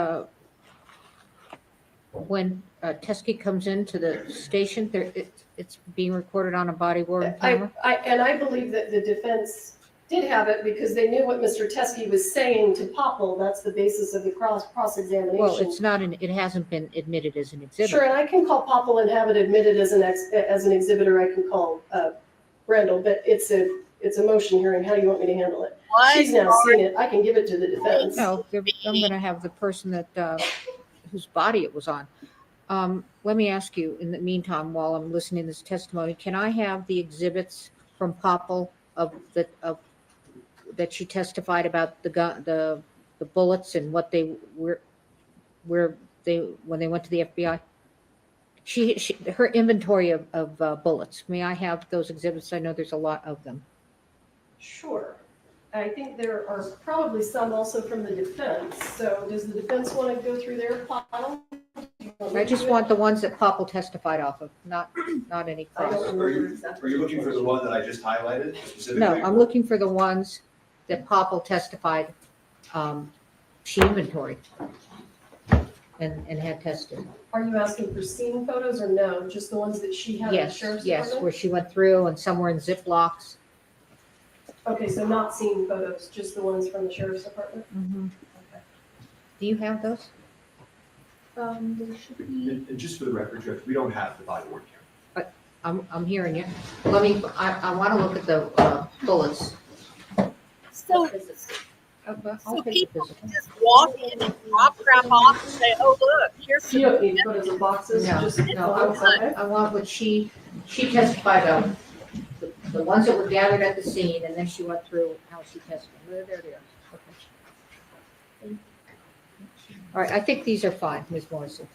when Teskey comes into the station, it's being recorded on a body worn camera? I believe that the defense did have it because they knew what Mr. Teskey was saying to Popple. That's the basis of the cross-examination. Well, it's not, it hasn't been admitted as an exhibit. Sure, and I can call Popple and have it admitted as an exhibitor. I can call Brendel, but it's a motion hearing. How do you want me to handle it? She's now seen it. I can give it to the defense. No, I'm gonna have the person that, whose body it was on. Let me ask you, in the meantime, while I'm listening to this testimony, can I have the exhibits from Popple that she testified about the bullets and what they were, when they went to the FBI? Her inventory of bullets. May I have those exhibits? I know there's a lot of them. Sure. I think there are probably some also from the defense. So does the defense want to go through their file? I just want the ones that Popple testified off of, not any I don't cross. remember exactly. Are you looking for the one that I just highlighted specifically? No, I'm looking for the ones that Popple testified, she inventoried and had tested. Are you asking for scene photos or no? Just the ones that she had in the Yes, sheriff's yes, department? where she went through and some were in Ziplocs. Okay, so not scene photos, just the ones from the sheriff's department? Okay. Do you have those? There should be. And just for the record, Judge, we don't have the body worn camera. I'm hearing you. I want to look at the bullets. So, I'll so take the people physical. just walk in and drop crap off and say, oh, look, here's You don't some. need photos of boxes, No, just no, okay. I want what she testified of, the ones that were gathered at the scene, and then she went through how she tested. There they are. Okay. All right, I think these are fine, Ms. Morrison.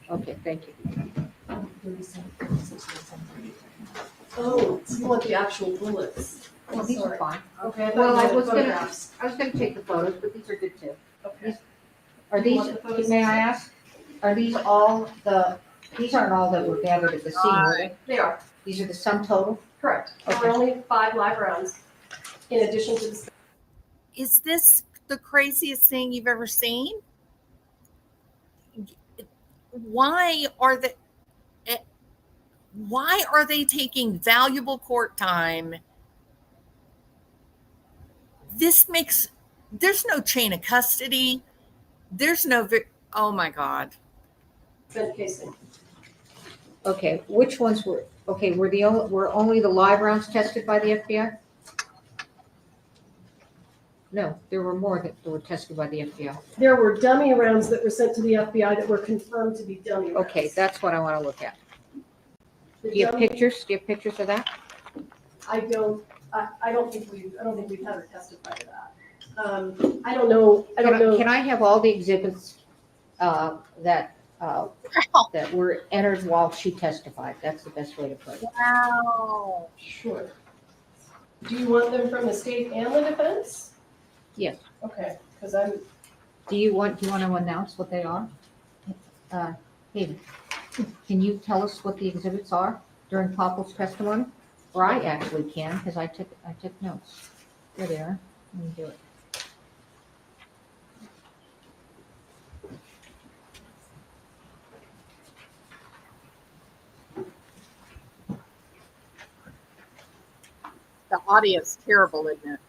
Okay, thank you. Oh, you want the actual bullets? Well, these are Sorry. fine. Okay, Well, I I was thought you had gonna take the photos, but these are good too. Okay. Are You these, want the photos? may I ask, are these all these aren't all that were gathered at the scene, were they? They are, These are the sum total? correct. There Okay. were only 5 live rounds in addition to the. Is this the craziest thing you've ever seen? Why are they taking valuable court time? There's no chain of custody. There's no, oh my God. Vent casing. Okay, which ones were only the live rounds tested by the FBI? No, there were more that were tested by the FBI. There were dummy rounds that were sent to the FBI that were confirmed to be dummy rounds. Okay, that's what I want to look at. The Do you have dummy- pictures? Do you have pictures of that? I don't think we've had her testify to that. I don't know. Can I have all the exhibits that were entered while she testified? That's the best way to put it. Wow. Sure. Do you want them from the state and the defense? Yes. Okay, because Do you want to announce what they are? David, can you tell us what the exhibits are during Popple's testimony? Or I actually can, because I took notes. There they are. Let me do it. The audio's terrible, isn't it?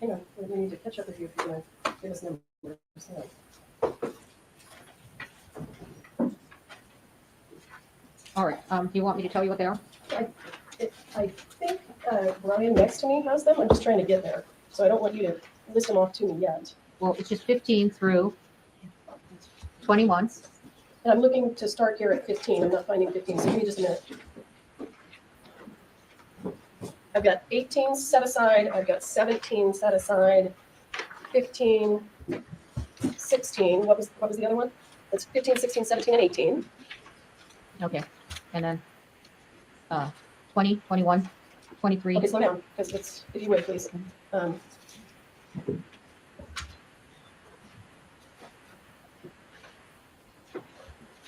hang on, we need to catch up with you if you're going to give us numbers. All right, do you want me to tell you what they are? I think Brian next to me has them. I'm just trying to get there. So I don't want you to list them off to me yet. Well, it's just 15 through 21. And I'm looking to start here at 15. I'm not finding 15, so give me just a minute. I've got 18 set aside, I've got 17 set aside, 15, 16. What was the other one? It's 15, 16, 17, and 18. Okay, and then 20, 21, 23. Okay, slow down, because it's, if you would, please.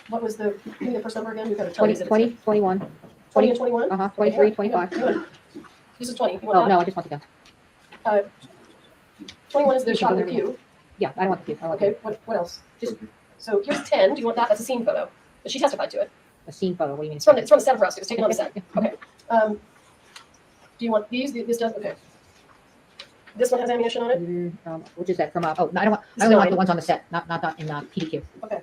What was the, give me the first number again? We've got a ton 20, of exhibits 20, here. 21. 20 and 21? Uh-huh, Okay, 23, hang on, 25. hang on. This is 20. You Oh, want no, that? I just want to go. 21 is the You can shot go of the wherever you pew. Yeah, I don't want the cube. I want Okay, what else? Just, so here's 10. Do you want that? That's a scene photo. She testified to it. a scene photo. What do you mean? It's from the set of Rust. It was taken on the set. Okay. Do you want these? This does? Okay. This one has ammunition on it? Which is that from? Oh, no, I don't want. This I only is want the nine. ones on the set, not in PDQ. Okay.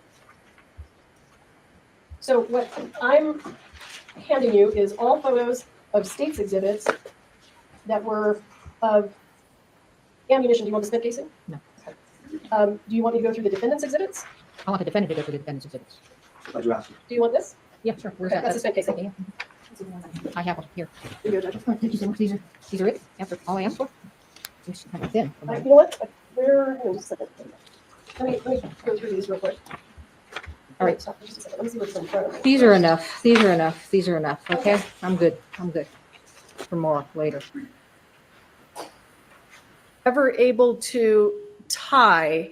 So what I'm handing you is all photos of states exhibits that were of ammunition. Do you want the spent casing? No. Okay. Do you want me to go through the defendant's exhibits? I want the defendant to go through the defendant's exhibits. Glad you asked. Do you want this? Yeah, sure. Where's Okay, that? that's the spent casing. Okay, yeah. I have one here. Here you go, Judge. Oh, thank you so much. These are it. After all I asked for. It's kind of thin. You know what? Where? Hang on just a second. Let me go through these real quick. All right. Stop for just a second. Let me see what's in front of me. These are enough. These are enough. These are enough. Okay, I'm good. I'm good. For more later. Ever able to tie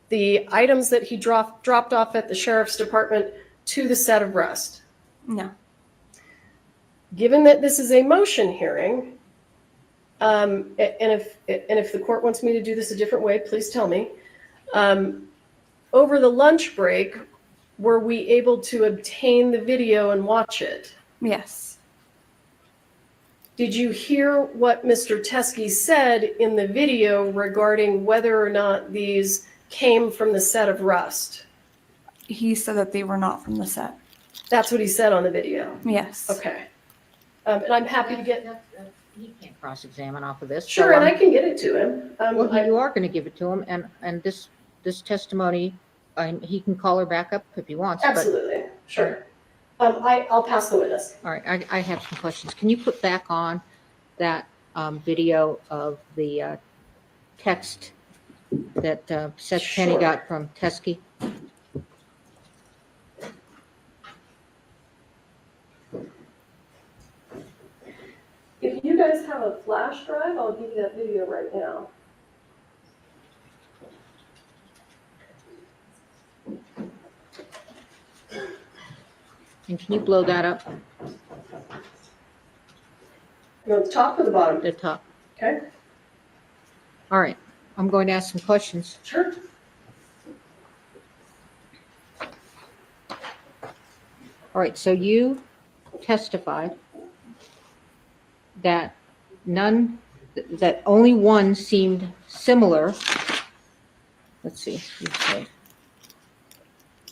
the items that he dropped off at the sheriff's department to the set of Rust? No. Given that this is a motion hearing, and if the court wants me to do this a different way, please tell me. Over the lunch break, were we able to obtain the video and watch it? Yes. Did you hear what Mr. Teskey said in the video regarding whether or not these came from the set of Rust? He said that they were not from the set. That's what he said on the video. Yes. Okay. And I'm happy to get. He can't cross-examine off of this. Sure, and I can get it to him. Well, you are going to give it to him, and this testimony, he can call her back up if he wants. but- Absolutely, sure. I'll pass the witness. All right, I have some questions. Can you put back on that video of the text that Seth Penny Sure. got from Teskey? If you guys have a flash drive, I'll give you that video right now. And can you blow that up? You want the top or the bottom? The top. Okay, All right, I'm going to ask some questions. sure. All right, so you testified that that only one seemed similar. Let's see, you said.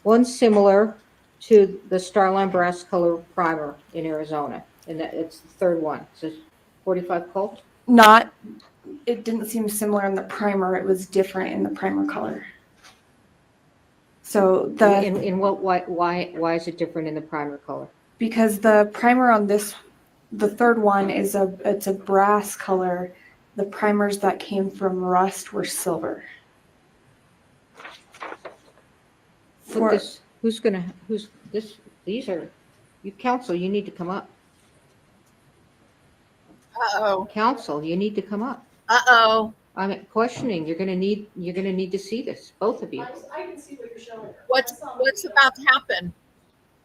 One similar to the Starline Brass Color Primer in Arizona, and that it's the third one. So 45 Colt? Not, it didn't seem similar in the primer. It was different in the primer color. So In what, why is it different in the primer color? because the primer on this, the third one it's a brass color. The primers that came from Rust were silver. Put this, who's this, these are, you counsel, you need to come up. Uh-oh. Counsel, you need to come up. Uh-oh. I'm questioning, you're gonna need to see this, both of you. I can see what you're showing her. What's about to happen?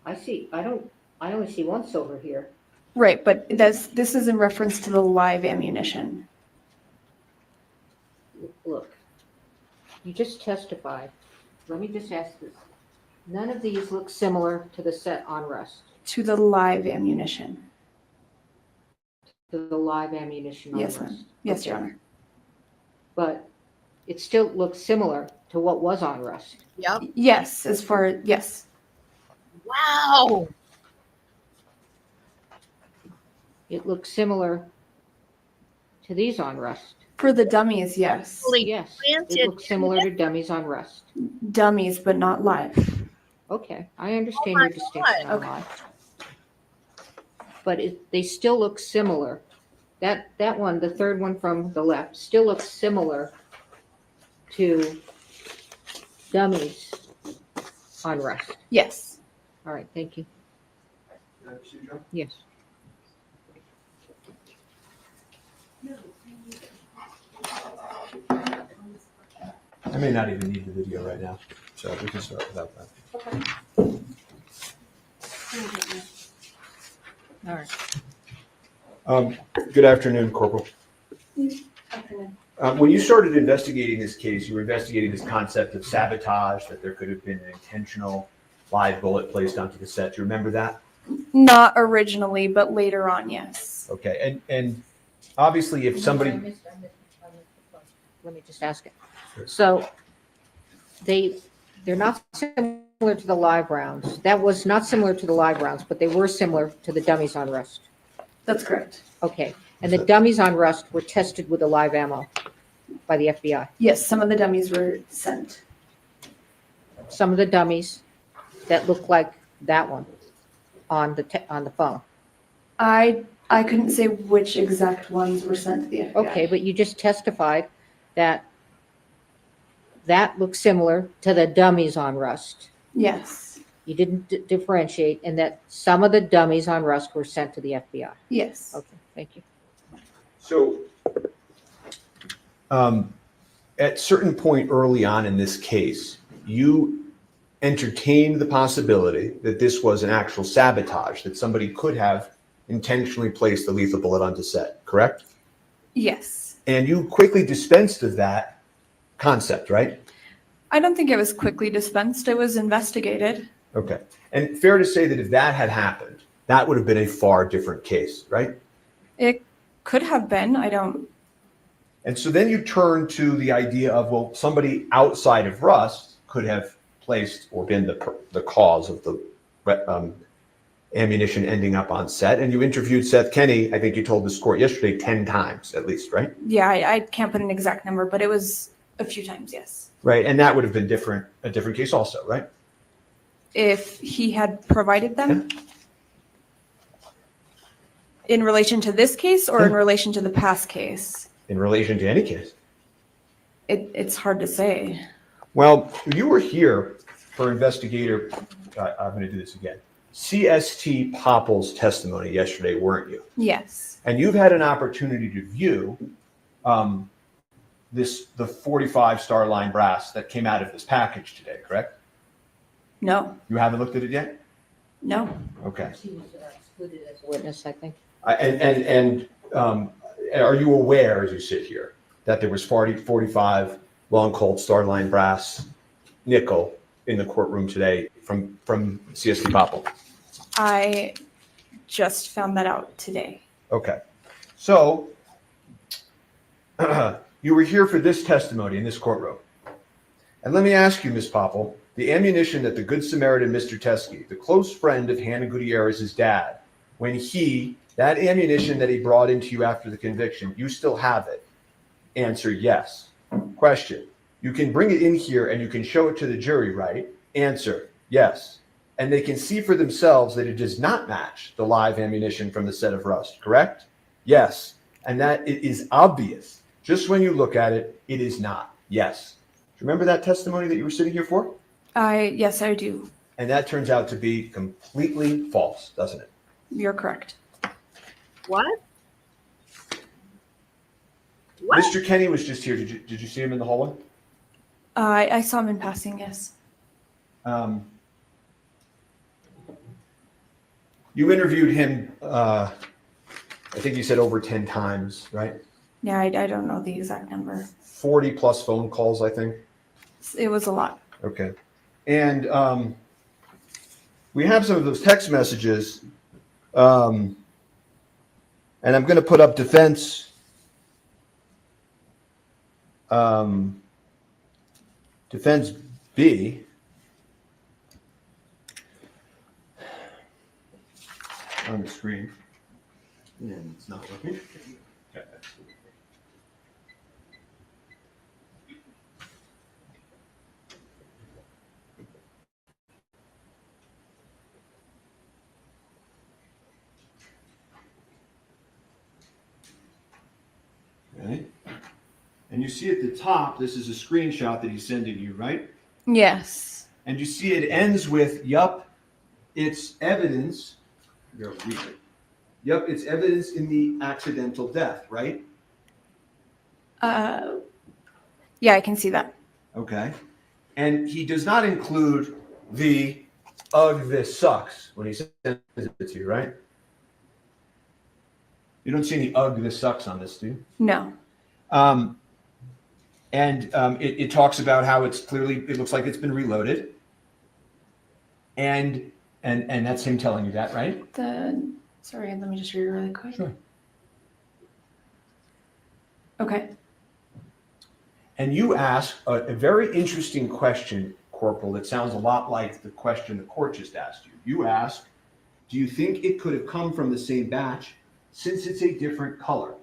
I only see one silver here. Right, but this is in reference to the live ammunition. Look, you just testified. Let me just ask this. None of these look similar to the set on Rust, To the live ammunition. to the live ammunition on Yes, Rust. ma'am. Yes, Okay. Your Honor. But it still looks similar to what was on Rust. Yep. Yes, yes. Wow. It looks similar to these on Rust. For the dummies, yes. Holy Yes, planted it looks similar to dummies on Rust. Dummies, but not live. Okay, I understand your distinction on Okay. lot. But they still look similar. That one, the third one from the left, still looks similar to dummies on rust. Yes. All right, thank you. Yes. I may not even need the video right now, so we can start without that. All right. Good afternoon, Corporal. Afternoon. When you started investigating this case, you were investigating this concept of sabotage, that there could have been an intentional live bullet placed onto the set. Do you remember that? Not originally, but later on, yes. Okay, and obviously if somebody, I missed the question. Let me just ask it. So they're not similar to the live rounds. That was not similar to the live rounds, but they were similar to the dummies on rust. That's correct. Okay, and the dummies on rust were tested with the live ammo by the FBI. Yes, some of the dummies were sent. Some of the dummies that look like that one on the phone. I couldn't say which exact ones were sent to the FBI. Okay, but you just testified that looks similar to the dummies on rust. Yes. You didn't differentiate, and that some of the dummies on rust were sent to the FBI. Yes. Okay, thank you. so at certain point early on in this case, you entertained the possibility that this was an actual sabotage, that somebody could have intentionally placed the lethal bullet onto set, correct? Yes. And you quickly dispensed of that concept, right? I don't think it was quickly dispensed. It was investigated. Okay. And fair to say that if that had happened, that would have been a far different case, right? It could have been. I don't. And so then you turn to the idea of, well, somebody outside of Rust could have placed or been the cause of the ammunition ending up on set. And you interviewed Seth Kenny, I think you told this court yesterday, 10 times at least, right? Yeah, I can't put an exact number, but it was a few times, yes. Right. And that would have been a different case also, right? If he had provided them? In relation to this case or in relation to the past case? In relation to any case. It's hard to say. Well, you were here for investigator, I'm going to do this again, CST Popple's testimony yesterday, weren't you? Yes. And you've had an opportunity to view the 45 Starline brass that came out of this package today, correct? No. You haven't looked at it yet? No. Okay. She was excluded as a witness, I think. And are you aware, as you sit here, that there was 45 long cold Starline brass nickel in the courtroom today from CST Popple? I just found that out today. Okay. So you were here for this testimony in this courtroom. And let me ask you, Ms. Popple, the ammunition that the Good Samaritan, Mr. Teskey, the close friend of Hannah Gutierrez's dad, when that ammunition that he brought into you after the conviction, you still have it? Answer, yes. Question, you can bring it in here and you can show it to the jury, right? Answer, yes. And they can see for themselves that it does not match the live ammunition from the set of Rust, correct? Yes. And that it is obvious. Just when you look at it, it is not. Yes. Do you remember that testimony that you were sitting here for? Yes, I do. And that turns out to be completely false, doesn't it? You're correct. What? Mr. Kenny was just here. Did you see him in the hallway? I saw him in passing, yes. You interviewed him, I think you said over 10 times, right? Yeah, I don't know the exact number. 40 plus phone calls, I think. It was a lot. Okay. And we have some of those text messages. And I'm going to put up defense. Defense B. On the screen. And it's not working. Okay. And you see at the top, this is a screenshot that he's sending you, right? Yes. And you see it ends with, yup, it's evidence. Yup, it's evidence in the accidental death, right? Yeah, I can see that. Okay. And he does not include the, ugh, this sucks when he sends it to you, right? You don't see any ugh, this sucks on this, do you? No. It talks about how it's clearly, it looks like it's been reloaded. And that's him telling you that, right? Sorry, let me just read it really quick. Sure. Okay. And you ask a very interesting question, Corporal, that sounds a lot like the question the court just asked you. You ask, do you think it could have come from the same batch since it's a different color,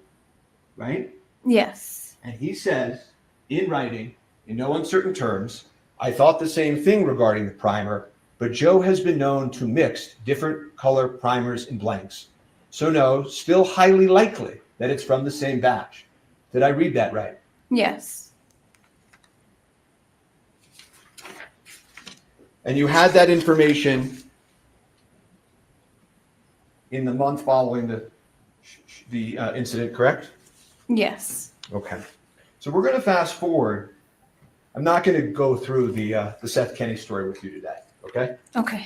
right? Yes. And he says, in writing, in no uncertain terms, I thought the same thing regarding the primer, but Joe has been known to mix different color primers and blanks. So no, still highly likely that it's from the same batch. Did I read that right? Yes. And you had that information in the month following the incident, correct? Yes. Okay. So we're going to fast forward. I'm not going to go through the Seth Kenny story with you today, okay? Okay.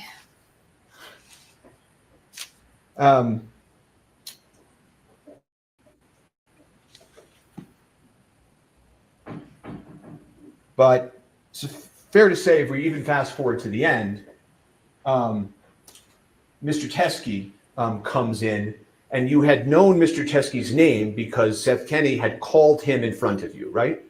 But it's fair to say, if we even fast forward to the end, Mr. Teskey comes in, and you had known Mr. Teskey's name because Seth Kenny had called him in front of you, right?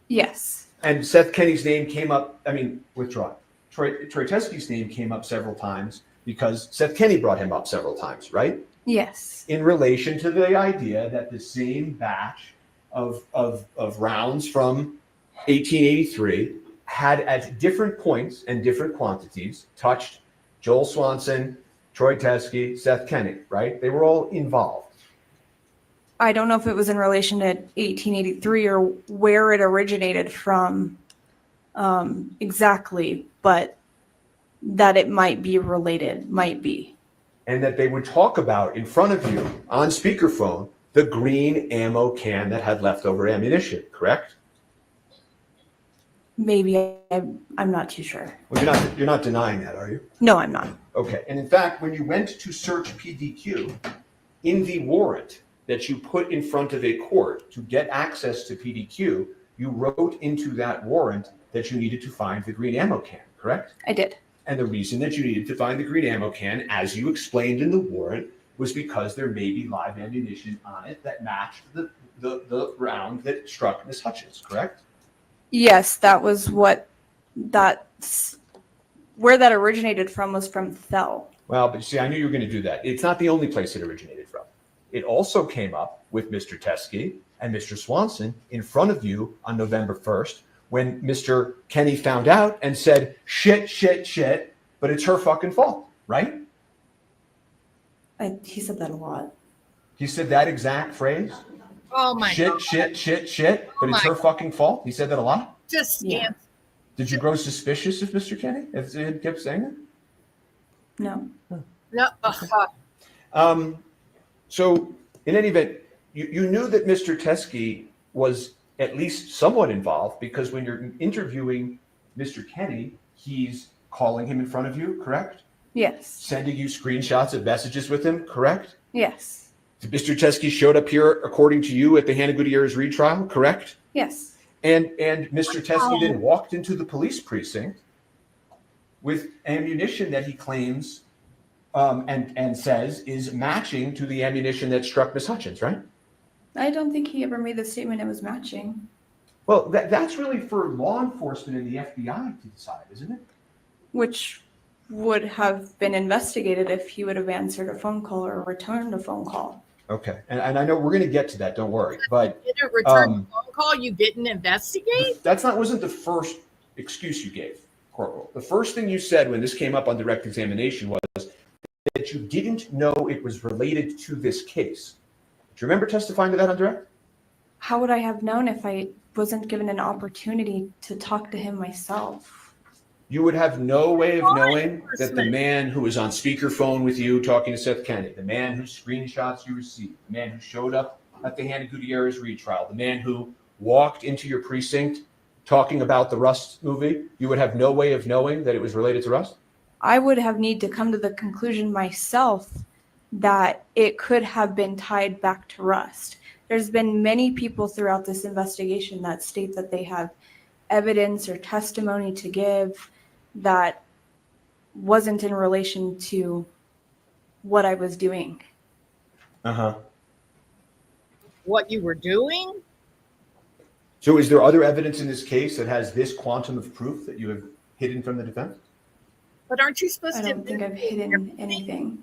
Yes. And Seth Kenny's name came up, withdraw. Troy Teskey's name came up several times because Seth Kenny brought him up several times, right? Yes. In relation to the idea that the same batch of rounds from 1883 had at different points and different quantities touched Joel Swanson, Troy Teskey, Seth Kenny, right? They were all involved. I don't know if it was in relation to 1883 or where it originated from exactly, but that it might be related, might be. And that they would talk about in front of you on speakerphone the green ammo can that had leftover ammunition, correct? Maybe. I'm not too sure. Well, you're not denying that, are you? No, I'm not. Okay. And in fact, when you went to search PDQ, in the warrant that you put in front of a court to get access to PDQ, you wrote into that warrant that you needed to find the green ammo can, correct? I did. And the reason that you needed to find the green ammo can, as you explained in the warrant, was because there may be live ammunition on it that matched the round that struck Miss Hutchins, correct? Yes, that was where that originated from, was from Thel. Well, but see, I knew you were going to do that. It's not the only place it originated from. It also came up with Mr. Teskey and Mr. Swanson in front of you on November 1st when Mr. Kenny found out and said, shit, but it's her fucking fault, right? He said that a lot. He said that exact phrase? Oh my God. Shit, but it's her fucking fault? He said that a lot? Just Yeah. Did you grow suspicious of Mr. Kenny as he kept saying that? No. No. So in any event, you knew that Mr. Teskey was at least somewhat involved because when you're interviewing Mr. Kenny, he's calling him in front of you, correct? Yes. Sending you screenshots of messages with him, correct? Yes. Mr. Teskey showed up here, according to you, at the Hannah Gutierrez retrial, correct? Yes. And Mr. Teskey then walked into the police precinct with ammunition that he claims and says is matching to the ammunition that struck Miss Hutchins, right? I don't think he ever made the statement it was matching. Well, that's really for law enforcement and the FBI to decide, isn't it? Which would have been investigated if he would have answered a phone call or returned a phone call. Okay, and I know we're going to get to that. Don't worry. But Did a return phone call? You didn't investigate? wasn't the first excuse you gave, Corporal. The first thing you said when this came up on direct examination was that you didn't know it was related to this case. Do you remember testifying to that on direct? How would I have known if I wasn't given an opportunity to talk to him myself? You would have no way of Law knowing that the enforcement. man who was on speakerphone with you talking to Seth Kennedy, the man whose screenshots you received, the man who showed up at the Hannah Gutierrez retrial, the man who walked into your precinct talking about the Rust movie, you would have no way of knowing that it was related to Rust? I would have need to come to the conclusion myself that it could have been tied back to Rust. There's been many people throughout this investigation that state that they have evidence or testimony to give that wasn't in relation to what I was doing. Uh-huh. What you were doing? So is there other evidence in this case that has this quantum of proof that you have hidden from the defense? But aren't you supposed I to? don't think I've hidden anything.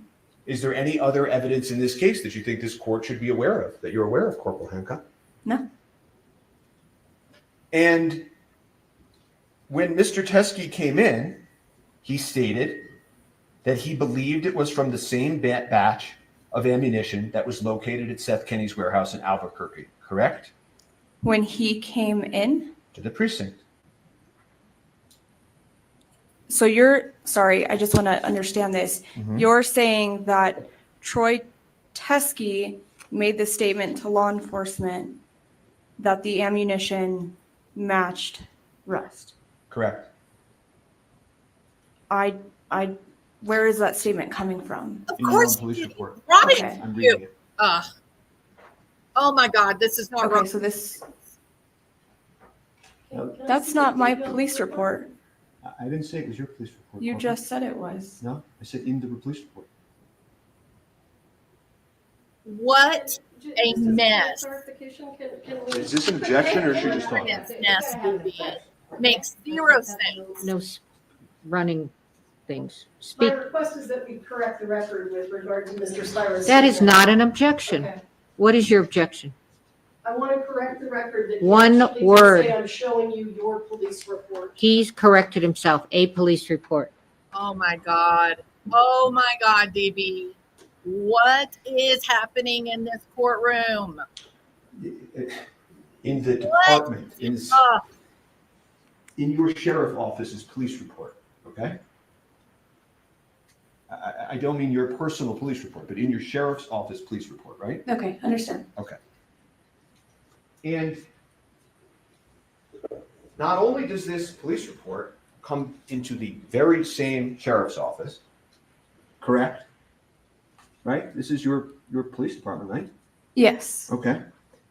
Is there any other evidence in this case that you think this court should be aware of, that you're aware of, Corporal Hancock? No. And when Mr. Teskey came in, he stated that he believed it was from the same batch of ammunition that was located at Seth Kenny's warehouse in Albuquerque, correct? When he came in? To the precinct. So sorry, I just want to understand this. Mhm. You're saying that Troy Teskey made the statement to law enforcement that the ammunition matched Rust. Correct. Where is that statement coming from? Of In your course, own police report. right? Okay. I'm reading it. Oh my God, this is not Okay, right. so that's not my police report. I didn't say it was your police report. You Corporal. just said it was. No, I said in the police report. What a mess. Clarification, can we? Is this an objection or is she just talking? Yes, mess movie makes zero sense. No running things. My Speak. request is that we correct the record with regard to Mr. Cyrus. That is not an objection. Okay. What is your objection? I want to correct the record that. you One actually did word. say I'm showing you your police report. He's corrected himself. A police report. Oh my God. Oh my God, DB. What is happening in this courtroom? In the department, in your sheriff office's police report, okay? I don't mean your personal police report, but in your sheriff's office police report, right? Okay, understand. Okay. And not only does this police report come into the very same sheriff's office, correct? Right? This is your police department, right? Yes. Okay.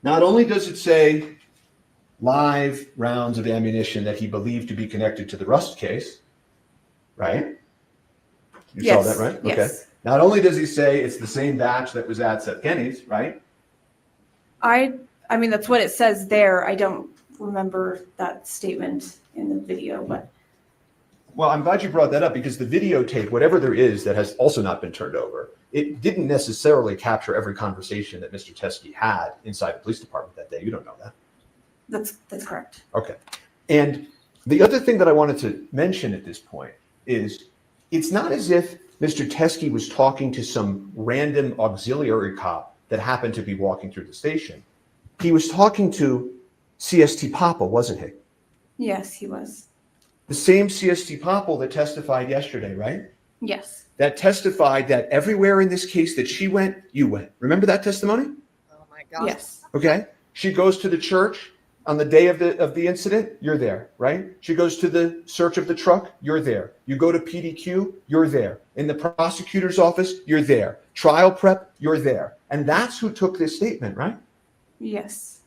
Not only does it say live rounds of ammunition that he believed to be connected to the Rust case, right? You saw that, right? Okay. Yes. Not only does he say it's the same batch that was at Seth Kenny's, right? I mean, that's what it says there. I don't remember that statement in the video, but Well, I'm glad you brought that up because the videotape, whatever there is that has also not been turned over, it didn't necessarily capture every conversation that Mr. Teskey had inside the police department that day. You don't know that. that's correct. Okay. And the other thing that I wanted to mention at this point is it's not as if Mr. Teskey was talking to some random auxiliary cop that happened to be walking through the station. He was talking to CST Popple, wasn't he? Yes, he was. The same CST Popple that testified yesterday, right? Yes. That testified that everywhere in this case that she went, you went. Remember that testimony? Oh my God. Yes. Okay. She goes to the church on the day of the incident, you're there, right? She goes to the search of the truck, you're there. You go to PDQ, you're there. In the prosecutor's office, you're there. Trial prep, you're there. And that's who took this statement, right? Yes.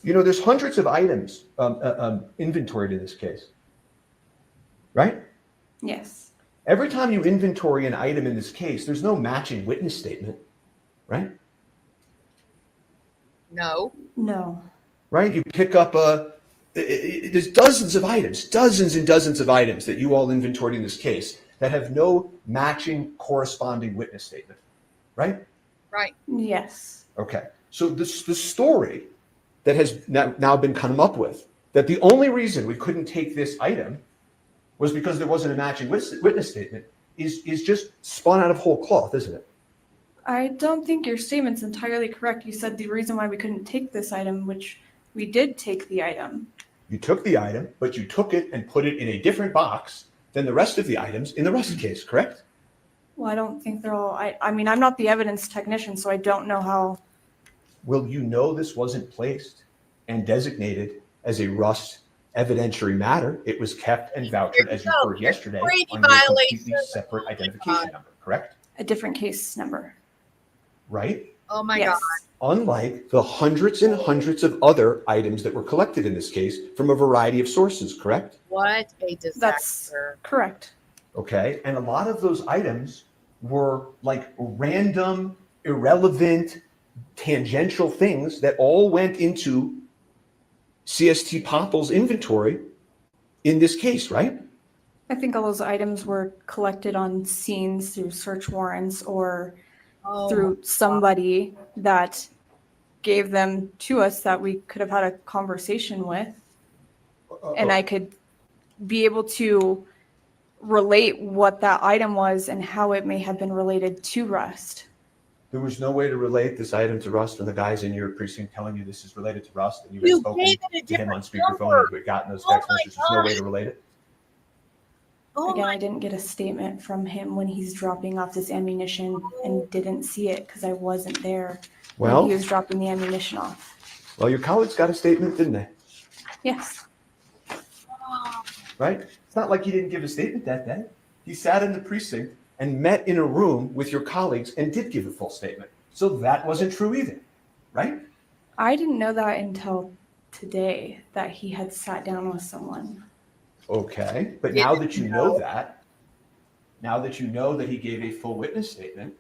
You know, there's hundreds of items inventoried in this case, right? Yes. Every time you inventory an item in this case, there's no matching witness statement, right? No. No. Right? You pick up there's dozens of items, dozens and dozens of items that you all inventoried in this case that have no matching corresponding witness statement, right? Right. Yes. Okay. So the story that has now been come up with, that the only reason we couldn't take this item was because there wasn't a matching witness statement, is just spun out of whole cloth, isn't it? I don't think your statement's entirely correct. You said the reason why we couldn't take this item, which we did take the item. You took the item, but you took it and put it in a different box than the rest of the items in the Rust case, correct? Well, I don't think they're all, I mean, I'm not the evidence technician, so I don't know how. Well, you know this wasn't placed and designated as a Rust evidentiary matter. It was kept and vouchered, as you heard yesterday, under a completely separate identification number, correct? A different case number. Right? Oh my Yes. God. Unlike the hundreds and hundreds of other items that were collected in this case from a variety of sources, correct? What a That's disaster. correct. Okay, and a lot of those items were like random, irrelevant, tangential things that all went into CST Popple's inventory in this case, right? I think all those items were collected on scenes through search warrants or through somebody that gave them to us that we could have had a conversation with. And I could be able to relate what that item was and how it may have been related to Rust. There was no way to relate this item to Rust when the guys in your precinct telling you this is related to Rust and you had You spoken gave it a to him on different speakerphone number. and you had gotten those Oh text my messages. There's no way God. to relate it. Oh Again, my I didn't get a statement from him when he's dropping off this ammunition and didn't see it because I wasn't there when Well, he was dropping the ammunition off. well, your colleagues got a statement, didn't they? Yes. Right? It's not like he didn't give a statement that day. He sat in the precinct and met in a room with your colleagues and did give a full statement. So that wasn't true either, right? I didn't know that until today that he had sat down with someone. Okay, but now that you know that, now that you know that he gave a full witness statement,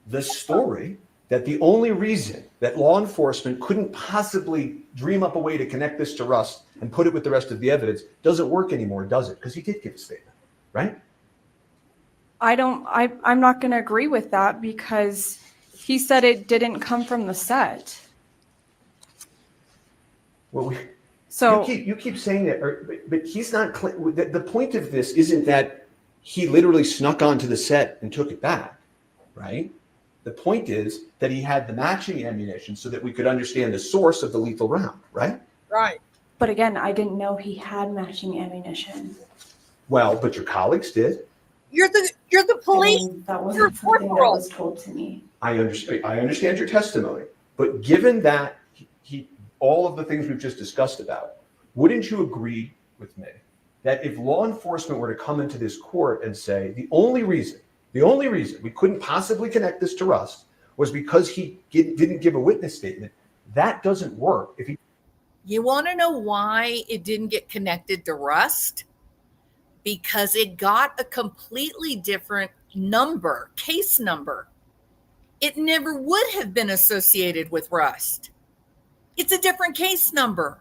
the story that the only reason that law enforcement couldn't possibly dream up a way to connect this to Rust and put it with the rest of the evidence doesn't work anymore, does it? Because he did give a statement, right? I'm not going to agree with that because he said it didn't come from the set. Well, So you keep saying that, but he's not. The point of this isn't that he literally snuck onto the set and took it back, right? The point is that he had the matching ammunition so that we could understand the source of the lethal round, right? Right. but again, I didn't know he had matching ammunition. Well, but your colleagues did. You're the police. And that You're wasn't something that corporal. was told to me. I understand your testimony, but given that he all of the things we've just discussed about, wouldn't you agree with me that if law enforcement were to come into this court and say the only reason we couldn't possibly connect this to Rust was because he didn't give a witness statement, that doesn't work. You want to know why it didn't get connected to Rust? Because it got a completely different number, case number. It never would have been associated with Rust. It's a different case number.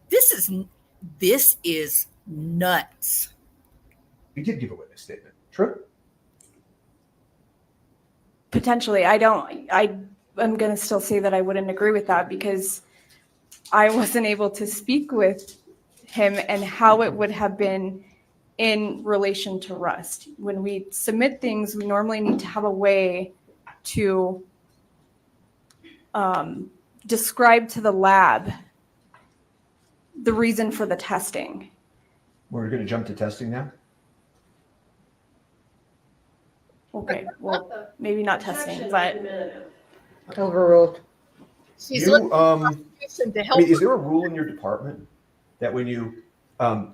This is nuts. He did give a witness statement. True. Potentially, I'm going to still say that I wouldn't agree with that because I wasn't able to speak with him and how it would have been in relation to Rust. When we submit things, we normally need to have a way to describe to the lab the reason for the testing. We're going to jump to testing now. Okay, well, maybe not testing, but Overruled. She's You, looking for prosecution to help. is there a rule in your department that when you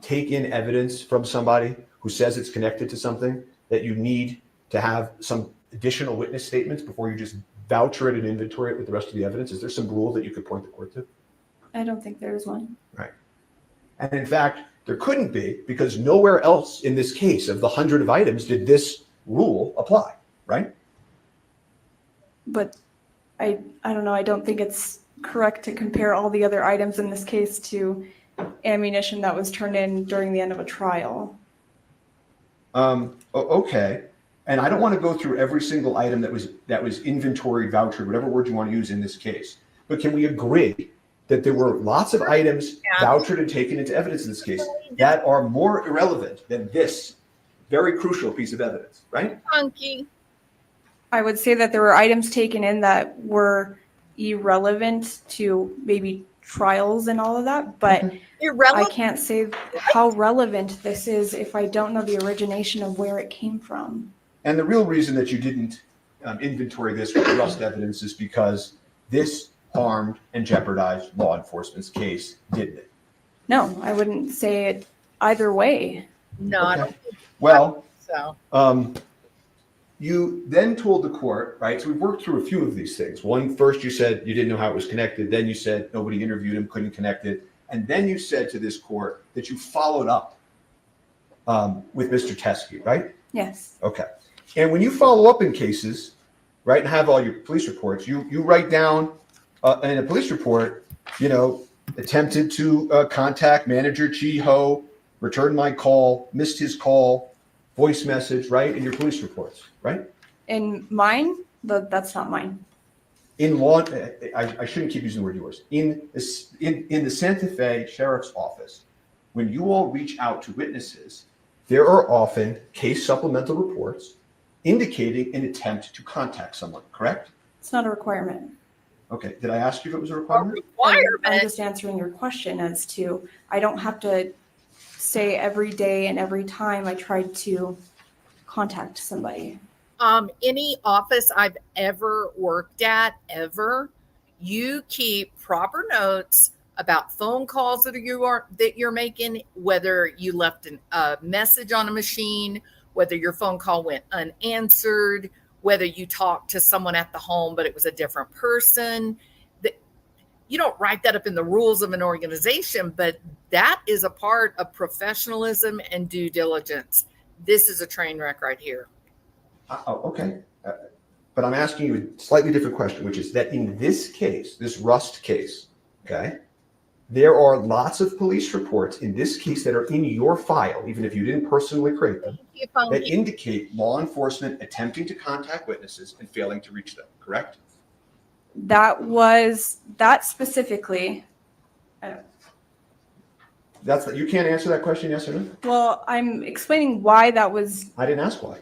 take in evidence from somebody who says it's connected to something, that you need to have some additional witness statements before you just voucher it and inventory it with the rest of the evidence? Is there some rule that you could point the court to? I don't think there is one. Right. And in fact, there couldn't be, because nowhere else in this case of the 100 of items did this rule apply, right? But I don't know, I don't think it's correct to compare all the other items in this case to ammunition that was turned in during the end of a trial. Okay. And I don't want to go through every single item that was inventory, vouchered, whatever word you want to use in this case. But can we agree that there were lots of items vouchered and taken into evidence in this case that are more irrelevant than this very crucial piece of evidence, right? Funky. I would say that there were items taken in that were irrelevant to maybe trials and all of that, but I Irrelevant. can't say how relevant this is if I don't know the origination of where it came from. And the real reason that you didn't inventory this with rust evidence is because this harmed and jeopardized law enforcement's case, didn't it? No, I wouldn't say it either way. No, I Okay. don't think Well, so. you then told the court, right? So we've worked through a few of these things. One, first you said you didn't know how it was connected. Then you said nobody interviewed him, couldn't connect it. And then you said to this court that you followed up with Mr. Teskey, right? Yes. Okay. And when you follow up in cases, right, and have all your police reports, you write down in a police report, attempted to contact manager Chi Ho, returned my call, missed his call, voice message, right, in your police reports, right? In mine, that's not mine. In law, I shouldn't keep using the word yours. In the Santa Fe Sheriff's Office, when you all reach out to witnesses, there are often case supplemental reports indicating an attempt to contact someone, correct? It's not a requirement. Okay, did I ask you if it was a requirement? I'm just answering your question as to, I don't have to say every day and every time I tried to contact somebody. Any office I've ever worked at, you keep proper notes about phone calls that you're making, whether you left a message on a machine, whether your phone call went unanswered, whether you talked to someone at the home but it was a different person. You don't write that up in the rules of an organization, but that is a part of professionalism and due diligence. This is a train wreck right here. Okay. But I'm asking you a slightly different question, which is that in this case, this Rust case, okay, there are lots of police reports in this case that are in your file, even if you didn't personally create them, that indicate law enforcement attempting to contact witnesses and failing to reach them, correct? That specifically. You can't answer that question, yes or no? Well, I'm explaining why that was. I didn't ask why.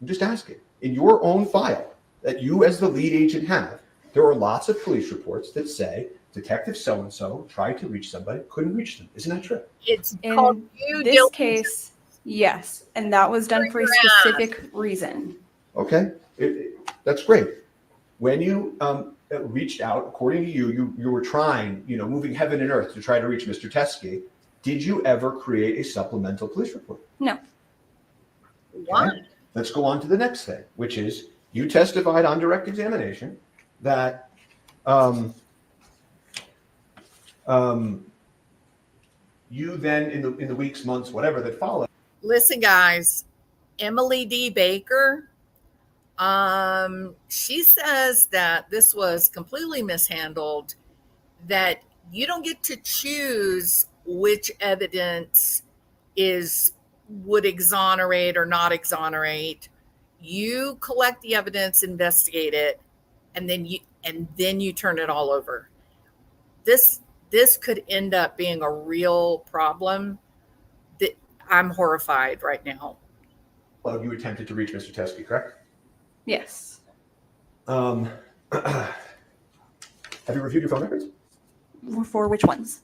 I'm just asking. In your own file that you as the lead agent have, there are lots of police reports that say Detective so-and-so tried to reach somebody, couldn't reach them. Isn't that true? It's In called this case, yes. And that was done for a specific reason. Okay, that's great. When you reached out, according to you were trying, moving heaven and earth to try to reach Mr. Teskey. Did you ever create a supplemental police report? No. Why? Okay. Let's go on to the next thing, which is you testified on direct examination that you then in the weeks, months, whatever that followed. Listen, guys, Emily D. Baker, she says that this was completely mishandled, that you don't get to choose which evidence would exonerate or not exonerate. You collect the evidence, investigate it, and then you turn it all over. This could end up being a real problem. That I'm horrified right now. Well, you attempted to reach Mr. Teskey, correct? Yes. Have you reviewed your phone records? For which ones?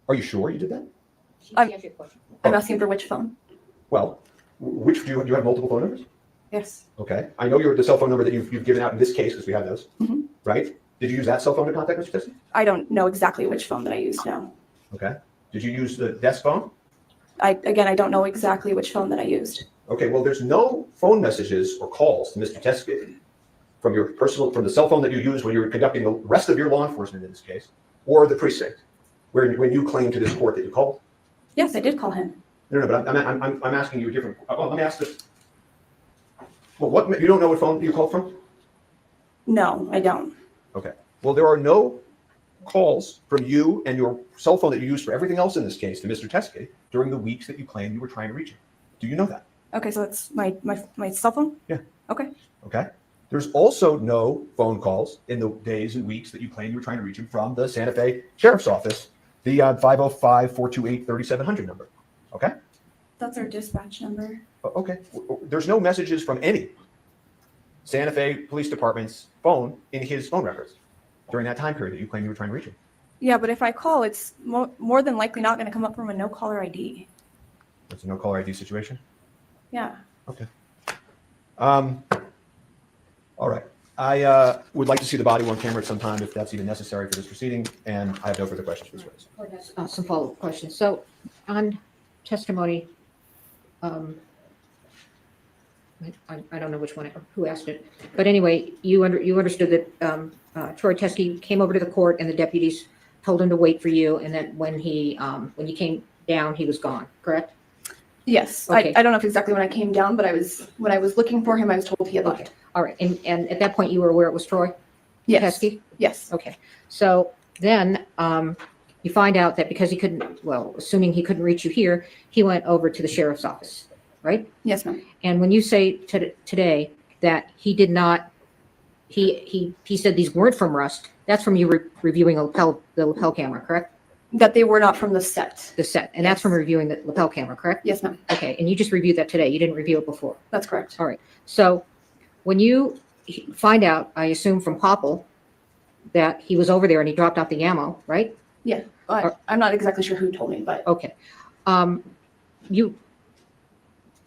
Are you sure you did that? I'm asking for which phone. Well, do you have multiple phone numbers? Yes. Okay. I know the cell phone number that you've given out in this case because we have those, right? Did you use that cell phone to contact Mr. Teskey? I don't know exactly which phone that I used now. Okay. Did you use the desk phone? I don't know exactly which phone that I used. Okay. Well, there's no phone messages or calls to Mr. Teskey from the cell phone that you used when you were conducting the rest of your law enforcement in this case, or the precinct, when you claimed to this court that you called. Yes, I did call him. No, but I'm asking you a different. Well, let me ask this. Well, you don't know what phone you called from? No, I don't. Okay. Well, there are no calls from you and your cell phone that you used for everything else in this case to Mr. Teskey during the weeks that you claimed you were trying to reach him. Do you know that? Okay, so that's my cell phone? Yeah. Okay. Okay. There's also no phone calls in the days and weeks that you claimed you were trying to reach him from the Santa Fe Sheriff's Office, the 505-428-3700 number. Okay? That's our dispatch number. Okay. There's no messages from any Santa Fe Police Department's phone in his phone records during that time period that you claim you were trying to reach him. Yeah, but if I call, it's more than likely not going to come up from a no caller ID. It's a no caller ID situation. Yeah. Okay. All right. I would like to see the body worn camera at some time if that's even necessary for this proceeding, and I have no further questions for this witness. Some follow-up questions. So on testimony, I don't know which one, who asked it, but anyway, you understood that Troy Teskey came over to the court and the deputies told him to wait for you, and that when you came down, he was gone, correct? Yes. Okay. I don't know if exactly when I came down, but when I was looking for him, I was told he had Okay. left. All right. And at that point, you were aware it was Troy Yes. Teskey? Yes. Okay. So then you find out that because he couldn't, well, assuming he couldn't reach you here, he went over to the sheriff's office, right? Yes, ma'am. And when you say today that he did not, he said these weren't from Rust, that's from you reviewing the lapel camera, correct? That they were not from the set. The set, and that's from reviewing the lapel camera, correct? Yes, ma'am. Okay, and you just reviewed that today. You didn't review it before. That's correct. All right. So when you find out, I assume from Popple, that he was over there and he dropped off the ammo, right? Yeah. I'm not exactly sure who told me, but Okay. You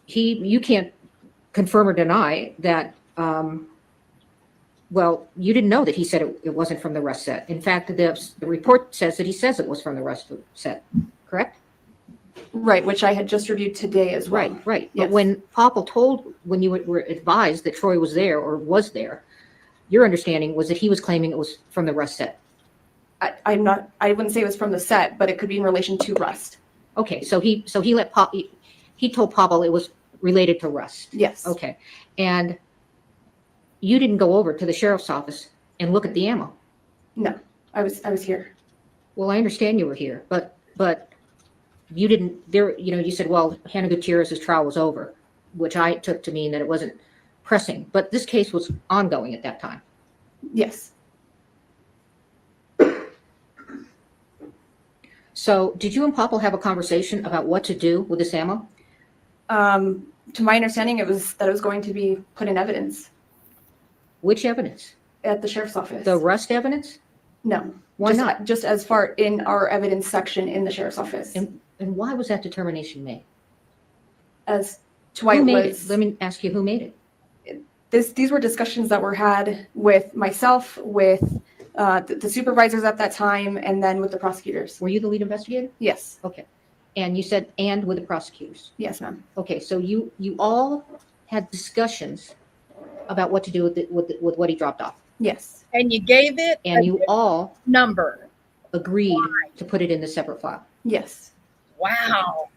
can't confirm or deny that, well, you didn't know that he said it wasn't from the Rust set. In fact, the report says that he says it was from the Rust set, correct? right, which I had just reviewed today as well. Right, right. Yes. But when Popple when you were advised that Troy was there or was there, your understanding was that he was claiming it was from the Rust set. I wouldn't say it was from the set, but it could be in relation to Rust. Okay, so he told Popple it was related to Rust. Yes. Okay, and you didn't go over to the sheriff's office and look at the ammo. No, I was here. Well, I understand you were here, but you didn't there. You said, well, Hannah Gutierrez's trial was over, which I took to mean that it wasn't pressing. But this case was ongoing at that time. Yes. So, did you and Popple have a conversation about what to do with this ammo? To my understanding, it was going to be put in evidence Which evidence? at the sheriff's office. The Rust evidence? No. Why just, not? Just as far in our evidence section in the sheriff's office. And why was that determination made? As to why Who it made was. it? Let me ask you, who made it? These were discussions that were had with myself, with the supervisors at that time, and then with the prosecutors. Were you the lead investigator? Yes. Okay. And you said, and with the prosecutors? Yes, ma'am. Okay, so you all had discussions about what to do with what he dropped off. Yes. And you gave it And a you all number. agreed to put it in the separate file. Yes. Wow.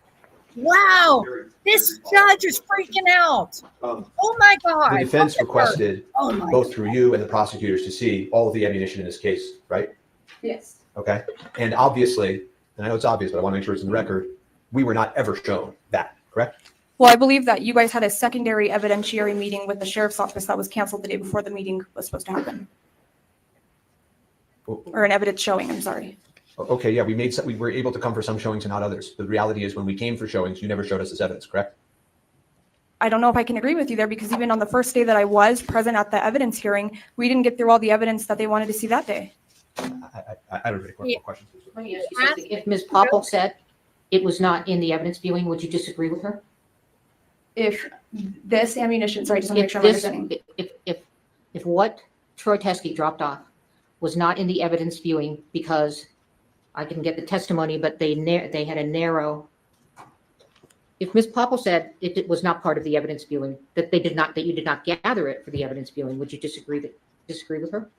Wow. This judge is freaking out. Oh my God. The defense Look at her. requested, Oh my both through you and the prosecutors, to see all of the ammunition in this case, right? Yes. Okay. And obviously, and I know it's obvious, but I want to make sure it's in the record, we were not ever shown that, correct? Well, I believe that you guys had a secondary evidentiary meeting with the sheriff's office that was canceled the day before the meeting was supposed to happen. Or an evidence showing, I'm sorry. Okay, yeah, we were able to come for some showings and not others. The reality is when we came for showings, you never showed us this evidence, correct? I don't know if I can agree with you there, because even on the first day that I was present at the evidence hearing, we didn't get through all the evidence that they wanted to see that day. I don't have any more questions. Let me ask you something. If Ms. Popple said it was not in the evidence viewing, would you disagree with her? If this ammunition, sorry, I just want to make sure I'm understanding. If what Troy Teskey dropped off was not in the evidence viewing, because I didn't get the testimony, but they had a narrow. If Ms. Popple said it was not part of the evidence viewing, that you did not gather it for the evidence viewing, would you disagree with her?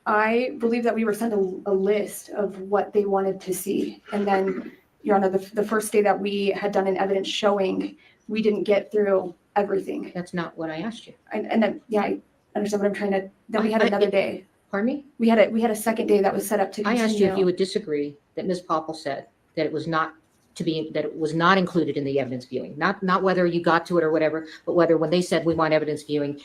I believe that we were sent a list of what they wanted to see. And then, Your Honor, the first day that we had done an evidence showing, we didn't get through everything. That's not what I asked you. And then, yeah, I understand what I'm trying to, then we had another day. Pardon me? We had a second day that was set up to I continue. asked you if you would disagree that Ms. Popple said that it was not included in the evidence viewing, not whether you got to it or whatever, but whether when they said we want evidence viewing,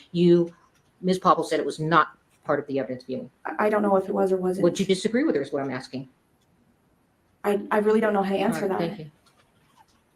Ms. Popple said it was not part of the evidence viewing. I don't know if it was or wasn't. Would you disagree with her is what I'm asking. I really don't know how to answer All right, that. Thank you.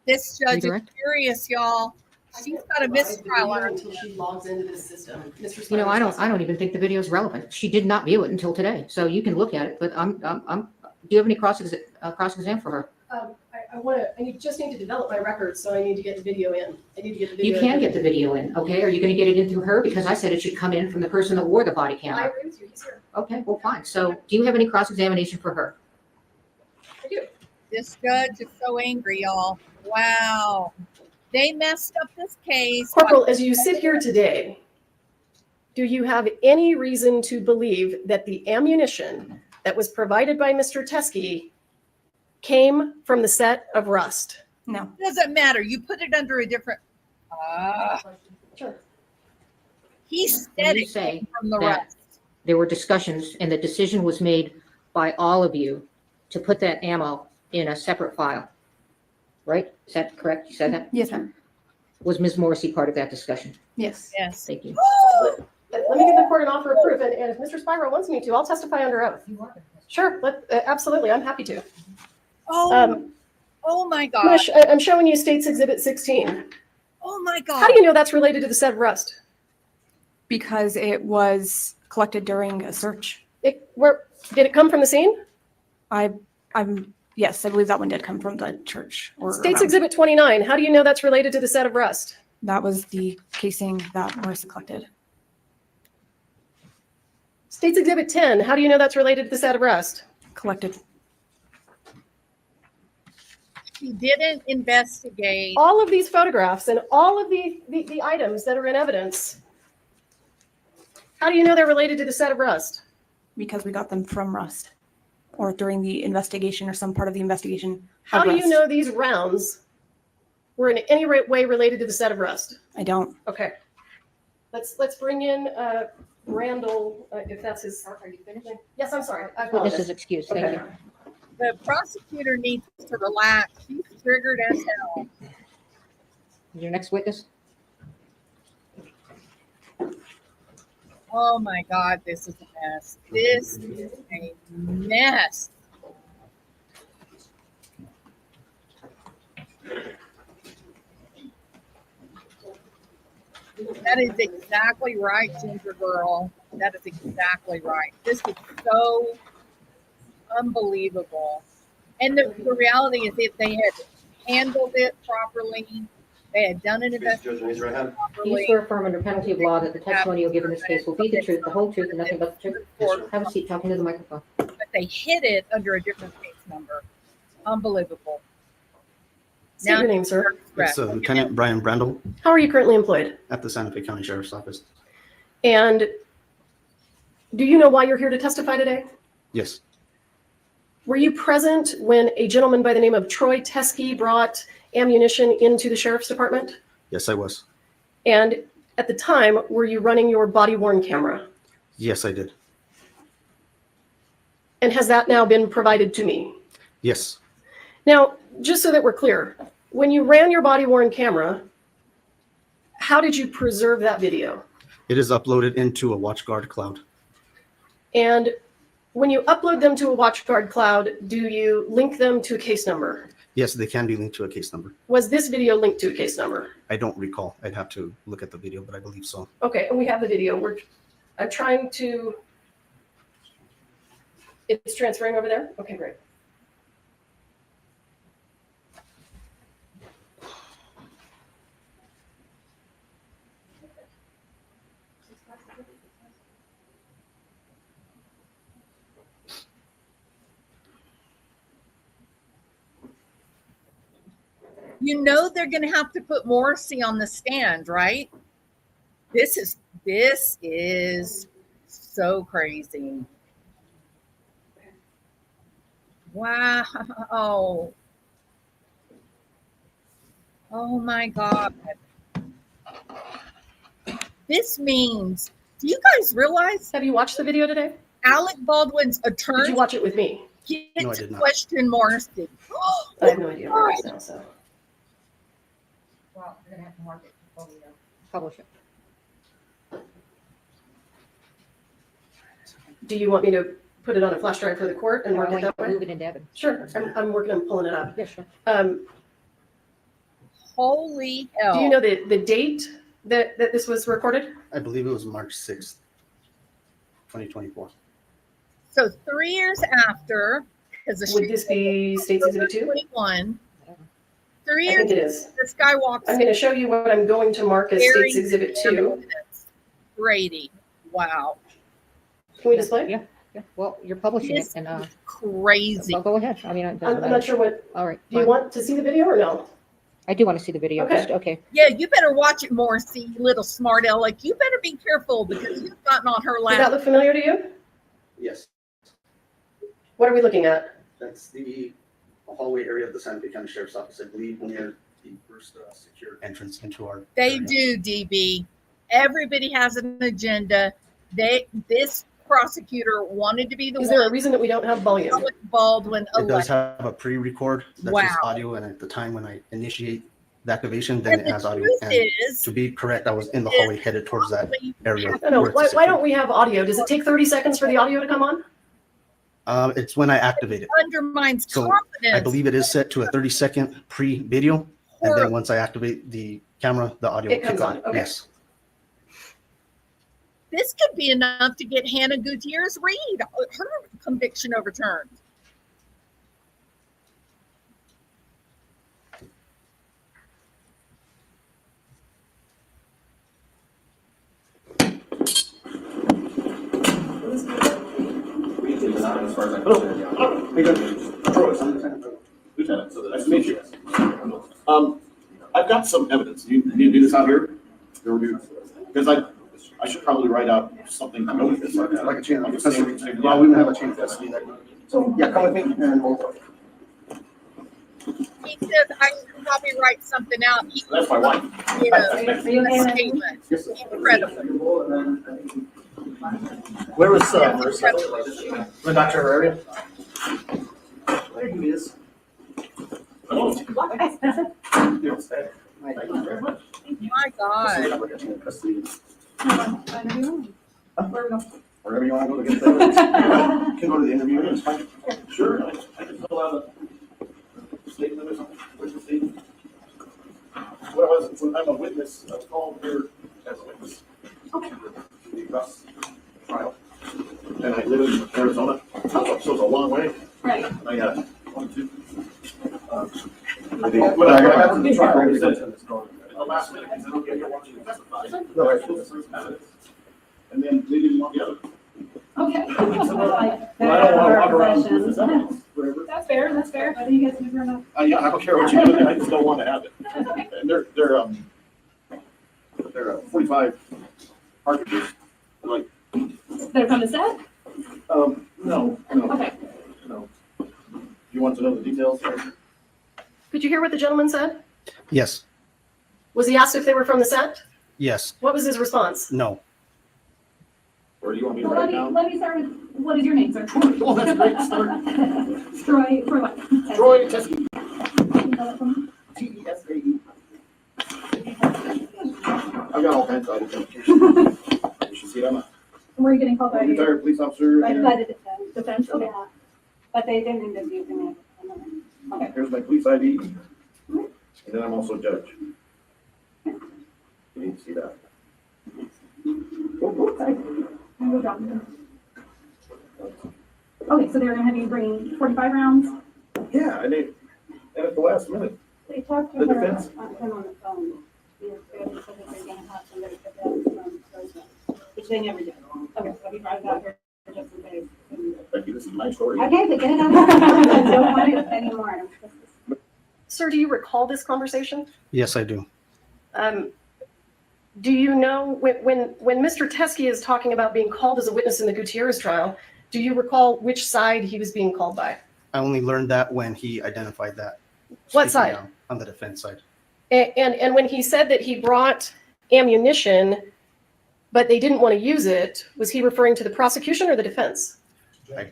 This judge is Redirect? curious, y'all. She's got a mistrial on her until she logs into this system. Mr. You know, Spivey's I don't even think the video is relevant. She did not view it until today, so you can look at it, but do you have any cross-exam for her? I just need to develop my records, so I need to get the video in. I need to get the video. You can get the video in, okay? Are you gonna get it in through her? Because I said it should come in from the person that wore the body I camera. agree with you, he's here. Okay, well, fine. So do you have any cross-examination for her? I do. This judge is so angry, y'all. Wow. They messed up this case. Corporal, as you sit here today, do you have any reason to believe that the ammunition that was provided by Mr. Teskey came from the set of Rust? No. Doesn't matter. You put it under a different. Sure. He When said you it say came from the that rest. there were discussions and the decision was made by all of you to put that ammo in a separate file, right? Is that correct? You said that? Yes, ma'am. Was Ms. Morrissey part of that discussion? Yes. Yes. Thank you. Let me give the court an offer of proof, and if Mr. Spyro wants me to, I'll testify under oath. Sure, absolutely, I'm happy to. Oh my God. I'm showing you State's Exhibit 16. Oh my God. How do you know that's related to the set of Rust? Because it was collected during a search. Where did it come from the scene? Yes, I believe that one did come from the church. State's Exhibit 29. How do you know that's related to the set of Rust? That was the casing that Marissa collected. State's Exhibit 10. How do you know that's related to the set of Rust? Collected. He didn't investigate. All of these photographs and all of the items that are in evidence, how do you know they're related to the set of Rust? Because we got them from Rust, or during the investigation or some part of the investigation. How do you know these rounds were in any way related to the set of Rust? I don't. Okay. Let's bring in Randall, if that's his. Are you finished? Yes, I'm sorry. I apologize. This is excused. Thank you. The prosecutor needs to relax. She's triggered as hell. Your next witness? Oh my God, this is a mess. This is a mess. That is exactly right, Ginger Girl. That is exactly right. This is so unbelievable. And the reality is, if they had handled it properly, they had done an investigation Do you properly. swear affirm under penalty of law that the testimony you'll give in this case will be the truth, the whole truth, and nothing but the truth? Have a seat, talking to the microphone. But they hid it under a different case number. Unbelievable. State your name, sir. It's Lieutenant Brian Brendel How are you currently employed? at the Santa Fe County Sheriff's Office. And do you know why you're here to testify today? Yes, Were you present when a gentleman by the name of Troy Teskey brought ammunition into the sheriff's department? yes, I was. And at the time, were you running your body-worn camera? Yes, I did. And has that now been provided to me? Yes, Now, just so that we're clear, when you ran your body-worn camera, how did you preserve that video? it is uploaded into a WatchGuard cloud. And when you upload them to a WatchGuard cloud, do you link them to a case number? Yes, they can be linked to a case number. Was this video linked to a case number? I don't recall. I'd have to look at the video, but I believe so. Okay, and we have the video. I'm trying to. It's transferring over there? Okay, great. You know they're going to have to put Morrissey on the stand, right? This is so crazy. Wow. Oh my God. This means, do you guys realize? Have you watched the video today? Alec Baldwin's attorney. Did you watch it with me? No, I To did not. question Morrissey. I have no idea where it is now, so. Well, we're gonna have to mark it before we publish it. Do you want me to put it on a flash drive for the court and mark it that way? Move it into evidence. Sure, I'm working on pulling it up. Yeah, sure. Holy hell. Do you know the date that this was recorded? I believe it was March 6th, 2024. So 3 years after, because the Would this be State's Exhibit 2? 21. 3 I years think it is. this guy walks I'm going to show you what I'm going to mark as State's Exhibit 2. Brady. Wow. Can we display? Yeah, yeah. Well, you're publishing This it, and is crazy. well, go ahead. I mean, it doesn't I'm matter. not sure what. All right. Do you fine. want to see the video or no? I do want to see the video. Okay. Just- okay. Yeah, you better watch it more, see, little smart Alec. You better be careful because you've gotten on her Does that lap. look familiar to you? Yes, What are we looking at? that's the hallway area of the Santa Fe County Sheriff's Office, I believe, near the first secure entrance into our. They area. do, DB. Everybody has an agenda. This prosecutor wanted to be the Is there a one. reason that we don't have volume? Alec Baldwin It does elected. have a pre-record that's Wow. just audio, and at the time when I initiate the activation, then And it the has audio. truth And is, to be correct, I was in the hallway headed towards that area. No, where it's why secure. don't we have audio? Does it take 30 seconds for the audio to come on? It's when I activate it. undermines So confidence. I believe it is set to a 30-second pre-video, and then Horrible. once I activate the camera, the audio It will comes kick on, on. okay. Yes. This could be enough to get Hannah Gutierrez Reed, her conviction overturned. As far as I'm concerned, yeah. Hey, good. Lieutenant, so nice to meet you. I've got some evidence. You need to do this out here? Because I should probably write out something to go with this. Like a chain of custody. custody. Well, we don't have a chain of custody. So, yeah, come with me and we'll. He says I should probably write something out. He That's my wife. did a statement. Incredible. Where was, Incredible. Dr. Herrera? There he is. My God. Wherever you want to go to get the evidence. You can go to the interview. It's fine. Sure. I can fill out a statement or something. Where's the statement? When I'm a witness, I'm called here as a witness. To the Russ trial. And I live in Arizona, so it's a long way. Right. I got 1, 2. When I got to the trial, he said, in the last minute, he said, okay, you're watching to testify. So I showed some evidence. And then they didn't want the other. Okay. Well, I don't want to walk around with this evidence forever. That's fair, that's fair. I think you guys never know. Yeah, I don't care what you do, I just don't want to have it. And they're 45 cartridges, like, They're from the set? no. Okay. No. You want to know the details? Could you hear what the gentleman said? Yes, Was he asked if they were from the set? yes, What was his response? no. Or do you want me to Well, write it down? let me start with, what is your name, sir? Oh, that's great, start. Troy, what? Troy Teskey. Can T-E-S-A-E. I've got all kinds of identification. You should see it, I'm a Where are you getting called by? retired police officer. By and the defense, okay. But they didn't interview him. Okay. Here's my police ID. And then I'm also a judge. You need to see that. Go down. Okay, so they're gonna have you bring 45 rounds? Yeah, and at the last minute, They talked The defense? him on the phone. They said that they're gonna have somebody put that from Roosevelt, which they never did. Okay, so we brought it out here just in case. Becky, this is my story. Okay, but get it out. I don't want it anymore. Sir, do you recall this conversation? Yes, I do. Do you know when Mr. Teskey is talking about being called as a witness in the Gutierrez trial, do you recall which side he was being called by? I only learned that when he identified that. What speaking side? out on the defense side. And when he said that he brought ammunition, but they didn't want to use it, was he referring to the prosecution or the defense? I- Is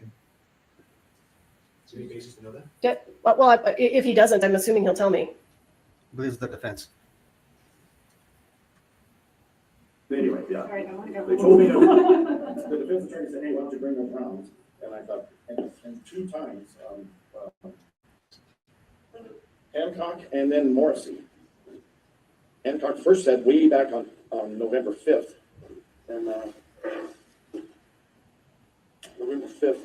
there any basis to know that? Well, if he doesn't, I'm assuming he'll tell me. I believe it's the defense. Anyway, yeah. All right, I want to go. They told me, the defense attorney said, hey, why don't you bring those rounds? And I thought, and 2 times, Hancock and then Morrissey. Hancock first said way back on November 5th. And November 5th,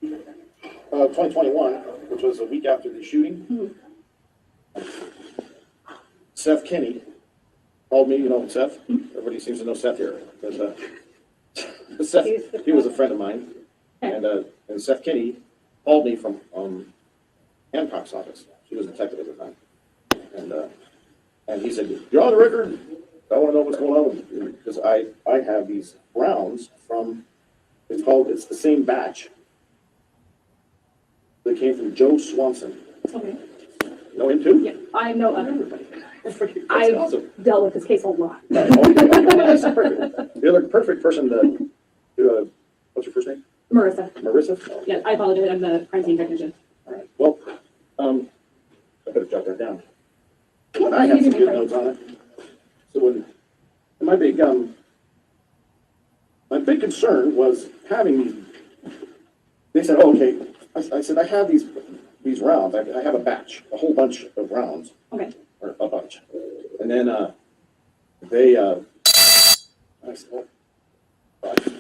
2021, which was a week after the shooting. Seth Kinney called me, you know Seth? Everybody seems to know Seth here. But, Seth, he was a friend of mine. And Seth Kinney called me from Hancock's office. She was a detective at the time. And he said, "You're on the record. I want to know what's going on with you, because I have these rounds from, it's the same batch. They came from Joe Swanson." Okay. You know him too? Yeah, I know everybody. I've awesome. Dealt with this case a lot. That's perfect. You're the perfect person to what's your first name? Marissa. Marissa? Oh. Yeah, I apologize. I'm the crime scene technician. All right. Well, I better jot that down. But I have some good notes on it. So when my big concern was having these. They said, "Oh, okay." I said, "I have these rounds. I have a batch, a whole bunch of rounds." Okay. Or a bunch. And then I said, "Well,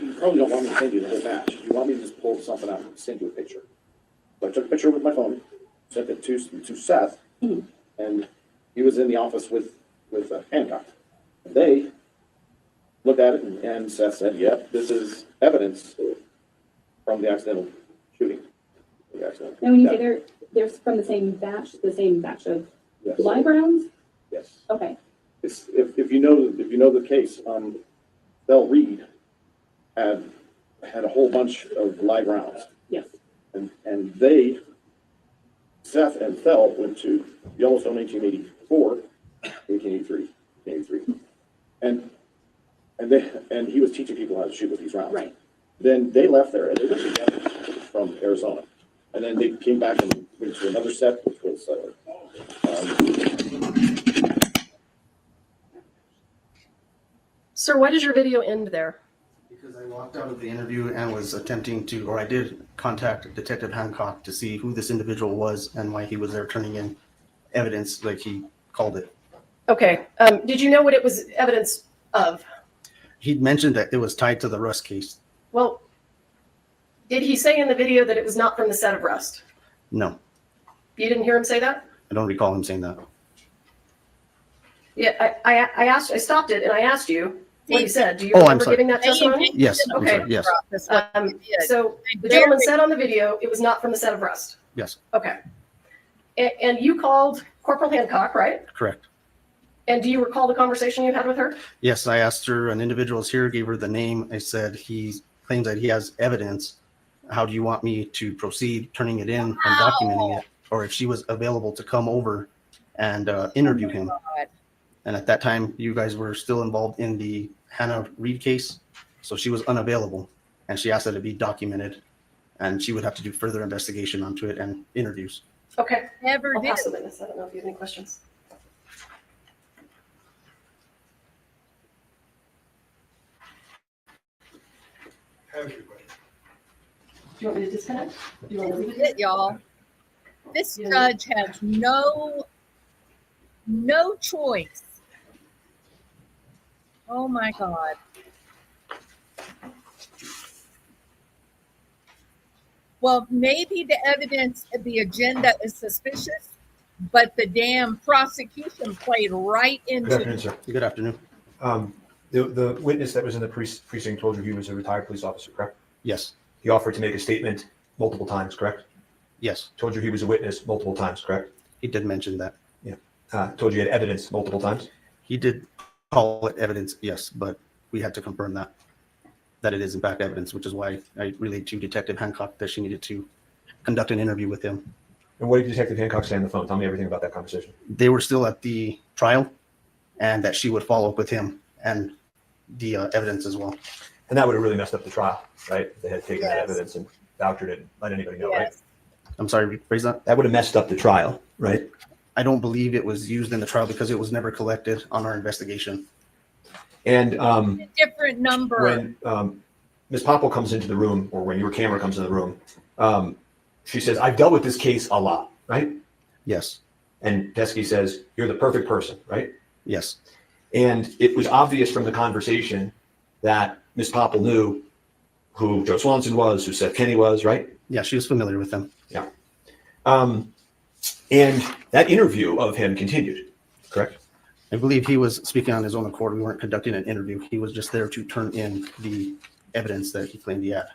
you probably don't want me to send you the whole batch. You want me to just pull something out and send you a picture?" So I took a picture with my phone, sent it to Seth, and he was in the office with Hancock. They looked at it, and Seth said, "Yep, this is evidence from the accidental shooting." And when you say they're from the same batch of Yes. live rounds? Yes. Okay. It's, if you know the case, Thel Reed had a whole bunch of live rounds. Yes. And Seth and Thel went to Yellowstone 1884, 1883, and he was teaching people how to shoot with these rounds. Right. Then they left there and they went together from Arizona, and then they came back and went to another set, which was Sir, why does your video end there? Because I walked out of the interview and was attempting to, or I did contact Detective Hancock to see who this individual was and why he was there turning in evidence, like he called it. Okay. Did you know what it was evidence of? He'd mentioned that it was tied to the Rust case. Well, did he say in the video that it was not from the set of Rust? No, You didn't hear him say that? I don't recall him saying that. Yeah, I stopped it and I asked you what he said. Do you Oh, I'm remember sorry. giving that testimony? Yes, I'm Okay. sorry, yes, So the gentleman said on the video it was not from the set of Rust. yes, Okay. And you called Corporal Hancock, right? correct. And do you recall the conversation you had with her? Yes, I asked her, an individual is here, gave her the name. I said, he claims that he has evidence. How do you want me to proceed turning it in and documenting it? Or if she was available to come over and interview him. And at that time, you guys were still involved in the Hannah Reed case. So she was unavailable and she asked that it be documented and she would have to do further investigation onto it and interviews. Okay. Never I'll did. pass the witness. I don't know if you have any questions. I have a few questions. Do you want me to disconnect? Do you want to This leave is it, y'all. This judge has no choice. Oh my God. Well, maybe the evidence, the agenda is suspicious, but the damn prosecution played right Good into afternoon, sir. Good afternoon. The witness that was in the precinct told you he was a retired police officer, correct? Yes, He offered to make a statement multiple times, correct? yes, Told you he was a witness multiple times, correct? he did mention that. Told you he had evidence multiple times? He did call it evidence, yes, but we had to confirm that it is in fact evidence, which is why I relayed to Detective Hancock that she needed to conduct an interview with him. And what did Detective Hancock say on the phone? Tell me everything about that conversation. They were still at the trial and that she would follow up with him and the evidence as well. And that would have really messed up the trial, right? If they had taken that Yes. evidence and vouchered it and let anybody know, right? Yes. I'm sorry, rephrase that? That would have messed up the trial, right? I don't believe it was used in the trial because it was never collected on our investigation. And a different number. when Ms. Popple comes into the room, or when your camera comes in the room, she says, "I've dealt with this case a lot," right? Yes, And Teskey says, "You're the perfect person," right? Yes. And it was obvious from the conversation that Ms. Popple knew who Joe Swanson was, who Seth Kenny was, right? Yeah, she was familiar with them. Yeah. And that interview of him continued, correct? I believe he was speaking on his own accord. We weren't conducting an interview. He was just there to turn in the evidence that he claimed he had.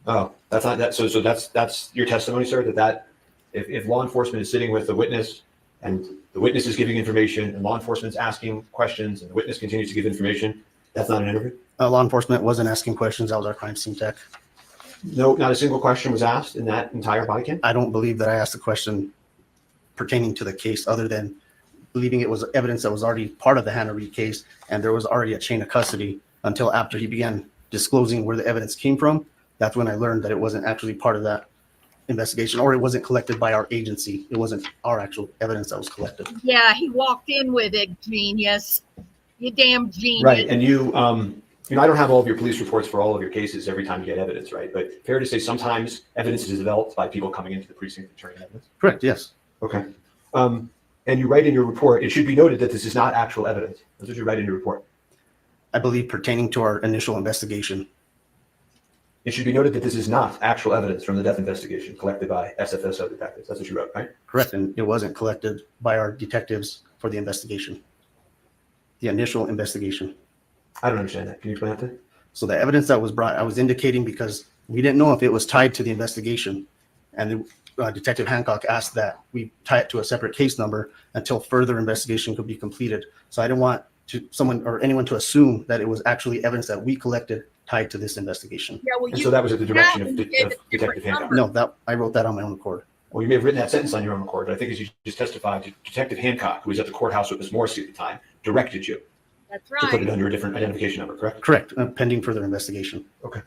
Oh, that's not that. So that's your testimony, sir, that if law enforcement is sitting with the witness and the witness is giving information and law enforcement's asking questions and the witness continues to give information, that's not an interview? Law enforcement wasn't asking questions. That was our crime scene tech. No, not a single question was asked in that entire body cam? I don't believe that I asked a question pertaining to the case other than believing it was evidence that was already part of the Hannah Reed case, and there was already a chain of custody until after he began disclosing where the evidence came from. That's when I learned that it wasn't actually part of that investigation, or it wasn't collected by our agency. It wasn't our actual evidence that was collected. Yeah, he walked in with it, genius. You damn genius. Right, and you know, I don't have all of your police reports for all of your cases every time you get evidence, right? But fair to say sometimes evidence is developed by people coming into the precinct and turning evidence? Correct, yes. Okay. And you write in your report, it should be noted that this is not actual evidence. That's what you write in your report. I believe pertaining to our initial investigation. It should be noted that this is not actual evidence from the death investigation collected by SFSO detectives. That's what you wrote, right? Correct, and it wasn't collected by our detectives for the investigation. The initial investigation. I don't understand that. Can you explain that to me? So the evidence that was brought, I was indicating because we didn't know if it was tied to the investigation. And Detective Hancock asked that we tie it to a separate case number until further investigation could be completed. So I didn't want someone or anyone to assume that it was actually evidence that we collected tied to this investigation. Yeah, well, And so that was at the direction of Detective Hancock? No, I wrote that on my own accord. Well, you may have written that sentence on your own accord, but I think as you just testified, Detective Hancock, who was at the courthouse with Ms. Morrissey at the time, directed you That's to put it right. under a different identification number, correct? Correct, pending further investigation. Okay.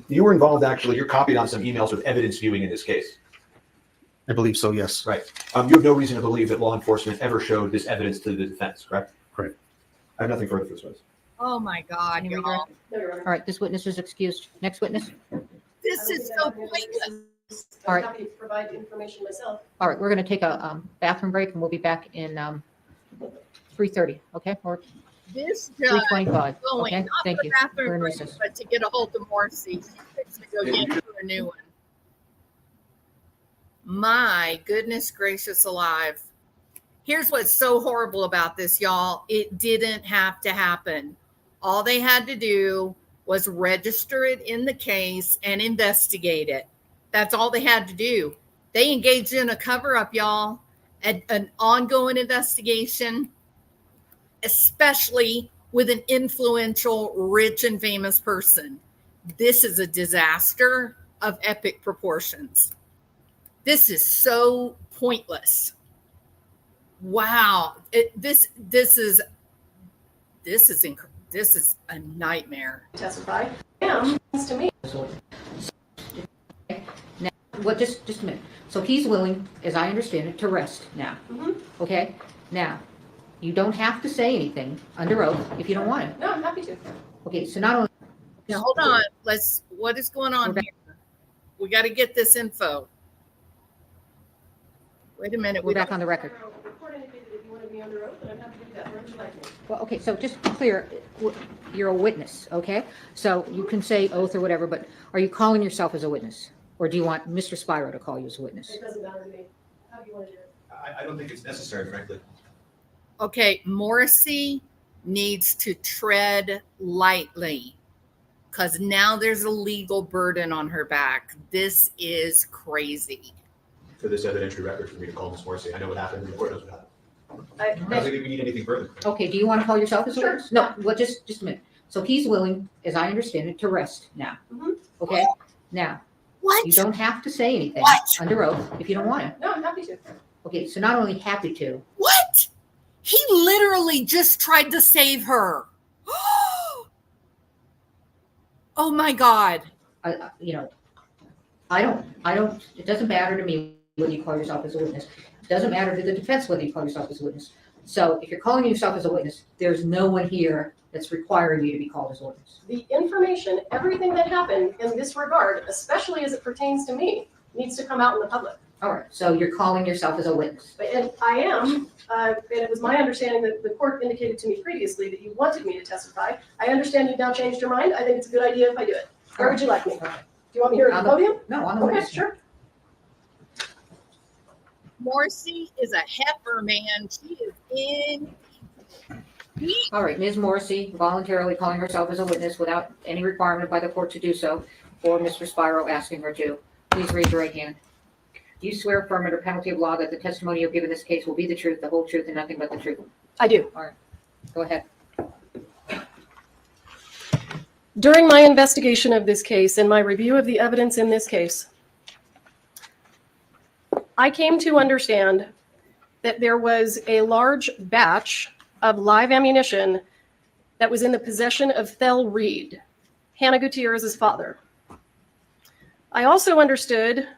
You were involved, actually, you're copied on some emails with evidence viewing in this case. I believe so, yes. Right. You have no reason to believe that law enforcement ever showed this evidence to the defense, correct? Correct. I have nothing further for this witness. Oh my God, y'all. All right, this witness is excused. Next witness. This is so pointless. All right. I'm happy to provide information myself. All right, we're going to take a bathroom break and we'll be back in 3:30, okay? Or This judge 3:25, going okay? not Thank for you. bathroom We're in break, recess. but to get a hold of Morrissey. She's fixing to go get into a new one. My goodness gracious alive. Here's what's so horrible about this, y'all. It didn't have to happen. All they had to do was register it in the case and investigate it. That's all they had to do. They engaged in a cover-up, y'all, an ongoing investigation, especially with an influential, rich, and famous person. This is a disaster of epic proportions. This is so pointless. Wow, this is a nightmare. Testify. To me. Now, what? Just a minute. So he's willing, as I understand it, to rest now. Okay. Now, you don't have to say anything under oath if you don't want to. No, I'm happy to. Okay. So not only. Now hold on. What is going on here? We got to get this info. Wait a minute. We're back on the record. The report indicated that you wanted me under oath, and I'm happy to do that. Where would you like me? Well, okay, so just to be clear, you're a witness, okay? So you can say oath or whatever, but are you calling yourself as a witness? Or do you want Mr. Spiro to call you as a witness? It doesn't matter to me. How do you want to do it? I don't think it's necessary, frankly. Okay, Morrissey needs to tread lightly because now there's a legal burden on her back. This is crazy. For this evidentiary record for me to call Ms. Morrissey, I know what happened, the court knows what happened. I don't Okay, think we need anything further. do you want to call yourself as a Sure. witness? No, well, just a minute. So he's willing, as I understand it, to rest now. Okay? Now, What? you don't have to say anything What? under oath if you don't want to. No, I'm happy to. Okay, so not only happy to, What? He literally just tried to save her. Oh my God. I don't, it doesn't matter to me whether you call yourself as a witness. It doesn't matter to the defense whether you call yourself as a witness. So if you're calling yourself as a witness, there's no one here that's requiring you to be called as a witness. The information, everything that happened in this regard, especially as it pertains to me, needs to come out in the public. All right, so you're calling yourself as a witness. And I am, and it was my understanding that the court indicated to me previously that you wanted me to testify. I understand you've now changed your mind. I think it's a good idea if I do it. Where would you like me? Do you want me here at the podium? No, on the Okay, witness. sure. Morrissey is a heifer, man. She is in. All right, Ms. Morrissey voluntarily calling herself as a witness without any requirement by the court to do so, or Mr. Spiro asking her to. Please raise your right hand. Do you swear affirm under penalty of law that the testimony you'll give in this case will be the truth, the whole truth, and nothing but the truth? I do. All right, go ahead. During my investigation of this case and my review of the evidence in this case, I came to understand that there was a large batch of live ammunition that was in the possession of Thel Reed, Hannah Gutierrez's father. I also understood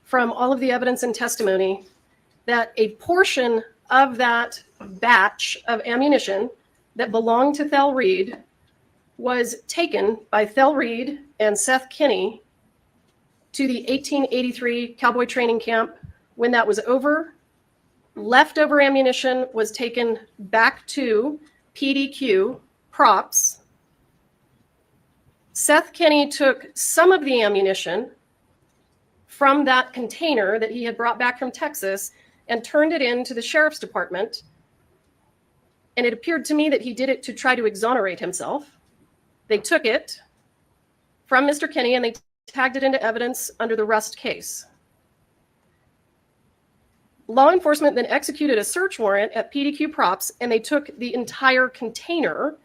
from all of the evidence and testimony that a portion of that batch of ammunition that belonged to Thel Reed was taken by Thel Reed and Seth Kinney to the 1883 cowboy training camp. When that was over, leftover ammunition was taken back to PDQ props. Seth Kinney took some of the ammunition from that container that he had brought back from Texas and turned it into the sheriff's department. And it appeared to me that he did it to try to exonerate himself. They took it from Mr. Kinney and they tagged it into evidence under the Rust case. Law enforcement then executed a search warrant at PDQ props and they took the entire container.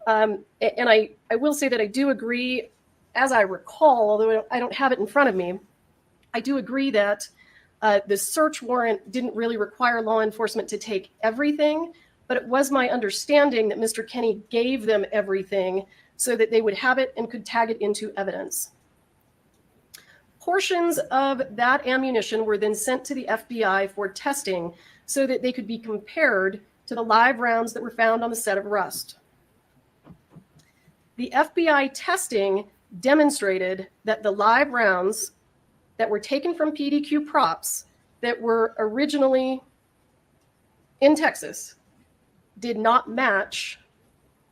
And I will say that I do agree, as I recall, although I don't have it in front of me, I do agree that the search warrant didn't really require law enforcement to take everything, but it was my understanding that Mr. Kinney gave them everything so that they would have it and could tag it into evidence. Portions of that ammunition were then sent to the FBI for testing so that they could be compared to the live rounds that were found on the set of Rust. The FBI testing demonstrated that the live rounds that were taken from PDQ props that were originally in Texas did not match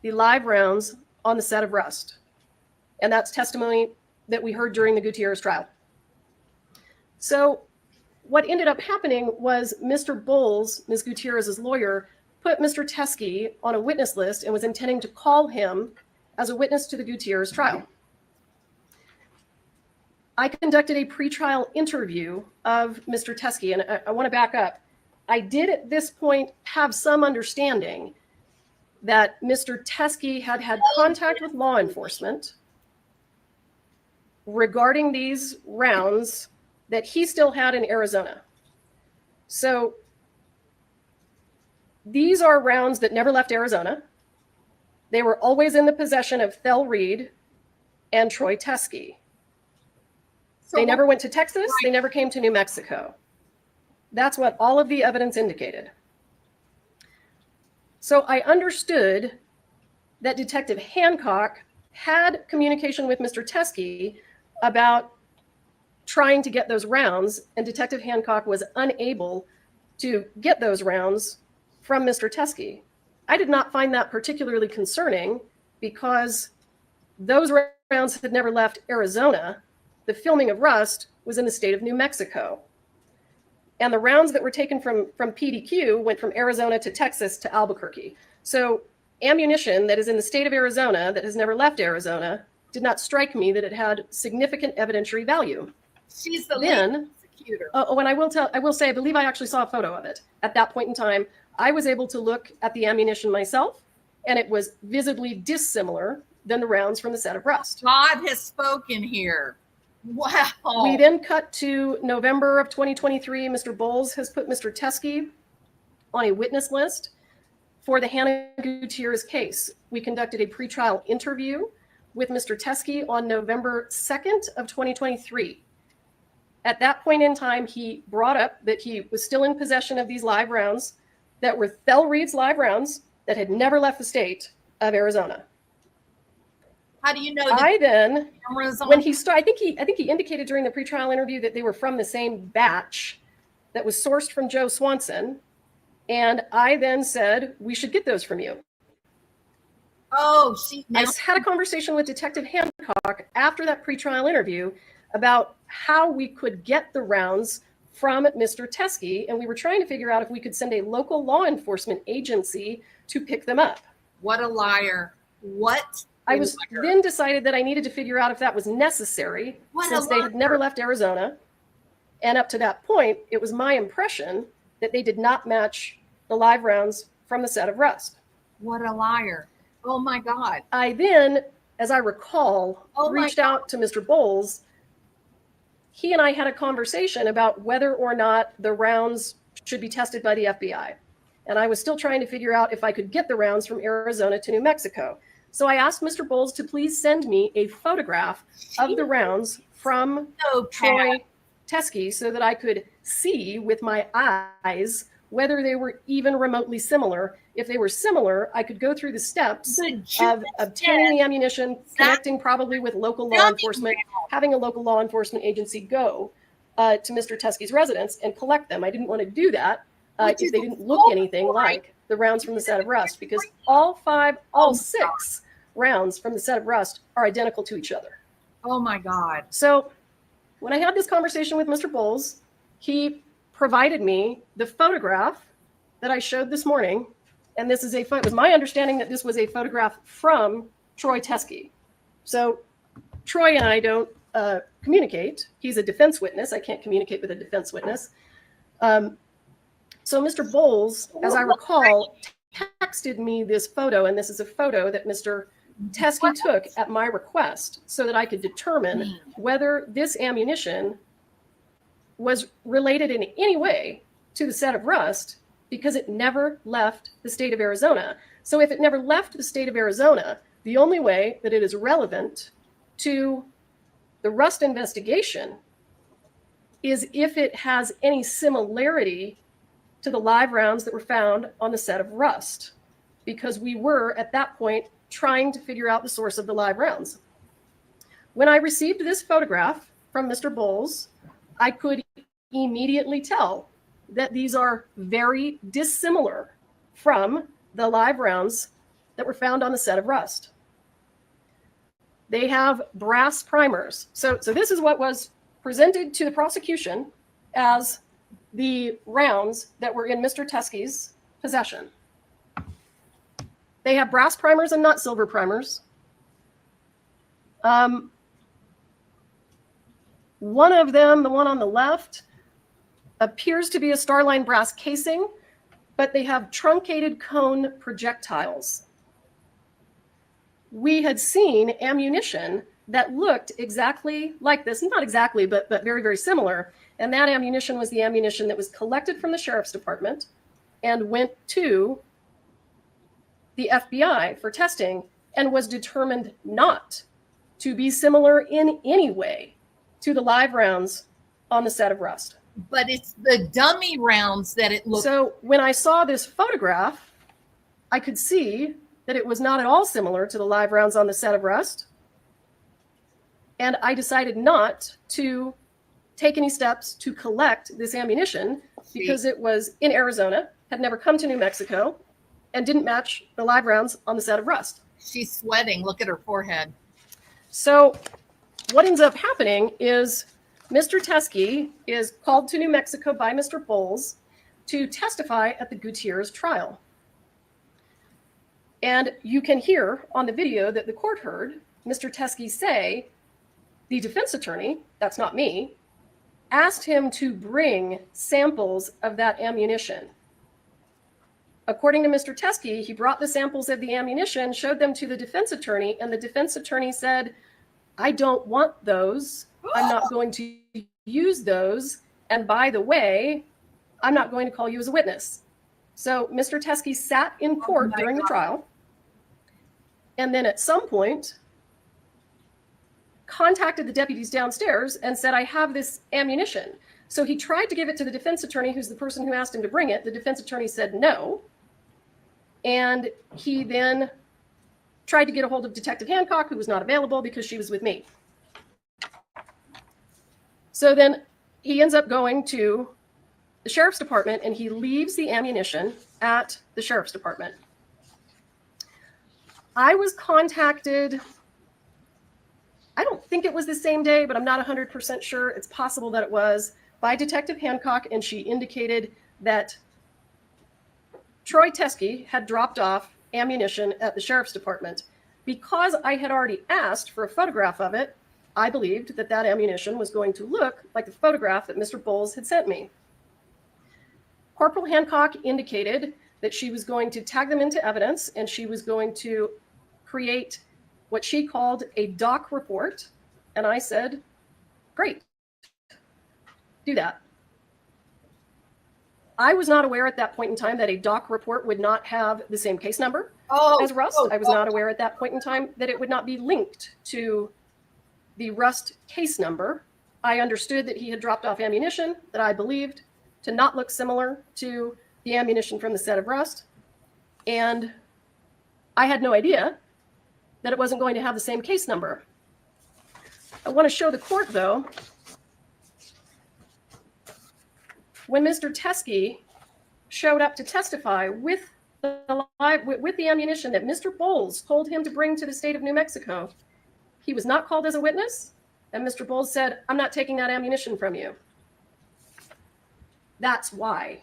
the live rounds on the set of Rust. And that's testimony that we heard during the Gutierrez trial. So what ended up happening was Mr. Bowles, Ms. Gutierrez's lawyer, put Mr. Teskey on a witness list and was intending to call him as a witness to the Gutierrez trial. I conducted a pretrial interview of Mr. Teskey, and I want to back up. I did at this point have some understanding that Mr. Teskey had had contact with law enforcement regarding these rounds that he still had in Arizona. So these are rounds that never left Arizona. They were always in the possession of Thel Reed and Troy Teskey. They never went to Texas. They never came to New Mexico. That's what all of the evidence indicated. So I understood that Detective Hancock had communication with Mr. Teskey about trying to get those rounds, and Detective Hancock was unable to get those rounds from Mr. Teskey. I did not find that particularly concerning because those rounds had never left Arizona. The filming of Rust was in the state of New Mexico. And the rounds that were taken from PDQ went from Arizona to Texas to Albuquerque. So ammunition that is in the state of Arizona that has never left Arizona did not strike me that it had significant evidentiary value. She's the Then, prosecutor. oh, and I will say, I believe I actually saw a photo of it. At that point in time, I was able to look at the ammunition myself, and it was visibly dissimilar than the rounds from the set of Rust. God has spoken here. Wow. We then cut to November of 2023. Mr. Bowles has put Mr. Teskey on a witness list for the Hannah Gutierrez case. We conducted a pretrial interview with Mr. Teskey on November 2nd of 2023. At that point in time, he brought up that he was still in possession of these live rounds that were Thel Reed's live rounds that had never left the state of Arizona. How do you know? I then, cameras on? when he started, I think he indicated during the pretrial interview that they were from the same batch. that was sourced from Joe Swanson. And I then said, we should get those from you. Oh, I had a conversation with Detective Hancock after that pretrial interview about how we could get the rounds from Mr. Teskey, and we were trying to figure out if we could send a local law enforcement agency to pick them up. What a liar. What? I was then decided that I needed to figure out if that was necessary since they had never left Arizona. And up to that point, it was my impression that they did not match the live rounds from the set of Rust. What a liar. Oh my God. I then, as I recall, reached out to Mr. Bowles. He and I had a conversation about whether or not the rounds should be tested by the FBI. And I was still trying to figure out if I could get the rounds from Arizona to New Mexico. So I asked Mr. Bowles to please send me a photograph of the rounds from Troy Teskey so that I could see with my eyes whether they were even remotely similar. If they were similar, I could go through the steps of obtaining the ammunition, connecting probably with local law enforcement, having a local law enforcement agency go to Mr. Teskey's residence and collect them. I didn't want to do that if they didn't look anything like the rounds from the set of Rust, because all 6 rounds from the set of Rust are identical to each other. Oh my God. So when I had this conversation with Mr. Bowles, he provided me the photograph that I showed this morning. And this is it was my understanding that this was a photograph from Troy Teskey. So Troy and I don't communicate. He's a defense witness. I can't communicate with a defense witness. So Mr. Bowles, as I recall, texted me this photo, and this is a photo that Mr. Teskey took at my request so that I could determine whether this ammunition was related in any way to the set of Rust, because it never left the state of Arizona. So if it never left the state of Arizona, the only way that it is relevant to the Rust investigation is if it has any similarity to the live rounds that were found on the set of Rust, because we were at that point trying to figure out the source of the live rounds. When I received this photograph from Mr. Bowles, I could immediately tell that these are very dissimilar from the live rounds that were found on the set of Rust. They have brass primers. So this is what was presented to the prosecution as the rounds that were in Mr. Teskey's possession. They have brass primers and not silver primers. One of them, the one on the left, appears to be a Starline brass casing, but they have truncated cone projectiles. We had ammunition ammunition that looked exactly like this, not exactly, but very, very similar. And that ammunition was the ammunition that was collected from the sheriff's department and went to the FBI for testing and was determined not to be similar in any way to the live rounds on the set of Rust. But it's the dummy rounds that it looks. So when I saw this photograph, I could see that it was not at all similar to the live rounds on the set of Rust. And I decided not to take any steps to collect this ammunition because it was in Arizona, had never come to New Mexico, and didn't match the live rounds on the set of Rust. She's sweating. Look at her forehead. So what ends up happening is Mr. Teskey is called to New Mexico by Mr. Bowles to testify at the Gutierrez trial. And you can hear on the video that the court heard Mr. Teskey say, the defense attorney, that's not me, asked him to bring samples of that ammunition. According to Mr. Teskey, he brought the samples of the ammunition, showed them to the defense attorney, and the defense attorney said, I don't want those. I'm not going to use those. And by the way, I'm not going to call you as a witness. So Mr. Teskey sat in court during the trial, and then at some point contacted the deputies downstairs and said, I have this ammunition. So he tried to give it to the defense attorney, who's the person who asked him to bring it. The defense attorney said no. And he then tried to get a hold of Detective Hancock, who was not available because she was with me. So then he ends up going to the sheriff's department and he leaves the ammunition at the sheriff's department. I was contacted, I don't think it was the same day, but I'm not 100% sure. It's possible that it was, by Detective Hancock, and she indicated that Troy Teskey had dropped off ammunition at the sheriff's department. Because I had already asked for a photograph of it, I believed that that ammunition was going to look like the photograph that Mr. Bowles had sent me. Corporal Hancock indicated that she was going to tag them into evidence and she was going to create what she called a doc report. And I said, great, do that. I was not aware at that point in time that a doc report would not have the same case number as Rust. I was not aware at that point in time that it would not be linked to the Rust case number. I understood that he had dropped off ammunition that I believed to not look similar to the ammunition from the set of Rust. And I had no idea that it wasn't going to have the same case number. I want to show the court, though, when Mr. Teskey showed up to testify with the ammunition that Mr. Bowles told him to bring to the state of New Mexico, he was not called as a witness, and Mr. Bowles said, I'm not taking that ammunition from you. That's why.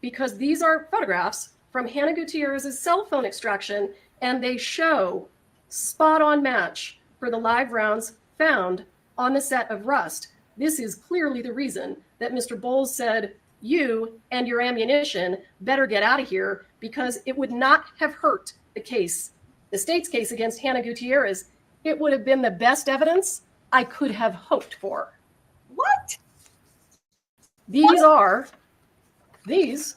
Because these are photographs from Hannah Gutierrez's cell phone extraction, and they show spot-on match for the live rounds found on the set of Rust. This is clearly the reason that Mr. Bowles said, you and your ammunition better get out of here, because it would not have hurt the case, the state's case against Hannah Gutierrez. It would have been the best evidence I could have hoped for. What? These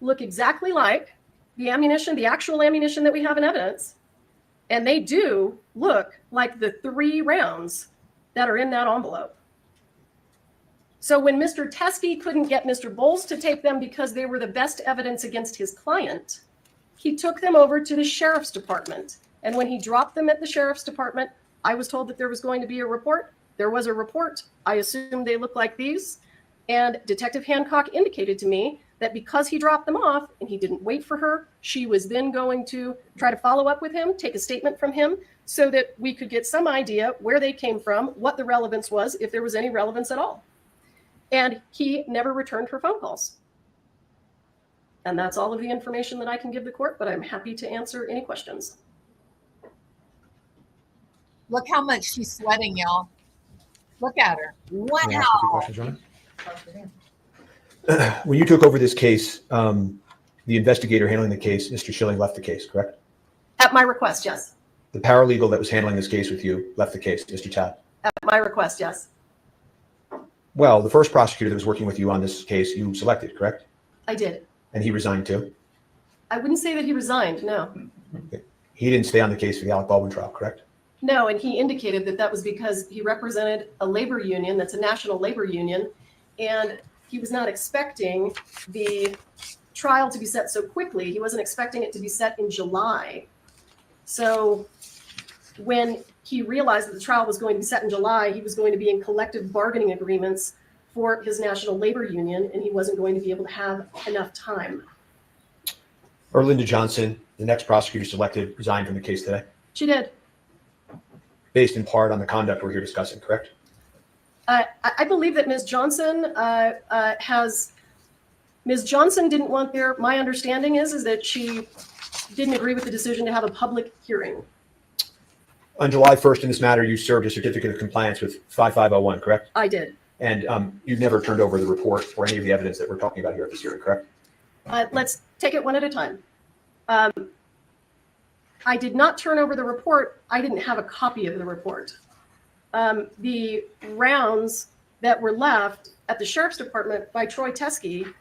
look exactly like the ammunition, the actual ammunition that we have in evidence. And they do look like the 3 rounds that are in that envelope. So when Mr. Teskey couldn't get Mr. Bowles to take them because they were the best evidence against his client, he took them over to the sheriff's department. And when he dropped them at the sheriff's department, I was told that there was going to be a report. There was a report. I assumed they looked like these. And Detective Hancock indicated to me that because he dropped them off and he didn't wait for her, she was then going to try to follow up with him, take a statement from him, so that we could get some idea where they came from, what the relevance was, if there was any relevance at all. And he never returned her phone calls. And that's all of the information that I can give the court, but I'm happy to answer any questions. Look how much she's sweating, y'all. Look at her. Wow. Can I ask a few questions, Your Honor? When you took over this case, the investigator handling the case, Mr. Schilling, left the case, correct? At my request, yes. The paralegal that was handling this case with you left the case, Mr. Tad? At my request, yes. Well, the first prosecutor that was working with you on this case, you selected, correct? I did. And he resigned too? I wouldn't say that he resigned, no. Okay. He didn't stay on the case for the Alec Baldwin trial, correct? No, and he indicated that that was because he represented a labor union, that's a national labor union, and he was not expecting the trial to be set so quickly. He wasn't expecting it to be set in July. So when he realized that the trial was going to be set in July, he was going to be in collective bargaining agreements for his national labor union, and he wasn't going to be able to have enough time. Erlinda Johnson, the next prosecutor selected, resigned from the case today, She did. based in part on the conduct we're here discussing, correct? I believe that Ms. Johnson Ms. Johnson didn't want their, my understanding is that she didn't agree with the decision to have a public hearing. On July 1st in this matter, you served a certificate of compliance with 5501, correct? I did. And you never turned over the report or any of the evidence that we're talking about here at this hearing, correct? Let's take it one at a time. I did not turn over the report. I didn't have a copy of the report. The rounds that were left at the sheriff's department by Troy Teskey,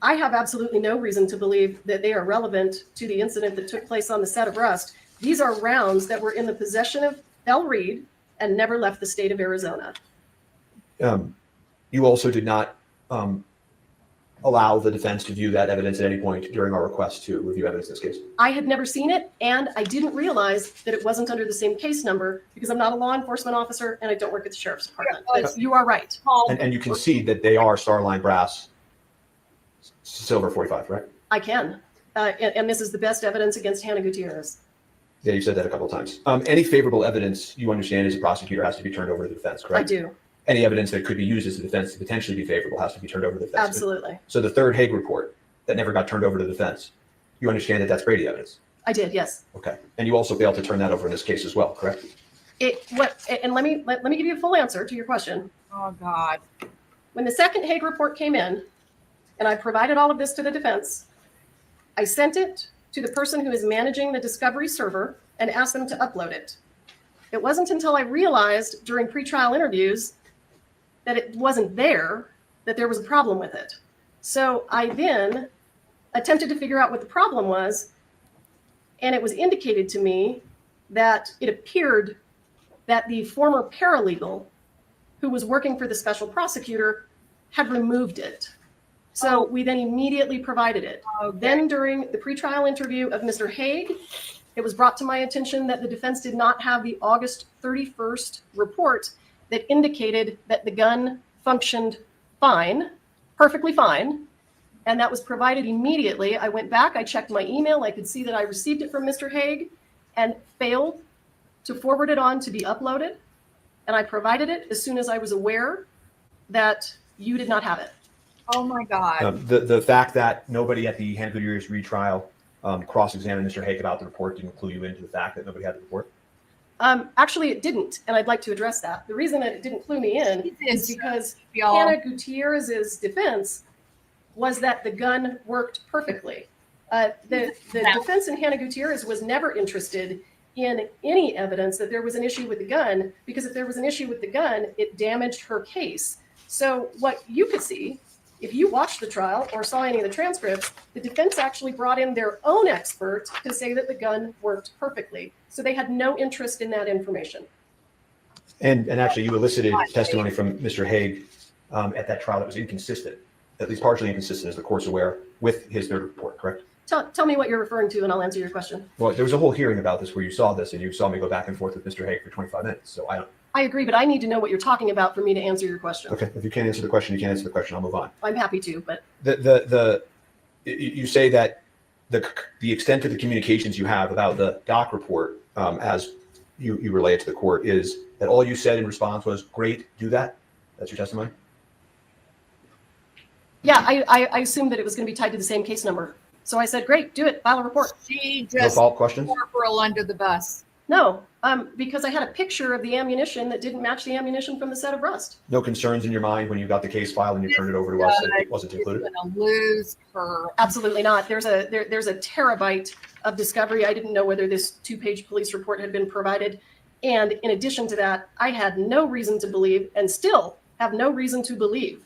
I have absolutely no reason to believe that they are relevant to the incident that took place on the set of Rust. These are rounds that were in the possession of Bell Reed and never left the state of Arizona. You also did not allow the defense to view that evidence at any point during our request to review evidence in this case? I had never seen it, and I didn't realize that it wasn't under the same case number because I'm not a law enforcement officer and I don't work at the sheriff's department. But you are right. And you concede that they are Starline brass silver 45, right? I can. And this is the best evidence against Hannah Gutierrez. Yeah, you said that a couple of times. Any favorable evidence you understand as a prosecutor has to be turned over to the defense, correct? I do. Any evidence that could be used as a defense to potentially be favorable has to be turned over to the defense. Absolutely. So the third Hague report that never got turned over to the defense, you understand that that's Brady evidence? I did, yes. Okay. And you also failed to turn that over in this case as well, correct? And let me give you a full answer to your question. Oh, God. When the second Hague report came in, and I provided all of this to the defense, I sent it to the person who is managing the discovery server and asked them to upload it. It wasn't until I realized during pretrial interviews that it wasn't there, that there was a problem with it. So I then attempted to figure out what the problem was, and it was indicated to me that it appeared that the former paralegal who was working for the special prosecutor had removed it. So we then immediately provided it. Then during the pretrial interview of Mr. Hague, it was brought to my attention that the defense did not have the August 31st report that indicated that the gun functioned fine, perfectly fine. And that was provided immediately. I went back, I checked my email, I could see that I received it from Mr. Hague and failed to forward it on to be uploaded. And I provided it as soon as I was aware that you did not have it. Oh my God. The fact that nobody at the Hannah Gutierrez retrial cross-examined Mr. Hague about the report didn't clue you into the fact that nobody had the report? Actually, it didn't, and I'd like to address that. The reason that it didn't clue me in is because Hannah Gutierrez's defense was that the gun worked perfectly. The defense in Hannah Gutierrez was never interested in any evidence that there was an issue with the gun, because if there was an issue with the gun, it damaged her case. So what you could see, if you watched the trial or saw any of the transcripts, the defense actually brought in their own expert to say that the gun worked perfectly. So they had no interest in that information. And actually, you elicited testimony from Mr. Hague at that trial that was inconsistent, at least partially inconsistent, as the court's aware, with his third report, correct? Tell me what you're referring to, and I'll answer your question. Well, there was a whole hearing about this where you saw this, and you saw me go back and forth with Mr. Hague for 25 minutes. So I agree, but I need to know what you're talking about for me to answer your question. Okay, if you can't answer the question, you can't answer the question. I'll move on. I'm happy to, but you say that the extent of the communications you have about the doc report, as you relay it to the court, is that all you said in response was, "Great, do that." That's your testimony? yeah, I assumed that it was going to be tied to the same case number. So I said, great, do it, file a report. She No just follow-up questions? corporal under the bus. No, because I had a picture of the ammunition that didn't match the ammunition from the set of Rust. No concerns in your mind when you got the case file and you turned it over to us that it wasn't included? Going to lose her. Absolutely not. There's a terabyte of discovery. I didn't know whether this 2-page police report had been provided. And in addition to that, I had no reason to believe, and still have no reason to believe,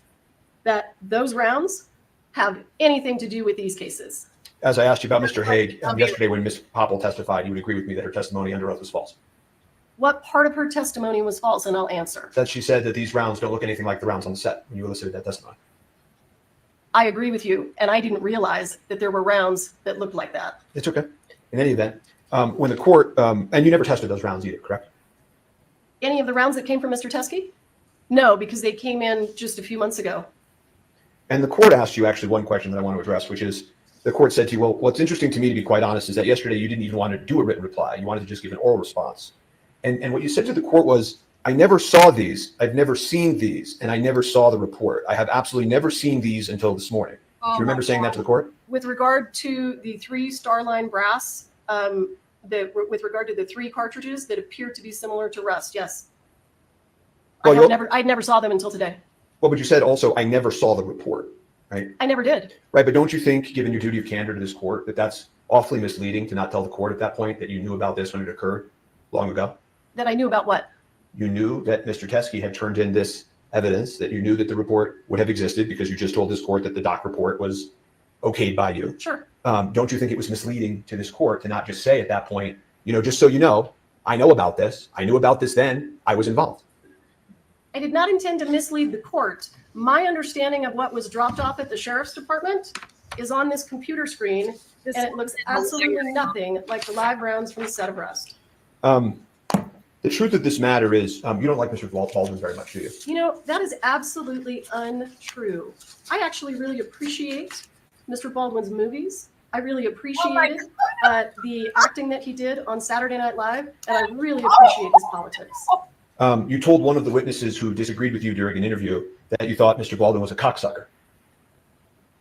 that those rounds have anything to do with these cases. As I asked you about Mr. Hague yesterday when Ms. Popple testified, you would agree with me that her testimony under oath was false? What part of her testimony was false? And I'll answer. That she said that these rounds don't look anything like the rounds on the set when you elicited that testimony. I agree with you, and I didn't realize that there were rounds that looked like that. It's okay. In any event, when the court, and you never tested those rounds either, correct? Any of the rounds that came from Mr. Teskey? No, because they came in just a few months ago. And the court asked you actually one question that I want to address, which is the court said to you, well, what's interesting to me, to be quite honest, is that yesterday you didn't even want to do a written reply. You wanted to just give an oral response. And what you said to the court was, I never saw these, I've never seen these, and I never saw the report. I have absolutely never seen these until this morning. Do you remember saying that to the court? With regard to the 3 Starline brass, with regard to the 3 cartridges that appear to be similar to Rust, yes. Well, I never saw them until today. Well, but you said also, I never saw the report, right? I never did. Right, but don't you think, given your duty of candor to this court, that that's awfully misleading to not tell the court at that point that you knew about this when it occurred long ago? That I knew about what? You knew that Mr. Teskey had turned in this evidence, that you knew that the report would have existed because you just told this court that the doc report was okayed by you. Sure. Don't you think it was misleading to this court to not just say at that point, just so you know, I know about this. I knew about this then. I was involved. I did not intend to mislead the court. My understanding of what was dropped off at the sheriff's department is on this computer screen, and it looks absolutely nothing like the live rounds from the set of Rust. The truth of this matter is, you don't like Mr. Baldwin very much, do you? You know, that is absolutely untrue. I actually really appreciate Mr. Baldwin's movies. I really appreciated the acting that he did on Saturday Night Live, and I really appreciate his politics. You told one of the witnesses who disagreed with you during an interview that you thought Mr. Baldwin was a cocksucker.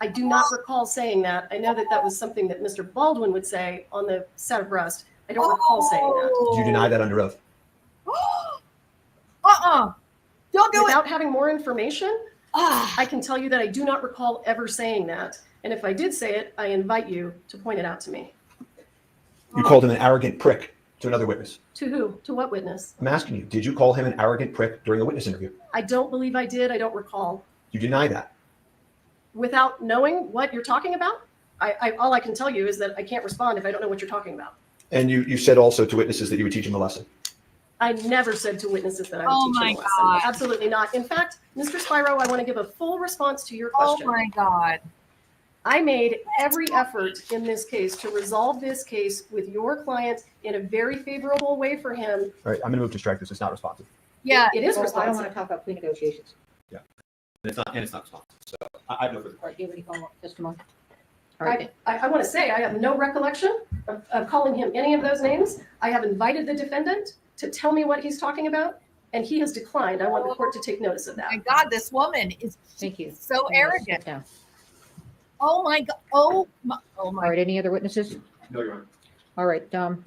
I do not recall saying that. I know that that was something that Mr. Baldwin would say on the set of Rust. I don't recall saying that. Do you deny that under oath? Don't do Without having more information, I can tell you that I do not recall ever saying that. And if I did say it, I invite you to point it out to me. You called him an arrogant prick to another witness. To who? To what witness? I'm asking you, did you call him an arrogant prick during a witness interview? I don't believe I did. I don't recall. You deny that? Without knowing what you're talking about? All I can tell you is that I can't respond if I don't know what you're talking about. And you said also to witnesses that you would teach him a lesson. I never said to witnesses that I would teach them a lesson. Absolutely not. In fact, Mr. Spiro, I want to give a full response to your question. Oh my God. I made every effort in this case to resolve this case with your client in a very favorable way for him. All right, I'm going to move to strike this. It's not responsive. Yeah, it is Well, I responsive. don't want to talk about plea negotiations. Yeah, and it's not responsive. So I have no further All right, do you have any follow-up testimony? All I, right. I want to say I have no recollection of calling him any of those names. I have invited the defendant to tell me what he's talking about, and he has declined. I want the court to take notice of that. My God, this woman is Thank you. so You may arrogant. sit down. Oh my God. Oh my. All right, any other witnesses? No, Your Honor. All right,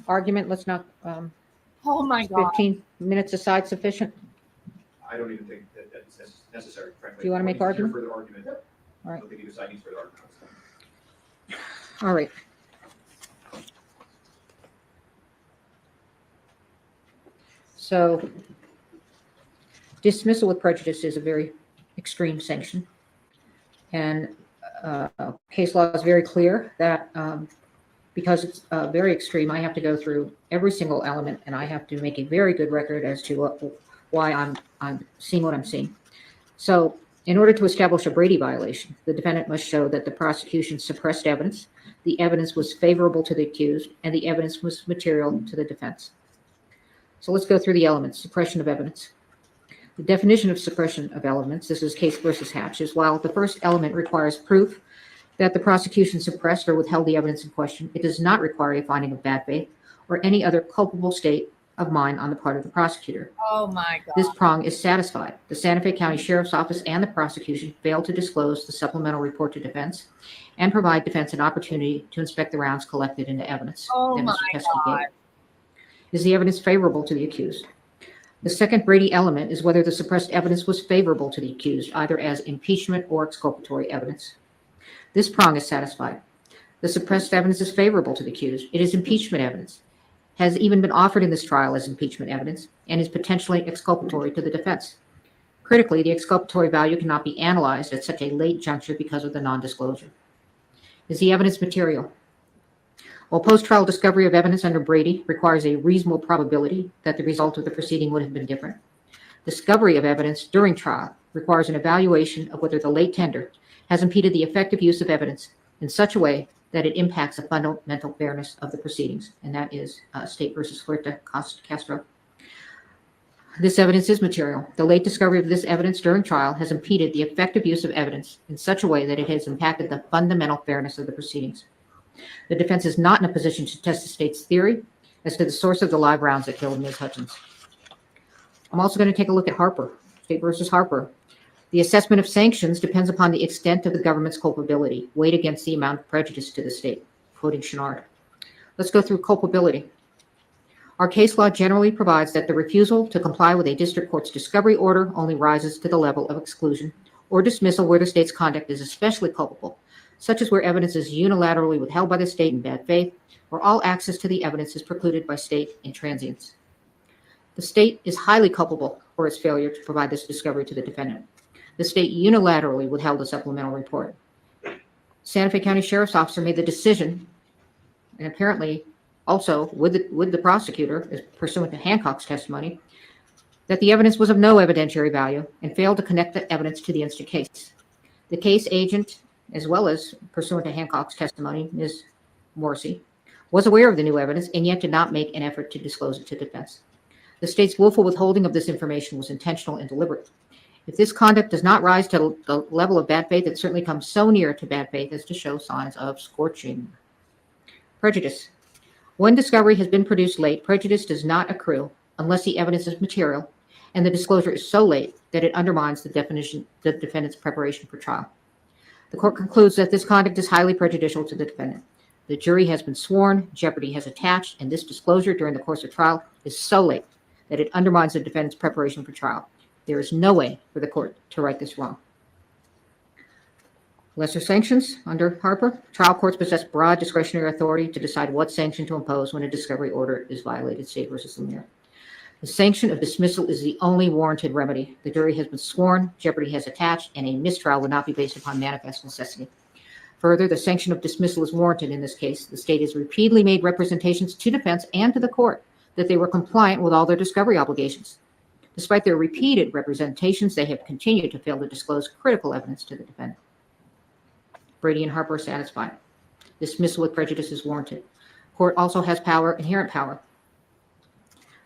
argument, let's not, Oh my God. 15 minutes aside sufficient? I don't even think that that's necessary, frankly. Do you want to make argument? Further argument. All right. I don't think either side needs further argument. All right. So dismissal with prejudice is a very extreme sanction. And case law is very clear that because it's very extreme, I have to go through every single element and I have to make a very good record as to why I'm seeing what I'm seeing. So in order to establish a Brady violation, the defendant must show that the prosecution suppressed evidence, the evidence was favorable to the accused, and the evidence was material to the defense. So let's go through the elements. Suppression of evidence. The definition of suppression of elements, this is Case versus Hatch, is while the first element requires proof that the prosecution suppressed or withheld the evidence in question, it does not require a finding of bad faith or any other culpable state of mind on the part of the prosecutor. Oh my God. This prong is satisfied. The Santa Fe County Sheriff's Office and the prosecution failed to disclose the supplemental report to defense and provide defense an opportunity to inspect the rounds collected into evidence. Oh that my Mr. Teskey God. gave. Is the evidence favorable to the accused? The second Brady element is whether the suppressed evidence was favorable to the accused, either as impeachment or exculpatory evidence. This prong is satisfied. The suppressed evidence is favorable to the accused. It is impeachment evidence, has even been offered in this trial as impeachment evidence, and is potentially exculpatory to the defense. Critically, the exculpatory value cannot be analyzed at such a late juncture because of the non-disclosure. Is the evidence material? While post-trial discovery of evidence under Brady requires a reasonable probability that the result of the proceeding would have been different, discovery of evidence during trial requires an evaluation of whether the late tender has impeded the effective use of evidence in such a way that it impacts the fundamental fairness of the proceedings, and that is State versus Huerta Castro. This evidence is material. The late discovery of this evidence during trial has impeded the effective use of evidence in such a way that it has impacted the fundamental fairness of the proceedings. The defense is not in a position to test the state's theory as to the source of the live rounds that killed Ms. Hutchins. I'm also going to take a look at Harper, State versus Harper. The assessment of sanctions depends upon the extent of the government's culpability, weighed against the amount of prejudice to the state, quoting Chenard. Let's go through culpability. Our case law generally provides that the refusal to comply with a district court's discovery order only rises to the level of exclusion or dismissal where the state's conduct is especially culpable, such as where evidence is unilaterally withheld by the state in bad faith, or all access to the evidence is precluded by state intransience. The state is highly culpable for its failure to provide this discovery to the defendant. The state unilaterally withheld a supplemental report. Santa Fe County Sheriff's Officer made the decision, and apparently also with the prosecutor, as pursuant to Hancock's testimony, that the evidence was of no evidentiary value and failed to connect the evidence to the instant case. The case agent, as well as pursuant to Hancock's testimony, Ms. Morrissey, was aware of the new evidence and yet did not make an effort to disclose it to defense. The state's willful withholding of this information was intentional and deliberate. If this conduct does not rise to the level of bad faith, it certainly comes so near to bad faith as to show signs of scorching. Prejudice. When discovery has been produced late, prejudice does not accrue unless the evidence is material and the disclosure is so late that it undermines the defendant's preparation for trial. The court concludes that this conduct is highly prejudicial to the defendant. The jury has been sworn, jeopardy has attached, and this disclosure during the course of trial is so late that it undermines the defendant's preparation for trial. There is no way for the court to right this wrong. Lesser sanctions under Harper. Trial courts possess broad discretionary authority to decide what sanction to impose when a discovery order is violated, State versus Lemire. The sanction of dismissal is the only warranted remedy. The jury has been sworn, jeopardy has attached, and a mistrial would not be based upon manifest necessity. Further, the sanction of dismissal is warranted in this case. The state has repeatedly made representations to defense and to the court that they were compliant with all their discovery obligations. Despite their repeated representations, they have continued to fail to disclose critical evidence to the defendant. Brady and Harper are satisfied. Dismissal with prejudice is warranted. Court also has power, inherent power.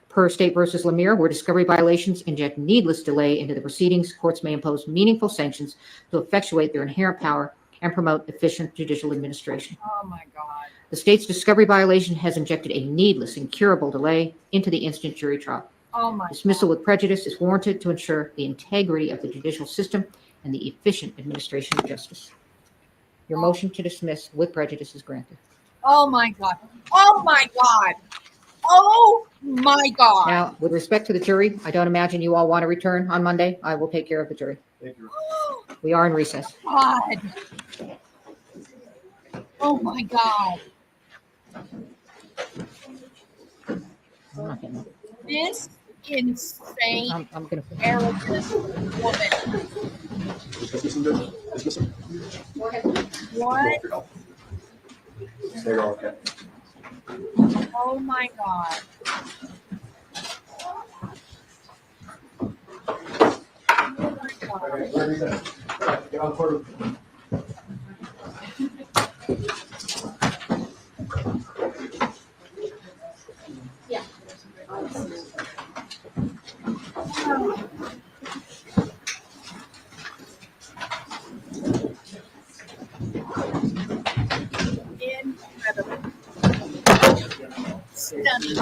Per State versus Lemire, where discovery violations inject needless delay into the proceedings, courts may impose meaningful sanctions to effectuate their inherent power and promote efficient judicial administration. Oh my God. The state's discovery violation has injected a needless, incurable delay into the instant jury trial. Oh my Dismissal with prejudice is warranted to ensure the integrity of the judicial system and the efficient administration of justice. Your motion to dismiss with prejudice is granted. Oh my God. Oh my God. Oh my God. Now, with respect to the jury, I don't imagine you all want to return on Monday. I will take care of the jury. Thank you. We are in recess. God. Oh my God. I'm not getting it. This insane, I'm going to. arrogant woman. What? They're okay. Oh my God. Oh my God. Okay, where are you going? Get on court. Incredible. Stunning.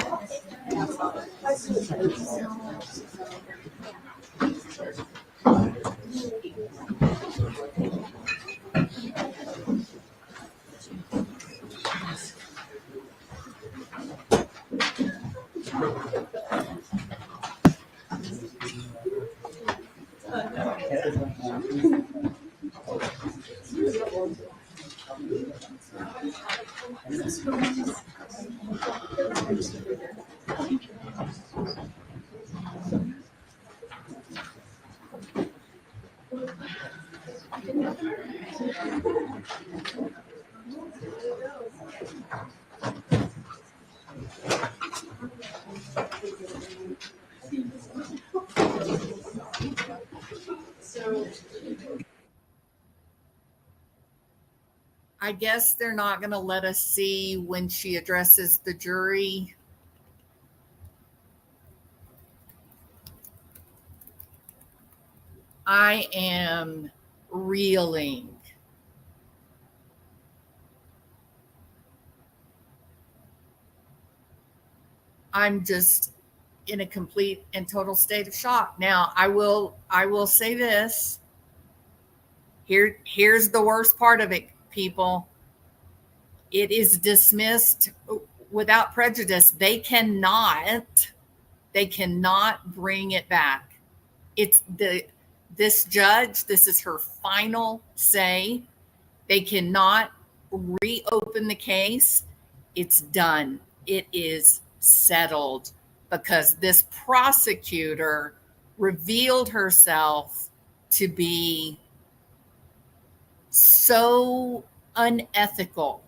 I guess they're not going to let us see when she addresses the jury. I am reeling. I'm just in a complete and total state of shock. Now, I will say this. Here's the worst part of it, people. It is dismissed without prejudice. They cannot bring it back. It's this judge, this is her final say. They cannot reopen the case. It's done. It is settled because this prosecutor revealed herself to be so unethical.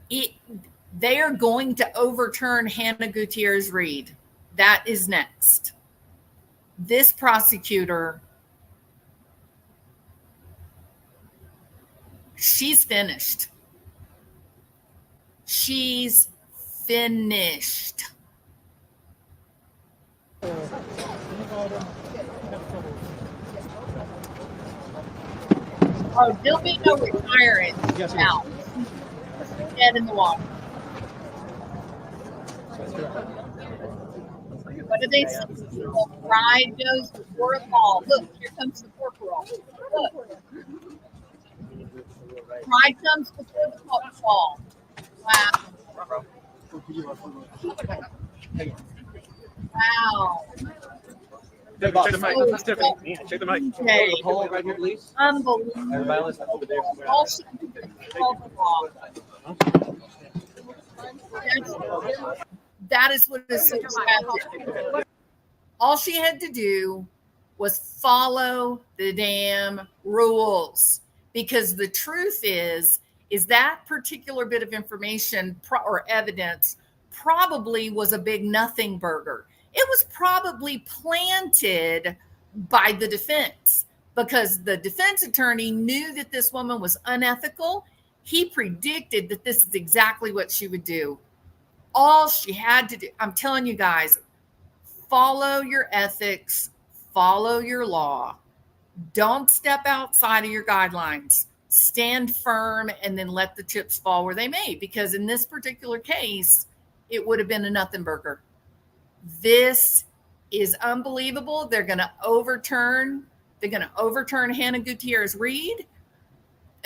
They are going to overturn Hannah Gutierrez Reed. That is next. This prosecutor, she's finished. She's finished. Oh, there'll be no retiring now. Dead in the water. What do they say? Pride goes before a fall. Look, here comes the corporal. Look. Pride comes before the fall. Wow. Wow. Check the mic. Tiffany, check the mic. Okay. Hold right here, please. Unbelievable. Everybody listen over there. All she did was call the law. That is what is so tragic. All she had to do was follow the damn rules, because the truth is that particular bit of information or evidence probably was a big nothing burger. It was probably planted by the defense, because the defense attorney knew that this woman was unethical. He predicted that this is exactly what she would do. All she had to do, I'm telling you guys, follow your ethics, follow your law. Don't step outside of your guidelines. Stand firm and then let the chips fall where they may, because in this particular case, it would have been a nothing burger. This is unbelievable. They're going to overturn Hannah Gutierrez Reed.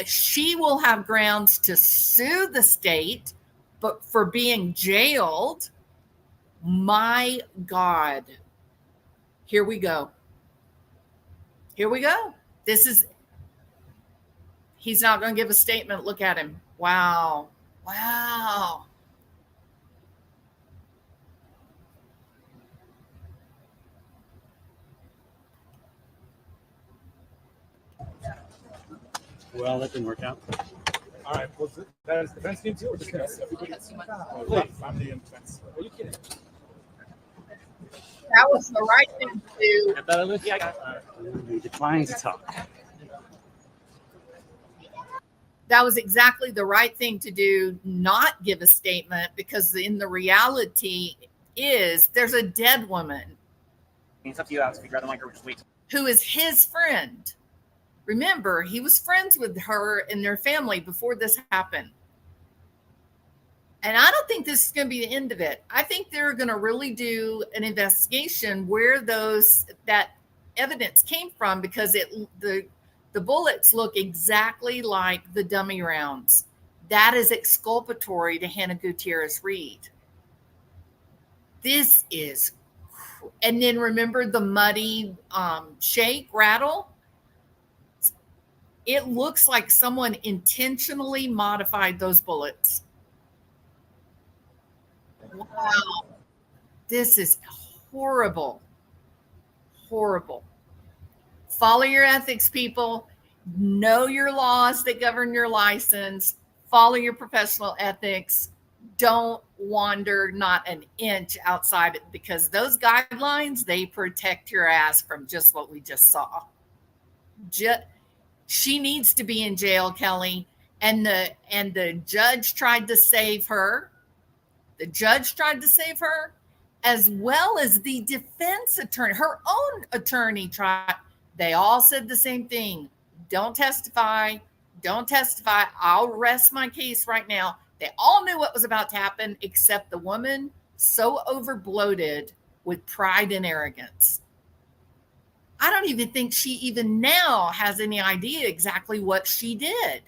She will have grounds to sue the state, but for being jailed. My God. Here we go. He's not going to give a statement. Look at him. Wow. Well, that didn't work out. All right. Well, that is the defense team too, or just us? I'm the defense. Are you kidding? That was the right thing to do. We declined to talk. That was exactly the right thing to do, not give a statement, because in the reality is there's a dead woman. It's up to you, Alex. If you grab the mic or just wait. Who is his friend. Remember, he was friends with her and their family before this happened. And I don't think this is going to be the end of it. I think they're going to really do an investigation where that evidence came from, because the bullets look exactly like the dummy rounds. That is exculpatory to Hannah Gutierrez Reed. This is, and then remember the muddy shake, rattle? It looks like someone intentionally modified those bullets. Wow. This is horrible. Horrible. Follow your ethics, people. Know your laws that govern your license. Follow your professional ethics. Don't wander not an inch outside it, because those guidelines, they protect your ass from just what we just saw. She needs to be in jail, Kelly. And the judge tried to save her. The judge tried to save her, as well as the defense attorney. Her own attorney tried. They all said the same thing. Don't testify. Don't testify. I'll rest my case right now. They all knew what was about to happen, except the woman so overbloated with pride and arrogance. I don't even think she even now has any idea exactly what she did.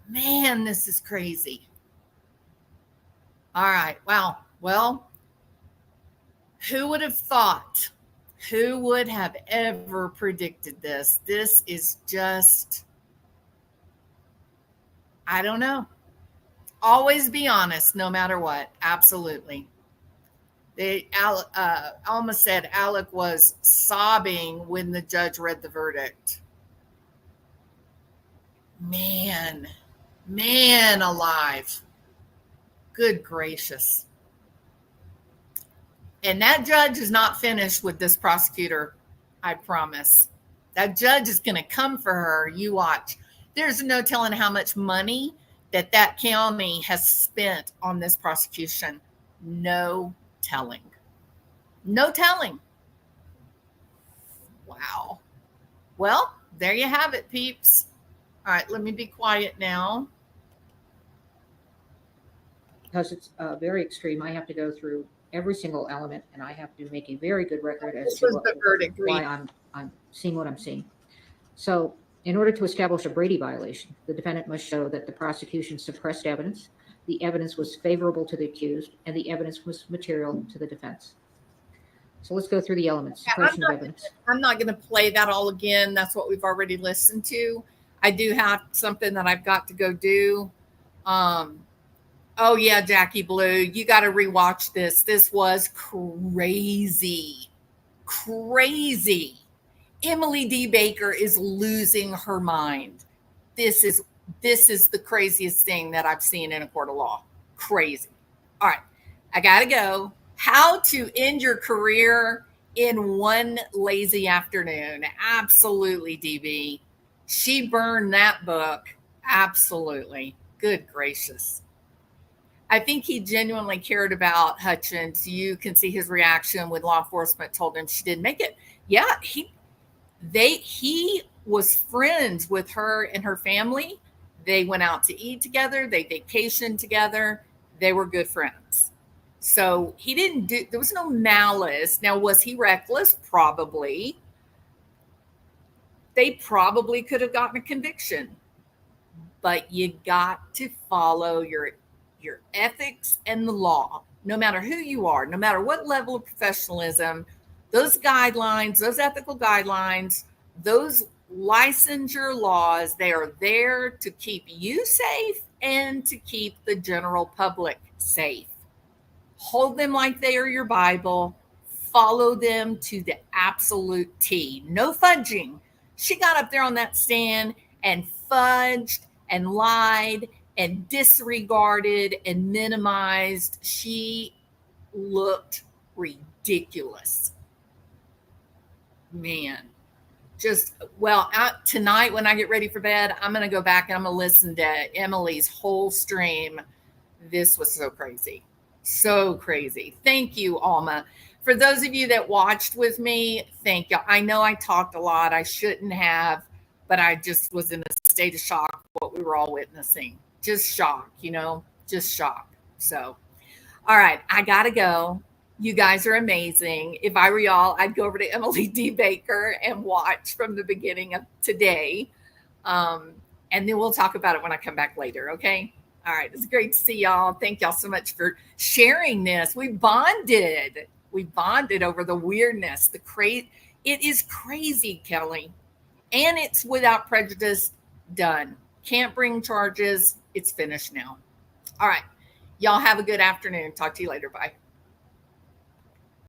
Man, this is crazy. All right. Wow. Well, who would have thought? Who would have ever predicted this? This is just, I don't know. Always be honest, no matter what. Absolutely. Alma said Alec was sobbing when the judge read the verdict. Man alive. Good gracious. And that judge is not finished with this prosecutor, I promise. That judge is going to come for her. You watch. There's no telling how much money that county has spent on this prosecution. No telling. No telling. Wow. Well, there you have it, peeps. All right, let me be quiet now. Because it's very extreme, I have to go through every single element, and I have to make a very good record as This to was the verdict. why I'm seeing what I'm seeing. So, in order to establish a Brady violation, the defendant must show that the prosecution suppressed evidence, the evidence was favorable to the accused, and the evidence was material to the defense. So let's go through the elements. Suppression of evidence. I'm not going to play that all again. That's what we've already listened to. I do have something that I've got to go do. Oh yeah, Jackie Blue, you got to rewatch this. This was crazy. Crazy. Emily D. Baker is losing her mind. This is the craziest thing that I've seen in a court of law. Crazy. All right, I gotta go. How to end your career in one lazy afternoon. Absolutely, DB. She burned that book. Absolutely. Good gracious. I think he genuinely cared about Hutchins. You can see his reaction when law enforcement told him she didn't make it. Yeah, he was friends with her and her family. They went out to eat together. They vacationed together. They were good friends. So he didn't do, there was no malice. Now, was he reckless? Probably. They probably could have gotten a conviction. But you got to follow your ethics and the law, no matter who you are, no matter what level of professionalism. Those guidelines, those ethical guidelines, those licensure laws, they are there to keep you safe and to keep the general public safe. Hold them like they are your Bible. Follow them to the absolute T. No fudging. She got up there on that stand and fudged and lied and disregarded and minimized. She looked ridiculous. Man, just, well, tonight when I get ready for bed, I'm going to go back and I'm going to listen to Emily's whole stream. This was so crazy. So crazy. Thank you, Alma. For those of you that watched with me, thank you. I know I talked a lot. I shouldn't have, but I just was in a state of shock what we were all witnessing. Just shock, just shock. So, all right, I got to go. You guys are amazing. If I were y'all, I'd go over to Emily D. Baker and watch from the beginning of today. And then we'll talk about it when I come back later, okay? All right, it's great to see y'all. Thank y'all so much for sharing this. We bonded. We bonded over the weirdness, the crazy. It is crazy, Kelly. And it's without prejudice, done. Can't bring charges. It's finished now. All right. Y'all have a good afternoon. Talk to you later. Bye.